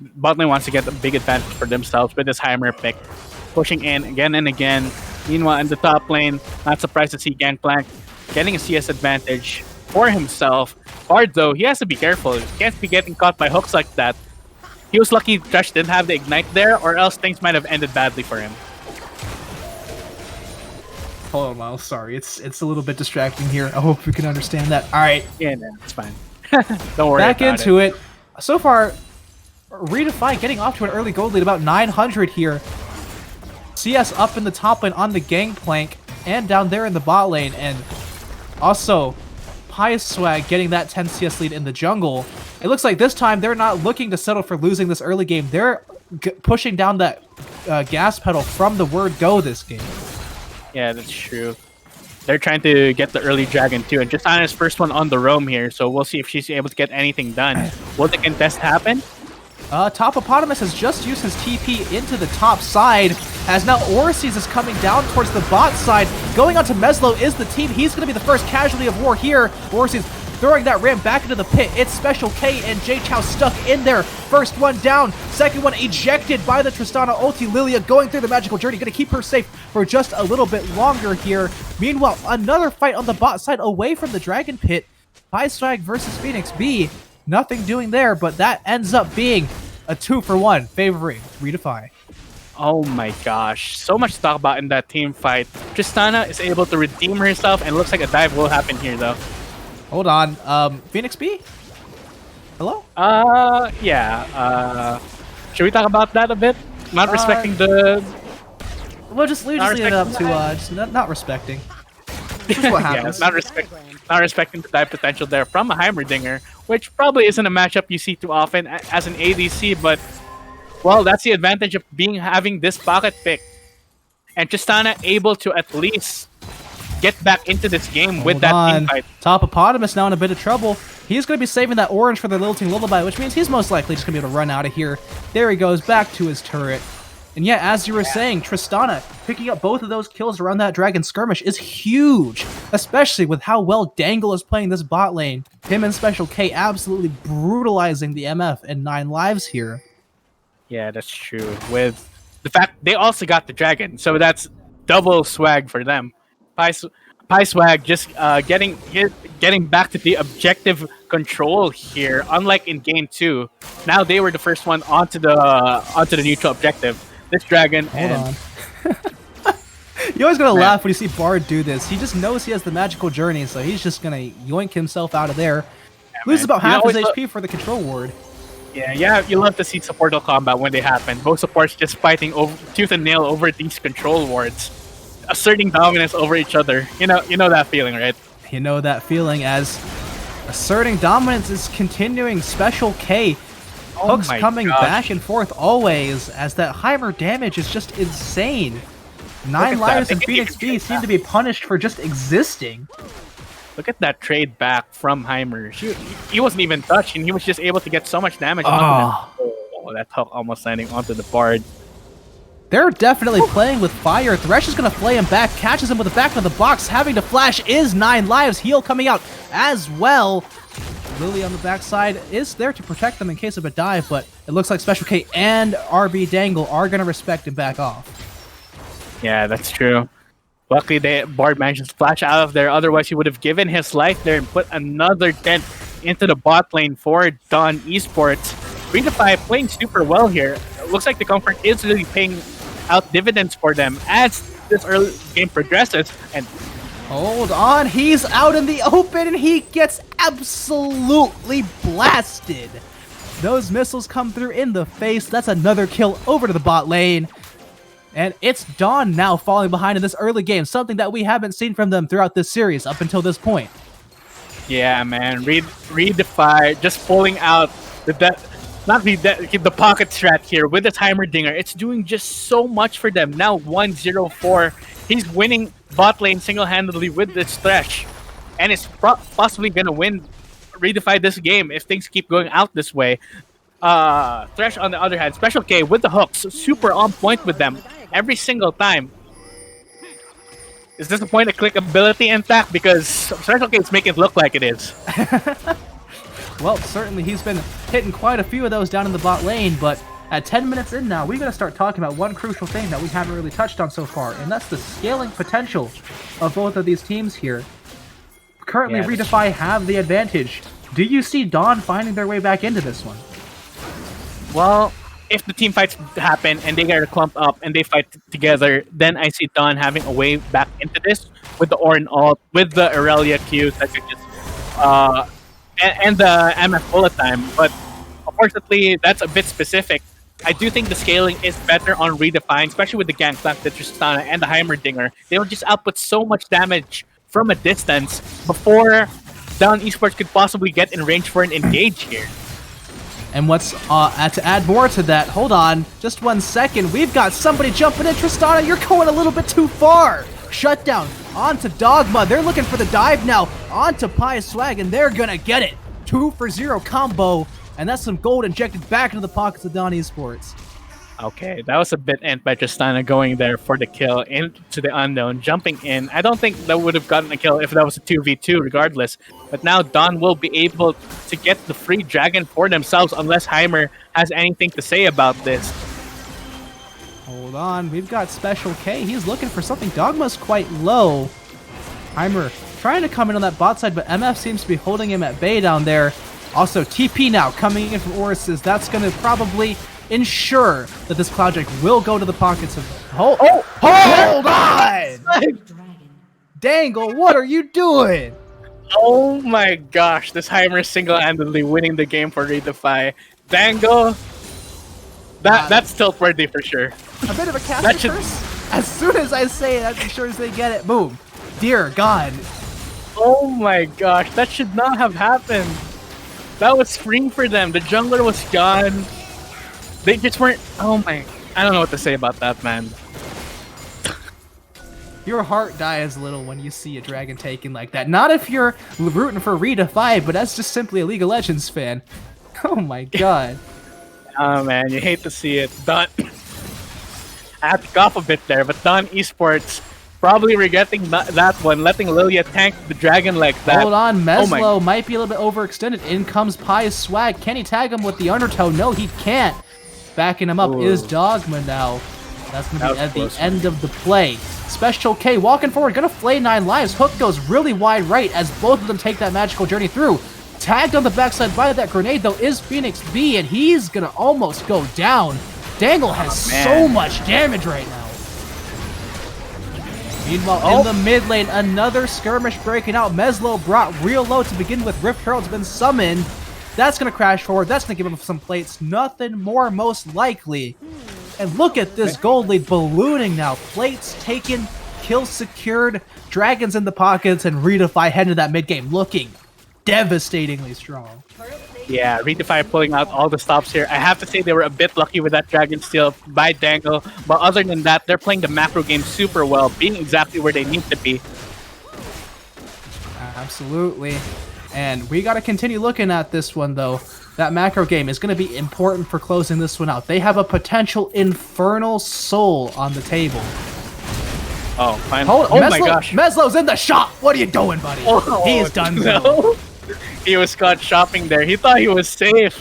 Bot lane wants to get a big advantage for themselves with this Heimer pick. Pushing in again and again. Meanwhile, in the top lane, not surprised to see Gangplank getting a CS advantage for himself. Bard, though, he has to be careful. He can't be getting caught by hooks like that. He was lucky Thresh didn't have the Ignite there, or else things might have ended badly for him. Hold on, Miles. Sorry, it's a little bit distracting here. I hope you can understand that. All right, Yeah, no, it's fine. Don't worry back about into it. So far, Redefine getting off to an early gold lead, about 900 here. CS up in the top lane on the Gangplank, and down there in the bot lane, and also PieSwag getting that 10 CS lead in the jungle. It looks like this time they're not looking to settle for losing this early game. They're pushing down that gas pedal from the word go this game. Yeah, that's true. They're trying to get the early dragon too, and Tristana's first one on the roam here, so we'll see if she's able to get anything done. Will the contest happen? Topopotamus has just used his TP into the top side, as now Orsies is coming down towards the bot side. Going onto Meslo is the team. He's going to be the first casualty of war here. Orsies throwing that ram back into the pit. It's Special K and J-Chow stuck in there. First one down, second one ejected by the Tristana ulti. Lilia going through the magical journey, going to keep her safe for just a little bit longer here. Meanwhile, another fight on the bot side away from the Dragon Pit. PieSwag versus Phoenix B. Nothing doing there, but that ends up being a 2-for-1 favoring Redefine. Oh my gosh, so much to talk about in that team fight. Tristana is able to redeem herself, and looks like a dive will happen here though. Hold on, Phoenix B? Hello? Yeah. Should we talk about that a bit? Not respecting the... We'll just leave it up to just not respecting. This is what happens. Yeah, not respecting the dive potential there from a Heimerdinger, which probably isn't a matchup you see too often as an ADC, but well, that's the advantage of having this pocket pick. And Tristana able to at least get back into this game with that team fight. Topopotamus now in a bit of trouble. He's going to be saving that orange for the Lilting Lullaby, which means he's most likely just going to be able to run out of here. There he goes, back to his turret. And yeah, as you were saying, Tristana picking up both of those kills around that Dragon Skirmish is huge, especially with how well Dangle is playing this bot lane. Him and Special K absolutely brutalizing the MF and 9 lives here. Yeah, that's true. With the fact they also got the Dragon, so that's double swag for them. PieSwag just getting back to the objective control here. Unlike in game 2, now they were the first one onto the neutral objective. This Dragon. Hold on. You always gotta laugh when you see Bard do this. He just knows he has the magical journey, so he's just gonna yoink himself out of there. Loses about half his HP for the control ward. Yeah, you love to see supportal combat when they happen. Both supports just fighting over tooth and nail over these control wards, asserting dominance over each other. You know that feeling, right? You know that feeling as asserting dominance is continuing. Special K. Hooks coming back and forth always, as that Heimer damage is just insane. 9 lives and Phoenix B seem to be punished for just existing. Look at that trade back from Heimer. He wasn't even touched, and he was just able to get so much damage onto them. Oh, that hook almost landing onto the Bard. They're definitely playing with fire. Thresh is going to flay him back, catches him with the back of the box. Having to flash is 9 lives. Heal coming out as well. Lily on the backside is there to protect them in case of a dive, but it looks like Special K and RB Dangle are going to respect and back off. Yeah, that's true. Luckily, Bard managed to flash out of there. Otherwise, he would have given his life there and put another dent into the bot lane for Dawn Esports. Redefine playing super well here. It looks like the Comfort is really paying out dividends for them as this early game progresses. And hold on, he's out in the open and he gets absolutely blasted. Those missiles come through in the face. That's another kill over to the bot lane. And it's Dawn now falling behind in this early game, something that we haven't seen from them throughout this series up until this point. Yeah, man. Redefine just pulling out the pocket strat here with the Heimerdinger. It's doing just so much for them. Now 1-0-4. He's winning bot lane single-handedly with this Thresh. And it's possibly going to win Redefine this game if things keep going out this way. Thresh, on the other hand, Special K with the hooks, super on point with them. every single time. Is this a point of clickability intact? Because Special K is making it look like it is. Well, certainly he's been hitting quite a few of those down in the bot lane, but at 10 minutes in now, we got to start talking about one crucial thing that we haven't really touched on so far, and that's the scaling potential of both of these teams here. Currently, Yeah, Redefy have the advantage. Do you see Dawn finding their way back into this one? Well, if the team fights happen and they get clumped up and they fight together, then I see Dawn having a way back into this with the Ornn ult, with the Aurelia Q that could just and the MF bullet time. But unfortunately, that's a bit specific. I do think the scaling is better on Redefine, especially with the Gangplank, the Tristana, and the Heimerdinger. They will just output so much damage from a distance before Dawn Esports could possibly get in range for an engage here. And what's to add more to that, hold on, just 1 second. We've got somebody jumping in. Tristana, you're going a little bit too far. Shutdown onto Dogma. They're looking for the dive now. Onto Pi Swag, and they're gonna get it. 2 for 0 combo, and that's some gold injected back into the pockets of Dawn Esports. Okay, that was a bit ant by Tristana going there for the kill into the unknown, jumping in. I don't think that would have gotten a kill if that was a 2v2 regardless. But now Dawn will be able to get the free dragon for themselves unless Heimer has anything to say about this. Hold on, we've got Special K. He's looking for something. Dogma's quite low. Heimer trying to come in on that bot side, but MF seems to be holding him at bay down there. Also, TP now coming in from Orises. That's going to probably ensure that this project will go to the pockets of... Hold on! Dangle, what are you doing? Oh my gosh, this Heimer is single-handedly winning the game for Redefy. Dangle, that's tilt-worthy for sure. A bit of a That caster should- curse? As soon as I say it, as sure as they get it, boom. Dear God. Oh my gosh, that should not have happened. That was free for them. The jungler was gone. They just weren't... Oh my... I don't know what to say about that, man. Your heart dies a little when you see a dragon taken like that. Not if you're rooting for Redefy, but that's just simply a League of Legends fan. Oh my God. Oh man, you hate to see it. Dawn... I had to cough a bit there, but Dawn Esports probably regretting that one, letting Lilia tank the dragon like that. Hold on, Oh my- Meslo might be a little bit overextended. In comes Pi Swag. Can he tag him with the Undertow? No, he can't. Backing him up Ooh. is Dogma now. That's going to That be was at the close. end of the play. Special K walking forward, going to flay 9 lives. Hook goes really wide right as both of them take that magical journey through. Tagged on the backside by that grenade, though, is Phoenix B, and he's going to almost go down. Dangle has man. so much damage right now. Meanwhile, in the mid lane, another skirmish breaking out. Meslo brought real low to begin with. Rift Herald's been summoned. That's going to crash forward. That's going to give him some plates. Nothing more, most likely. And look at this gold lead ballooning now. Plates taken, kills secured, dragons in the pockets, and Redefy heading to that mid game looking devastatingly strong. Yeah, Redefy pulling out all the stops here. I have to say they were a bit lucky with that Dragon Steal by Dangle, but other than that, they're playing the macro game super well, being exactly where they need to be. Absolutely. And we got to continue looking at this one, though. That macro game is going to be important for closing this one out. They have a potential Infernal Soul on the table. Oh, fine. Hold Oh Meslo, my gosh. Meslo's in the shop. What are you doing, buddy? Oh, He's done so. no. He was caught shopping there. He thought he was safe.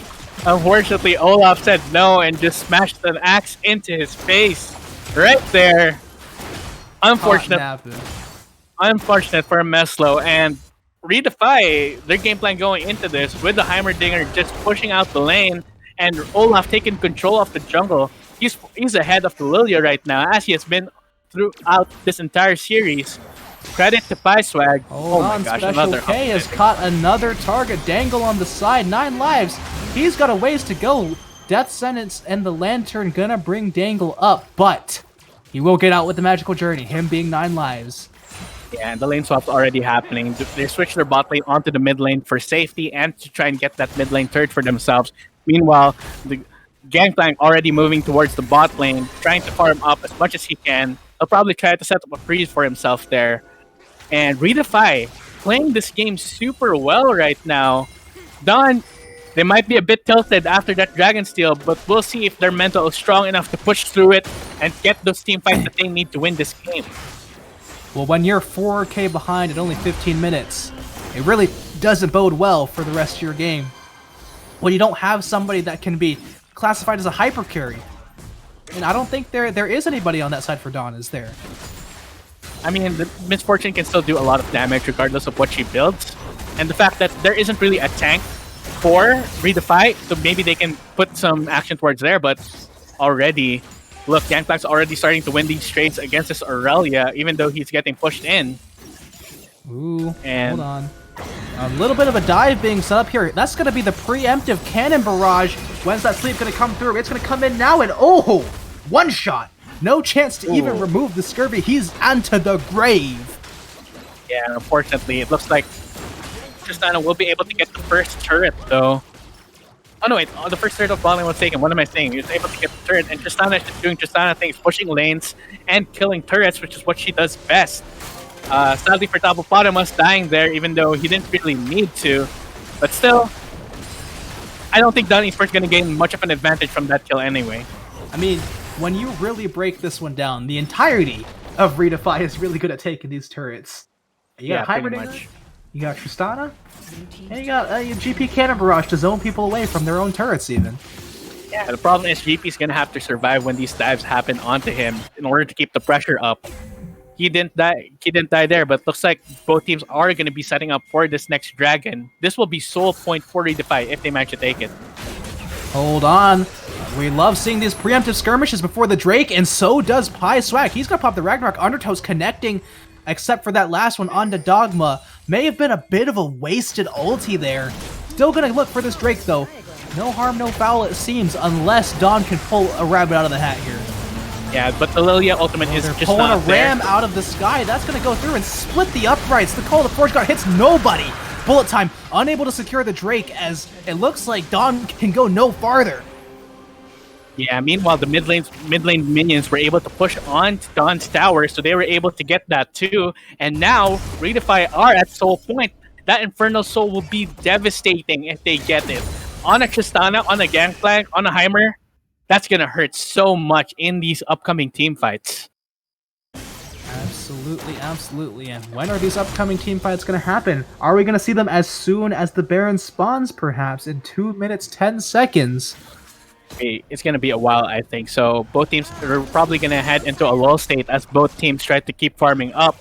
Unfortunately, Olaf said no and just smashed an axe into his face. Right there. Unfortunate. Unfortunate for Meslo. And Redefy, their game plan going into this with the Heimerdinger just pushing out the lane and Olaf taking control of the jungle. He's ahead of the Lilia right now, as he has been throughout this entire series. Credit to Pi Swag. Hold on, gosh, Special another K has upset. caught another target. Dangle on the side, 9 lives. He's got a ways to go. Death Sentence and the Lantern gonna bring Dangle up, but he will get out with the magical journey, him being 9 lives. Yeah, and the lane swap's already happening. They switched their bot lane onto the mid lane for safety and to try and get that mid lane third for themselves. Meanwhile, the Gangplank already moving towards the bot lane, trying to farm up as much as he can. He'll probably try to set up a freeze for himself there. And Redefy playing this game super well right now. Dawn They might be a bit tilted after that Dragon Steel, but we'll see if their mental is strong enough to push through it and get those team fights that they need to win this game. Well, when you're 4K behind at only 15 minutes, it really doesn't bode well for the rest of your game. When you don't have somebody that can be classified as a hyper carry. And I don't think there is anybody on that side for Dawn, is there? I mean, the Miss Fortune can still do a lot of damage regardless of what she builds. And the fact that there isn't really a tank for Redefy, so maybe they can put some action towards there, but already, look, Gangplank's already starting to win these trades against this Aurelia, even though he's getting pushed in. Ooh, And- hold on. A little bit of a dive being set up here. That's going to be the preemptive cannon barrage. When's that sleep going to come through? It's going to come in now, and oh, one shot. No chance to even Ooh. remove the Scurvy. He's onto the grave. Yeah, unfortunately, it looks like Tristana will be able to get the first turret, though. Oh no, wait, the first turret of Falling was taken. What am I saying? He was able to get the turret, and Tristana is just doing Tristana things, pushing lanes and killing turrets, which is what she does best. Sadly for Tabopotamus dying there, even though he didn't really need to. But still, I don't think Don Esports going to gain much of an advantage from that kill anyway. I mean, when you really break this one down, the entirety of Redefy is really good at taking these turrets. You got Yeah, pretty Hibernator, much. you got Tristana, and you got GP Cannon Barrage to zone people away from their own turrets even. Yeah, the problem is GP's going to have to survive when these dives happen onto him in order to keep the pressure up. He didn't die there, but looks like both teams are going to be setting up for this next dragon. This will be soul point for Redefy if they manage to take it. Hold on. We love seeing these preemptive skirmishes before the Drake, and so does Pi Swag. He's gonna pop the Ragnarok Undertows connecting, except for that last one onto Dogma. May have been a bit of a wasted ulti there. Still gonna look for this Drake though. No harm, no foul it seems, unless Dawn can pull a rabbit out of the hat here. Yeah, but the Lilia ultimate is They're just pulling not a ram there. out of the sky. That's gonna go through and split the uprights. The Call of the Forge God hits nobody. Bullet time, unable to secure the Drake, as it looks like Dawn can go no farther. Yeah, meanwhile, the mid lane minions were able to push on Dawn's tower, so they were able to get that too. And now, Redefy are at soul point. That Infernal Soul will be devastating if they get it. On a Tristana, on a Gangplank, on a Heimer, that's gonna hurt so much in these upcoming team fights. Absolutely, absolutely. And when are these upcoming team fights going to happen? Are we going to see them as soon as the Baron spawns, perhaps, in 2 minutes, 10 seconds? It's going to be a while, I think. So both teams are probably going to head into a lull state as both teams try to keep farming up.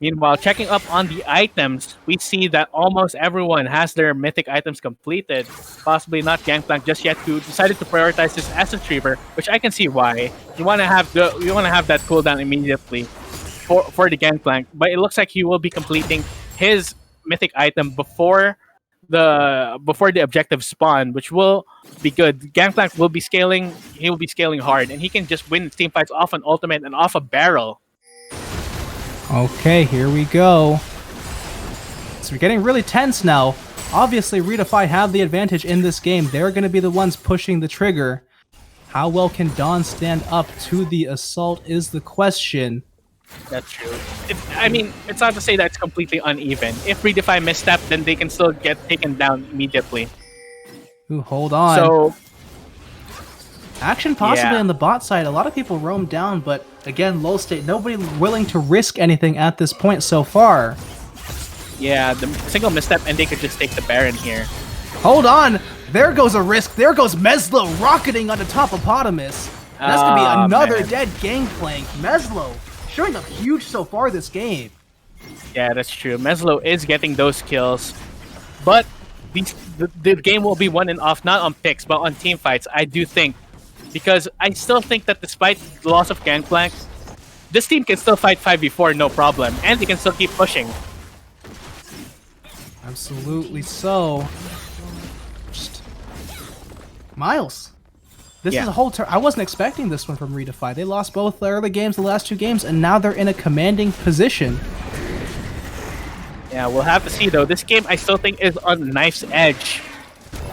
Meanwhile, checking up on the items, we see that almost everyone has their mythic items completed. Possibly not Gangplank just yet, who decided to prioritize his Essence Reaver, which I can see why. You want to have that cooldown immediately for the Gangplank, but it looks like he will be completing his mythic item before the objective spawn, which will be good. Gangplank will be scaling. He will be scaling hard, and he can just win team fights off an ultimate and off a barrel. Okay, here we go. So we're getting really tense now. Obviously, Redefy have the advantage in this game. They're going to be the ones pushing the trigger. How well can Dawn stand up to the assault is the question. That's true. It's not to say that it's completely uneven. If Redefy misstep, then they can still get taken down immediately. Ooh, hold on. So, Action possibly Yeah. on the bot side. A lot of people roam down, but again, low state. Nobody willing to risk anything at this point so far. yeah, the single misstep, and they could just take the Baron here. Hold on! There goes a risk. There goes Meslo rocketing onto Topopotamus. And that's gonna be Ah, another man. dead Gangplank. Meslo showing up huge so far this game. Yeah, that's true. Meslo is getting those kills, but the game will be won and off not on picks but on team fights. I do think, because I still think that despite the loss of Gangplank, this team can still fight 5v4 no problem, and they can still keep pushing. Absolutely so. Just Miles. This Yeah. is a whole I wasn't expecting this one from Redefy. They lost both the early games, the last two games, and now they're in a commanding position. Yeah, we'll have to see though. This game I still think is on knife's edge.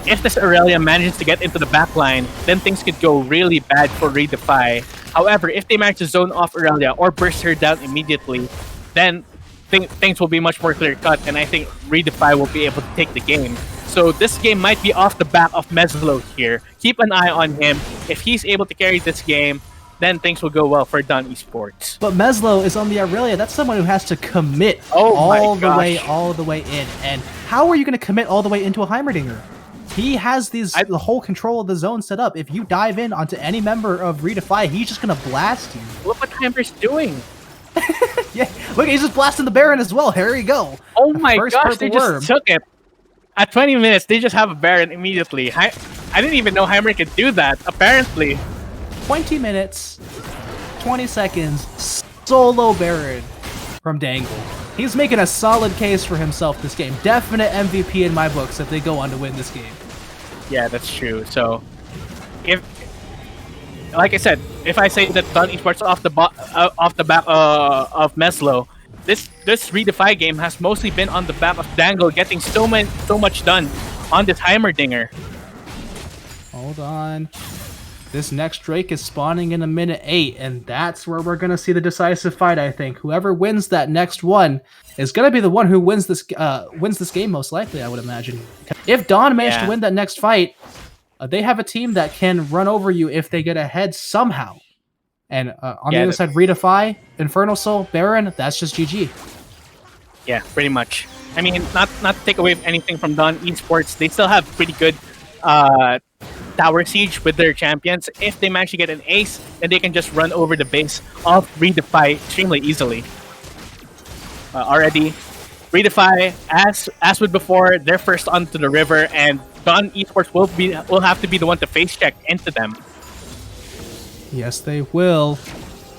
If this Aurelia manages to get into the backline, then things could go really bad for Redefy. However, if they manage to zone off Aurelia or burst her down immediately, then things will be much more clear cut, and I think Redefy will be able to take the game. So this game might be off the back of Meslo here. Keep an eye on him. If he's able to carry this game, then things will go well for Dawn Esports. But Meslo is on the Aurelia. That's someone who has to commit Oh my all gosh. the way in. And how are you going to commit all the way into a Heimerdinger? He has the whole control of the zone set up. If you dive in onto any member of Redefy, he's just going to blast you. Look what Heimer's doing. Yeah, look, he's just blasting the Baron as well. Here you go. Oh my First gosh, they purple just worm. took it. At 20 minutes, they just have a Baron immediately. I didn't even know Heimer could do that, apparently. 20 minutes, 20 seconds, solo Baron from Dangle. He's making a solid case for himself this game. Definite MVP in my books if they go on to win this game. Yeah, that's true. So, like I said, if I say that Dawn Esports off the back of Meslo, this Redefy game has mostly been on the back of Dangle getting so much done on this Heimerdinger. Hold on. This next Drake is spawning in a minute 8, and that's where we're going to see the decisive fight, I think. Whoever wins that next one is going to be the one who wins this game, most likely, I would imagine. If Dawn managed to win that next fight, they have a team that can run over you if they get ahead somehow. And on the other side, Redefy, Infernal Soul, Baron, that's just GG. Yeah, pretty much. I mean, not to take away anything from Dawn Esports, they still have pretty good tower siege with their champions. If they manage to get an ace, then they can just run over the base of Redefy extremely easily. Already, Redefy, as with before, they're first onto the river, and Dawn Esports will have to be the one to face check into them. Yes, they will.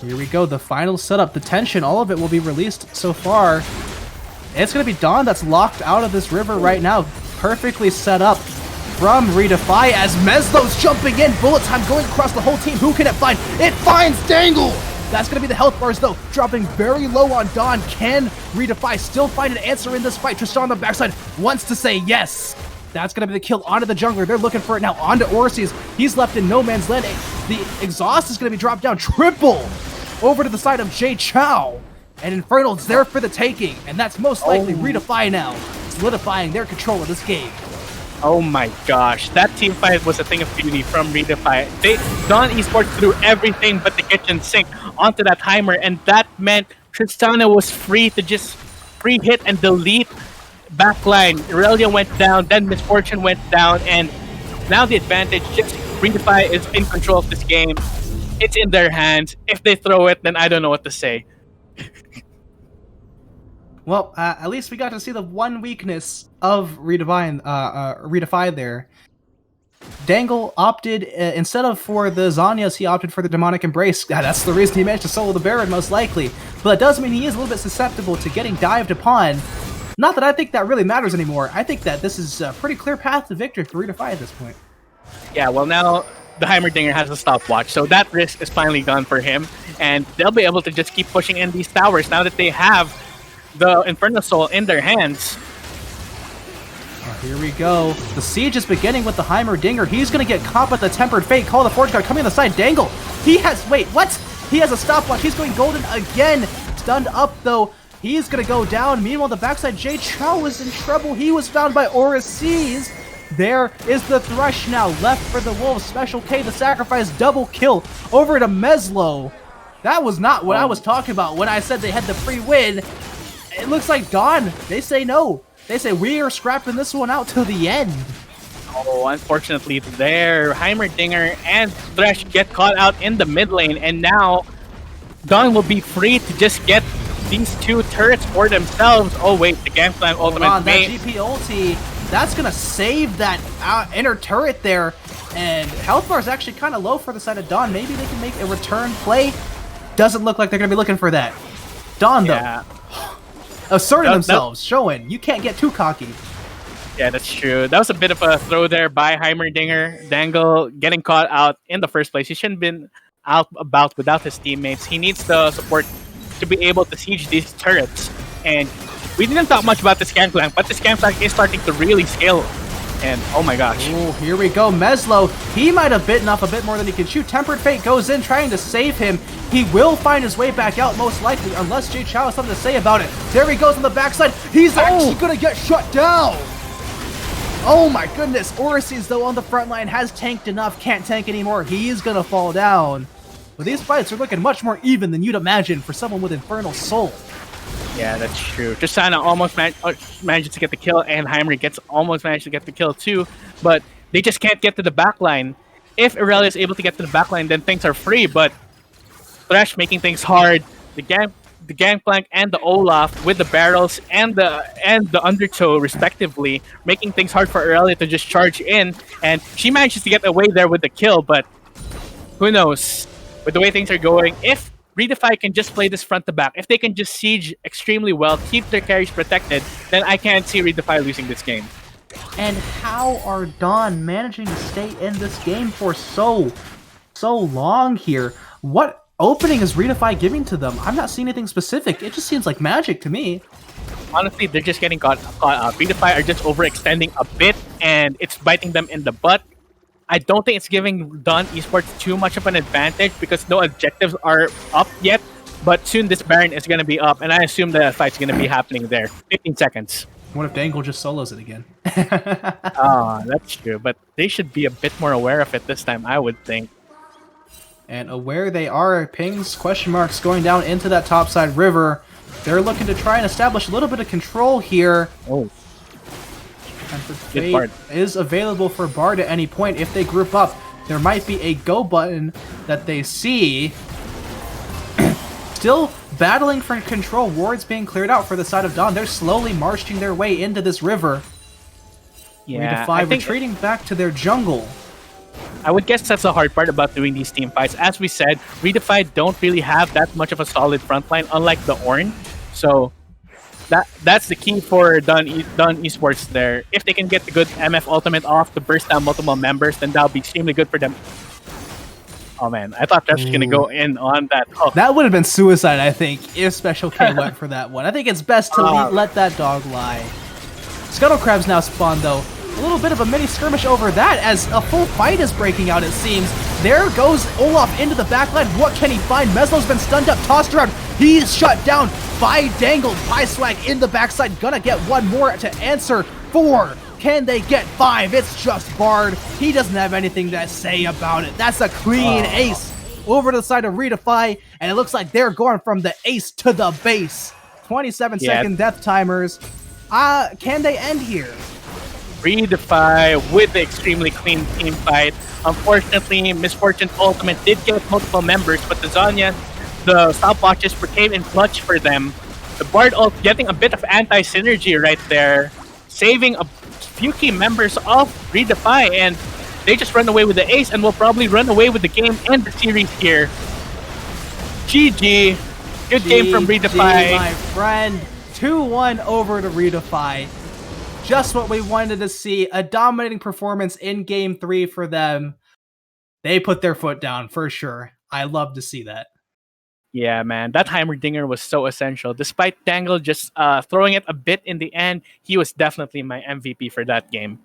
Here we go. The final setup, the tension, all of it will be released so far. It's going to be Dawn that's locked out of this river right now. Perfectly set up from Redefy as Meslo's jumping in. Bullet time going across the whole team. Who can it find? It finds Dangle! That's going to be the health bars, though, dropping very low on Dawn. Can Redefy still find an answer in this fight? Tristan on the backside wants to say yes. That's going to be the kill onto the jungler. They're looking for it now. Onto Orsies. He's left in no man's land. The exhaust is going to be dropped down. Triple over to the side of Jay Chow. And Infernal's there for the taking. And that's most likely Redefy now, solidifying their control of this game. Oh my gosh, that team fight was a thing of beauty from Redefy. Dawn Esports threw everything but the kitchen sink onto that Heimer, and that meant Tristana was free to just free hit and delete backline. Irelia went down, then Misfortune went down, and now the advantage, just Redefy is in control of this game. It's in their hands. If they throw it, then I don't know what to say. Well, at least we got to see the one weakness of Redefy there. Dangle opted, instead of for the Zanyas, he opted for the Demonic Embrace. That's the reason he managed to solo the Baron, most likely. But it does mean he is a little bit susceptible to getting dived upon. Not that I think that really matters anymore. I think that this is a pretty clear path to victory for Redefy at this point. Yeah, well now the Heimerdinger has a stopwatch, so that risk is finally gone for him, and they'll be able to just keep pushing in these towers now that they have the Infernal Soul in their hands. Here we go. The siege is beginning with the Heimerdinger. He's going to get caught with the Tempered Fate. Call the Forge Guard coming on the side. Dangle. He has... Wait, what? He has a stopwatch. He's going golden again. Stunned up, though. He's going to go down. Meanwhile, the backside, Jay Chow is in trouble. He was found by Orsies. There is the Thresh now. Left for the Wolves. Special K, the sacrifice. Double kill over to Meslo. That was not what I was talking about when I said they had the free win. It looks like Dawn, they say no. They say we are scrapping this one out till the end. Oh, unfortunately there, Heimerdinger and Thresh get caught out in the mid lane, and now Dawn will be free to just get these two turrets for themselves. Oh wait, the Gangplank ultimate. Hold on, that GP ulti, that's gonna save that inner turret there. And health bar is actually kind of low for the side of Dawn. Maybe they can make a return play. Doesn't look like they're gonna be looking for that. Dawn though. Asserting themselves, showing you can't get too cocky. Yeah, that's true. That was a bit of a throw there by Heimerdinger. Dangle getting caught out in the first place. He shouldn't have been out about without his teammates. He needs the support to be able to siege these turrets. And we didn't talk much about this Gangplank, but this Gangplank is starting to really scale. And oh my gosh. Oh, here we go. Meslo, he might have bitten off a bit more than he can chew. Tempered Fate goes in trying to save him. He will find his way back out most likely, unless Jay Chow has something to say about it. There he goes on the backside. He's actually going to get shut down. Oh my goodness, Orsies though on the front line has tanked enough, can't tank anymore, he's gonna fall down. But these fights are looking much more even than you'd imagine for someone with Infernal Soul. Yeah, that's true. Tristana almost managed to get the kill, and Heimer almost managed to get the kill too, but they just can't get to the backline. If Irelia is able to get to the backline, then things are free, but Thresh making things hard. The Gangplank and the Olaf with the barrels and the Undertow respectively, making things hard for Irelia to just charge in, and she manages to get away there with the kill, but who knows? With the way things are going, if Redefy can just play this front to back, if they can just siege extremely well, keep their carries protected, then I can't see Redefy losing this game. And how are Dawn managing to stay in this game for so long here? What opening is Redefy giving to them? I'm not seeing anything specific. It just seems like magic to me. Honestly, they're just getting caught up. Redefy are just overextending a bit, and it's biting them in the butt. I don't think it's giving Dawn Esports too much of an advantage because no objectives are up yet, but soon this Baron is going to be up, and I assume the fight's going to be happening there. 15 seconds. What if Dangle just solos it again? That's true, but they should be a bit more aware of it this time, I would think. And aware they are, pings, question marks going down into that topside river. They're looking to try and establish a little bit of control here. Oh. And Good Bard. is available for Bard at any point. If they group up, there might be a go button that they see. Still battling for control. Wards being cleared out for the side of Dawn. They're slowly marching their way into this river. Yeah, Redefy retreating back to their jungle. I would guess that's the hard part about doing these team fights. As we said, Redefy don't really have that much of a solid front line, unlike the Ornn. So that's the key for Dawn Esports there. If they can get the good MF ultimate off to burst down multiple members, then that'll be extremely good for them. Oh man, I thought Thresh was going to go in on that hook. That would have been suicide, I think, if Special K went for that one. I think it's best to let that dog lie. Scuttle Crabs now spawn, though. A little bit of a mini skirmish over that as a full fight is breaking out, it seems. There goes Olaf into the backline. What can he find? Meslo's been stunned up, tossed around. He's shut down by Dangle. Swag in the backside. Gonna get one more to answer. 4. Can they get 5? It's just Bard. He doesn't have anything to say about it. That's a clean ace over to the side of Redefy, and it looks like they're going from the ace to the base. 27-second death timers. Can they end here? Redefy with the extremely clean team fight. Unfortunately, Misfortune Ultimate did get multiple members, but the stopwatches came in clutch for them. The Bard ult getting a bit of anti-synergy right there, saving a few key members of Redefy, and they just run away with the ace and will probably run away with the game and the series here. GG. Good game from Redefy. My friend. 2-1 over to Redefy. Just what we wanted to see. A dominating performance in Game 3 for them. They put their foot down, for sure. I love to see that. Yeah, man. That Heimerdinger was so essential. Despite Dangle just throwing it a bit in the end, he was definitely my MVP for that game.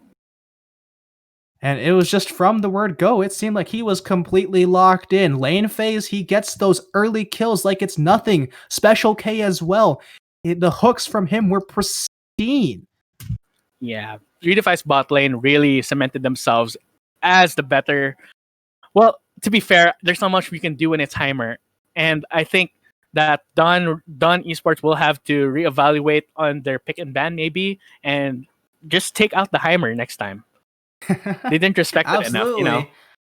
And it was just from the word go. It seemed like he was completely locked in. Lane phase, he gets those early kills like it's nothing. Special K as well. The hooks from him were pristine. Yeah, Redefy's bot lane really cemented themselves as the better. Well, to be fair, there's not much we can do when it's Heimer. And I think that Dawn Esports will have to reevaluate on their pick and ban maybe, and just take out the Heimer next time. They didn't respect it enough, you know.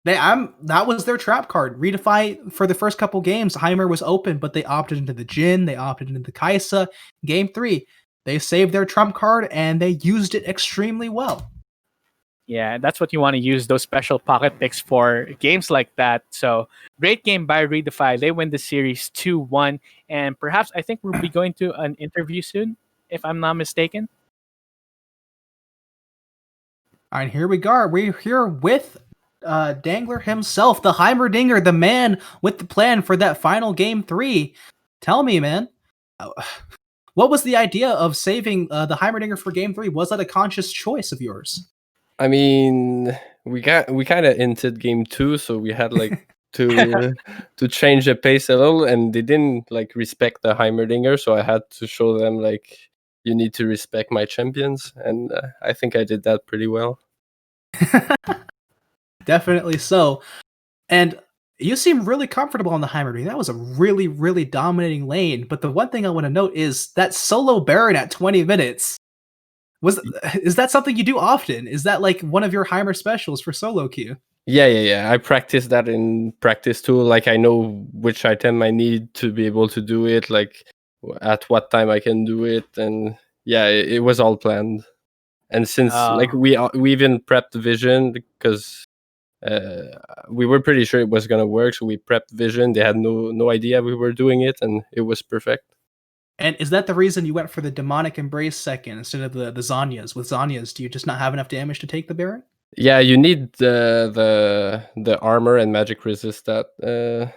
That was their trap card. Redefy, for the first couple games, Heimer was open, but they opted into the Jhin, they opted into the Kai'Sa. Game 3, they saved their trump card, and they used it extremely well. Yeah, that's what you want to use those special pocket picks for, games like that. So, great game by Redefy. They win the series 2-1, and perhaps I think we'll be going to an interview soon, if I'm not mistaken. All right, here we go. We're here with Dangler himself, the Heimerdinger, the man with the plan for that final Game 3. Tell me, man, what was the idea of saving the Heimerdinger for Game 3? Was that a conscious choice of yours? I mean, we kind of entered Game 2, so we had like to change the pace a little, and they didn't like respect the Heimerdinger, so I had to show them like, you need to respect my champions, and I think I did that pretty well. Definitely so. And you seem really comfortable on the Heimerdinger. That was a really, really dominating lane. But the one thing I want to note is that solo Baron at 20 minutes. Is that something you do often? Is that like one of your Heimer specials for solo queue? Yeah. I practice that in practice too. Like I know which item I need to be able to do it. Like at what time I can do it, and yeah, it was all planned. And since like we even prepped Vision because we were pretty sure it was gonna work, so we prepped Vision. They had no idea we were doing it, and it was perfect. And is that the reason you went for the Demonic Embrace second instead of the Zanyas? With Zanyas, do you just not have enough damage to take the Baron? Yeah, you need the armor and magic resist that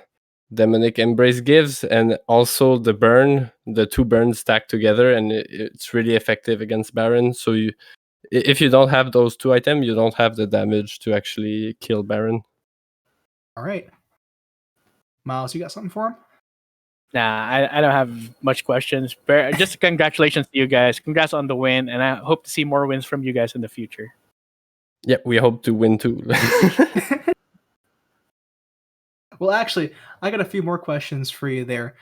Demonic Embrace gives, and also the burn. The two burns stacked together, and it's really effective against Baron. So if you don't have those two items, you don't have the damage to actually kill Baron. All right. Miles, you got something for him? Nah, I don't have much questions. Just congratulations to you guys. Congrats on the win, and I hope to see more wins from you guys in the future. Yeah, we hope to win too. Well, actually, I got a few more questions for you there.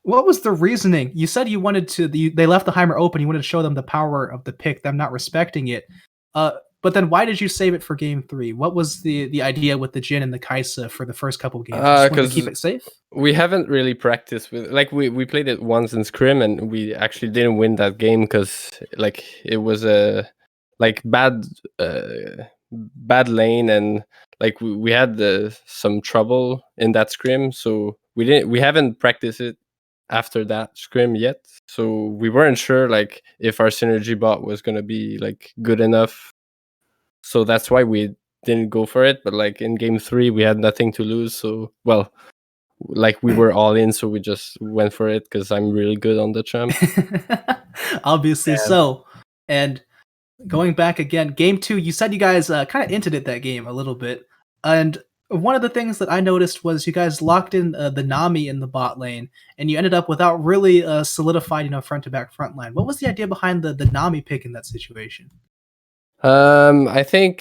What was the reasoning? You said you wanted to. They left the Heimer open. You wanted to show them the power of the pick. Them not respecting it. But then why did you save it for game 3? What was the idea with the Jhin and the Kaisa for the first couple games? Just wanted to keep it safe. We haven't really practiced with we played it once in scrim, and we actually didn't win that game because like it was a bad lane, and like we had some trouble in that scrim, so we haven't practiced it after that scrim yet, so we weren't sure like if our synergy bot was gonna be like good enough, so that's why we didn't go for it. But like in game 3 we had nothing to lose, so well, like we were all in, so we just went for it because I'm really good on the champ. Obviously so. And going back again, game 2, you said you guys kind of hinted at that game a little bit. And one of the things that I noticed was you guys locked in the Nami in the bot lane, and you ended up without really solidified, front to back front line. What was the idea behind the Nami pick in that situation? I think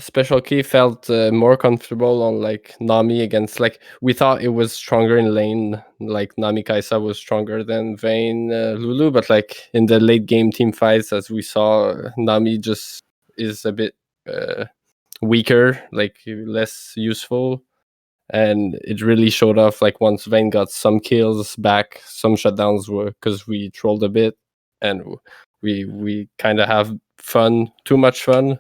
Special Key felt more comfortable on like Nami against, like we thought it was stronger in lane, like Nami Kaisa was stronger than Vayne Lulu, but like in the late game team fights, as we saw, Nami just is a bit weaker, like less useful, and it really showed off like once Vayne got some kills back, some shutdowns were because we trolled a bit, and we kind of have too much fun.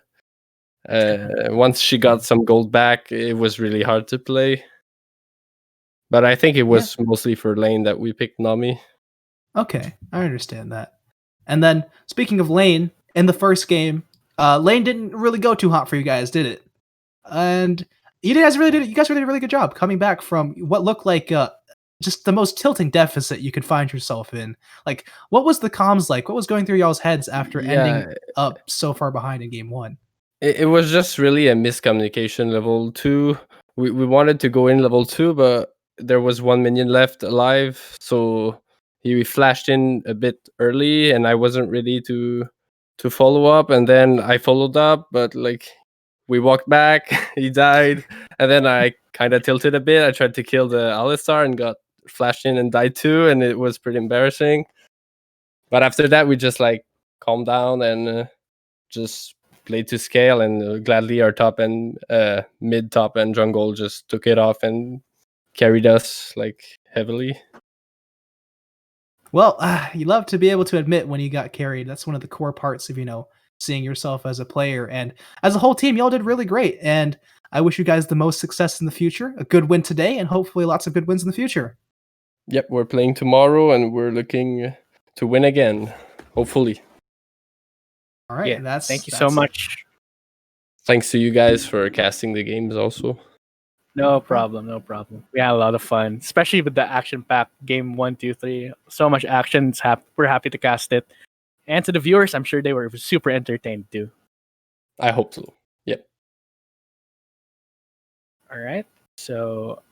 Once she got some gold back, it was really hard to play, but I think it was mostly for lane that we picked Nami. Okay, I understand that. And then speaking of lane, in the first game, lane didn't really go too hot for you guys, did it? And you guys really did a really good job coming back from what looked like just the most tilting deficit you could find yourself in. Like, what was the comms like? What was going through y'all's heads after ending up so far behind in game 1? It was just really a miscommunication. Level 2, we wanted to go in level 2, but there was one minion left alive, so he flashed in a bit early, and I wasn't ready to follow up, and then I followed up, but like we walked back, he died, and then I kind of tilted a bit. I tried to kill the Alistar and got flashed in and died too, and it was pretty embarrassing. But after that, we just like calmed down and just played to scale, and gladly our top and mid, top, and jungle just took it off and carried us like heavily. Well, you love to be able to admit when you got carried. That's one of the core parts of, seeing yourself as a player. And as a whole team, y'all did really great. And I wish you guys the most success in the future. A good win today, and hopefully lots of good wins in the future. Yep, we're playing tomorrow, and we're looking to win again, hopefully. All right, thank you so much. Thanks to you guys for casting the games also. No problem. We had a lot of fun, especially with the action-packed game 1, 2, 3. So much action. We're happy to cast it. And to the viewers, I'm sure they were super entertained too. I hope so. Yep. All right. So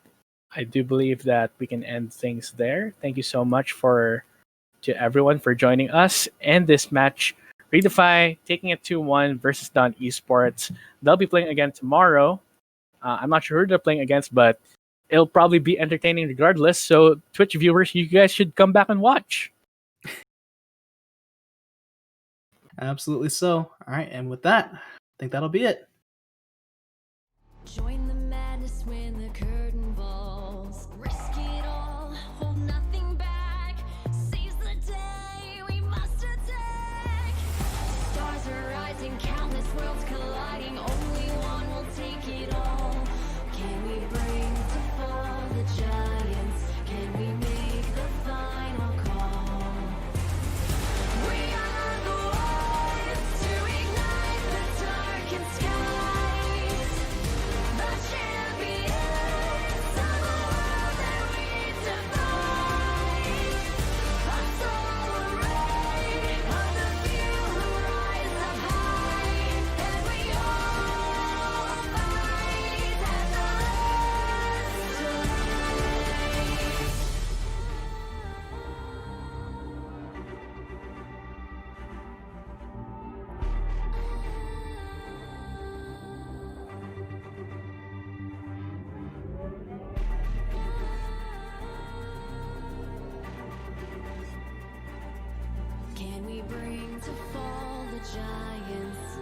I do believe that we can end things there. Thank you so much for to everyone for joining us in this match. Redefy taking it 2-1 versus Dawn Esports. They'll be playing again tomorrow. I'm not sure who they're playing against, but it'll probably be entertaining regardless. So, Twitch viewers, you guys should come back and watch. Absolutely so. All right, and with that, I think that'll be it. Join the madness when the curtain falls. Risk it all, hold nothing back. Seize the day, we must attack. Stars are rising, countless worlds colliding. Only one will take it all. Can we bring to fall the giants? Can we make the final call? We are the ones to ignite the darkened skies. The champions of the world that we defy. A soul array of the few who rise up high. And we all fight at the last Can we bring to fall the giants?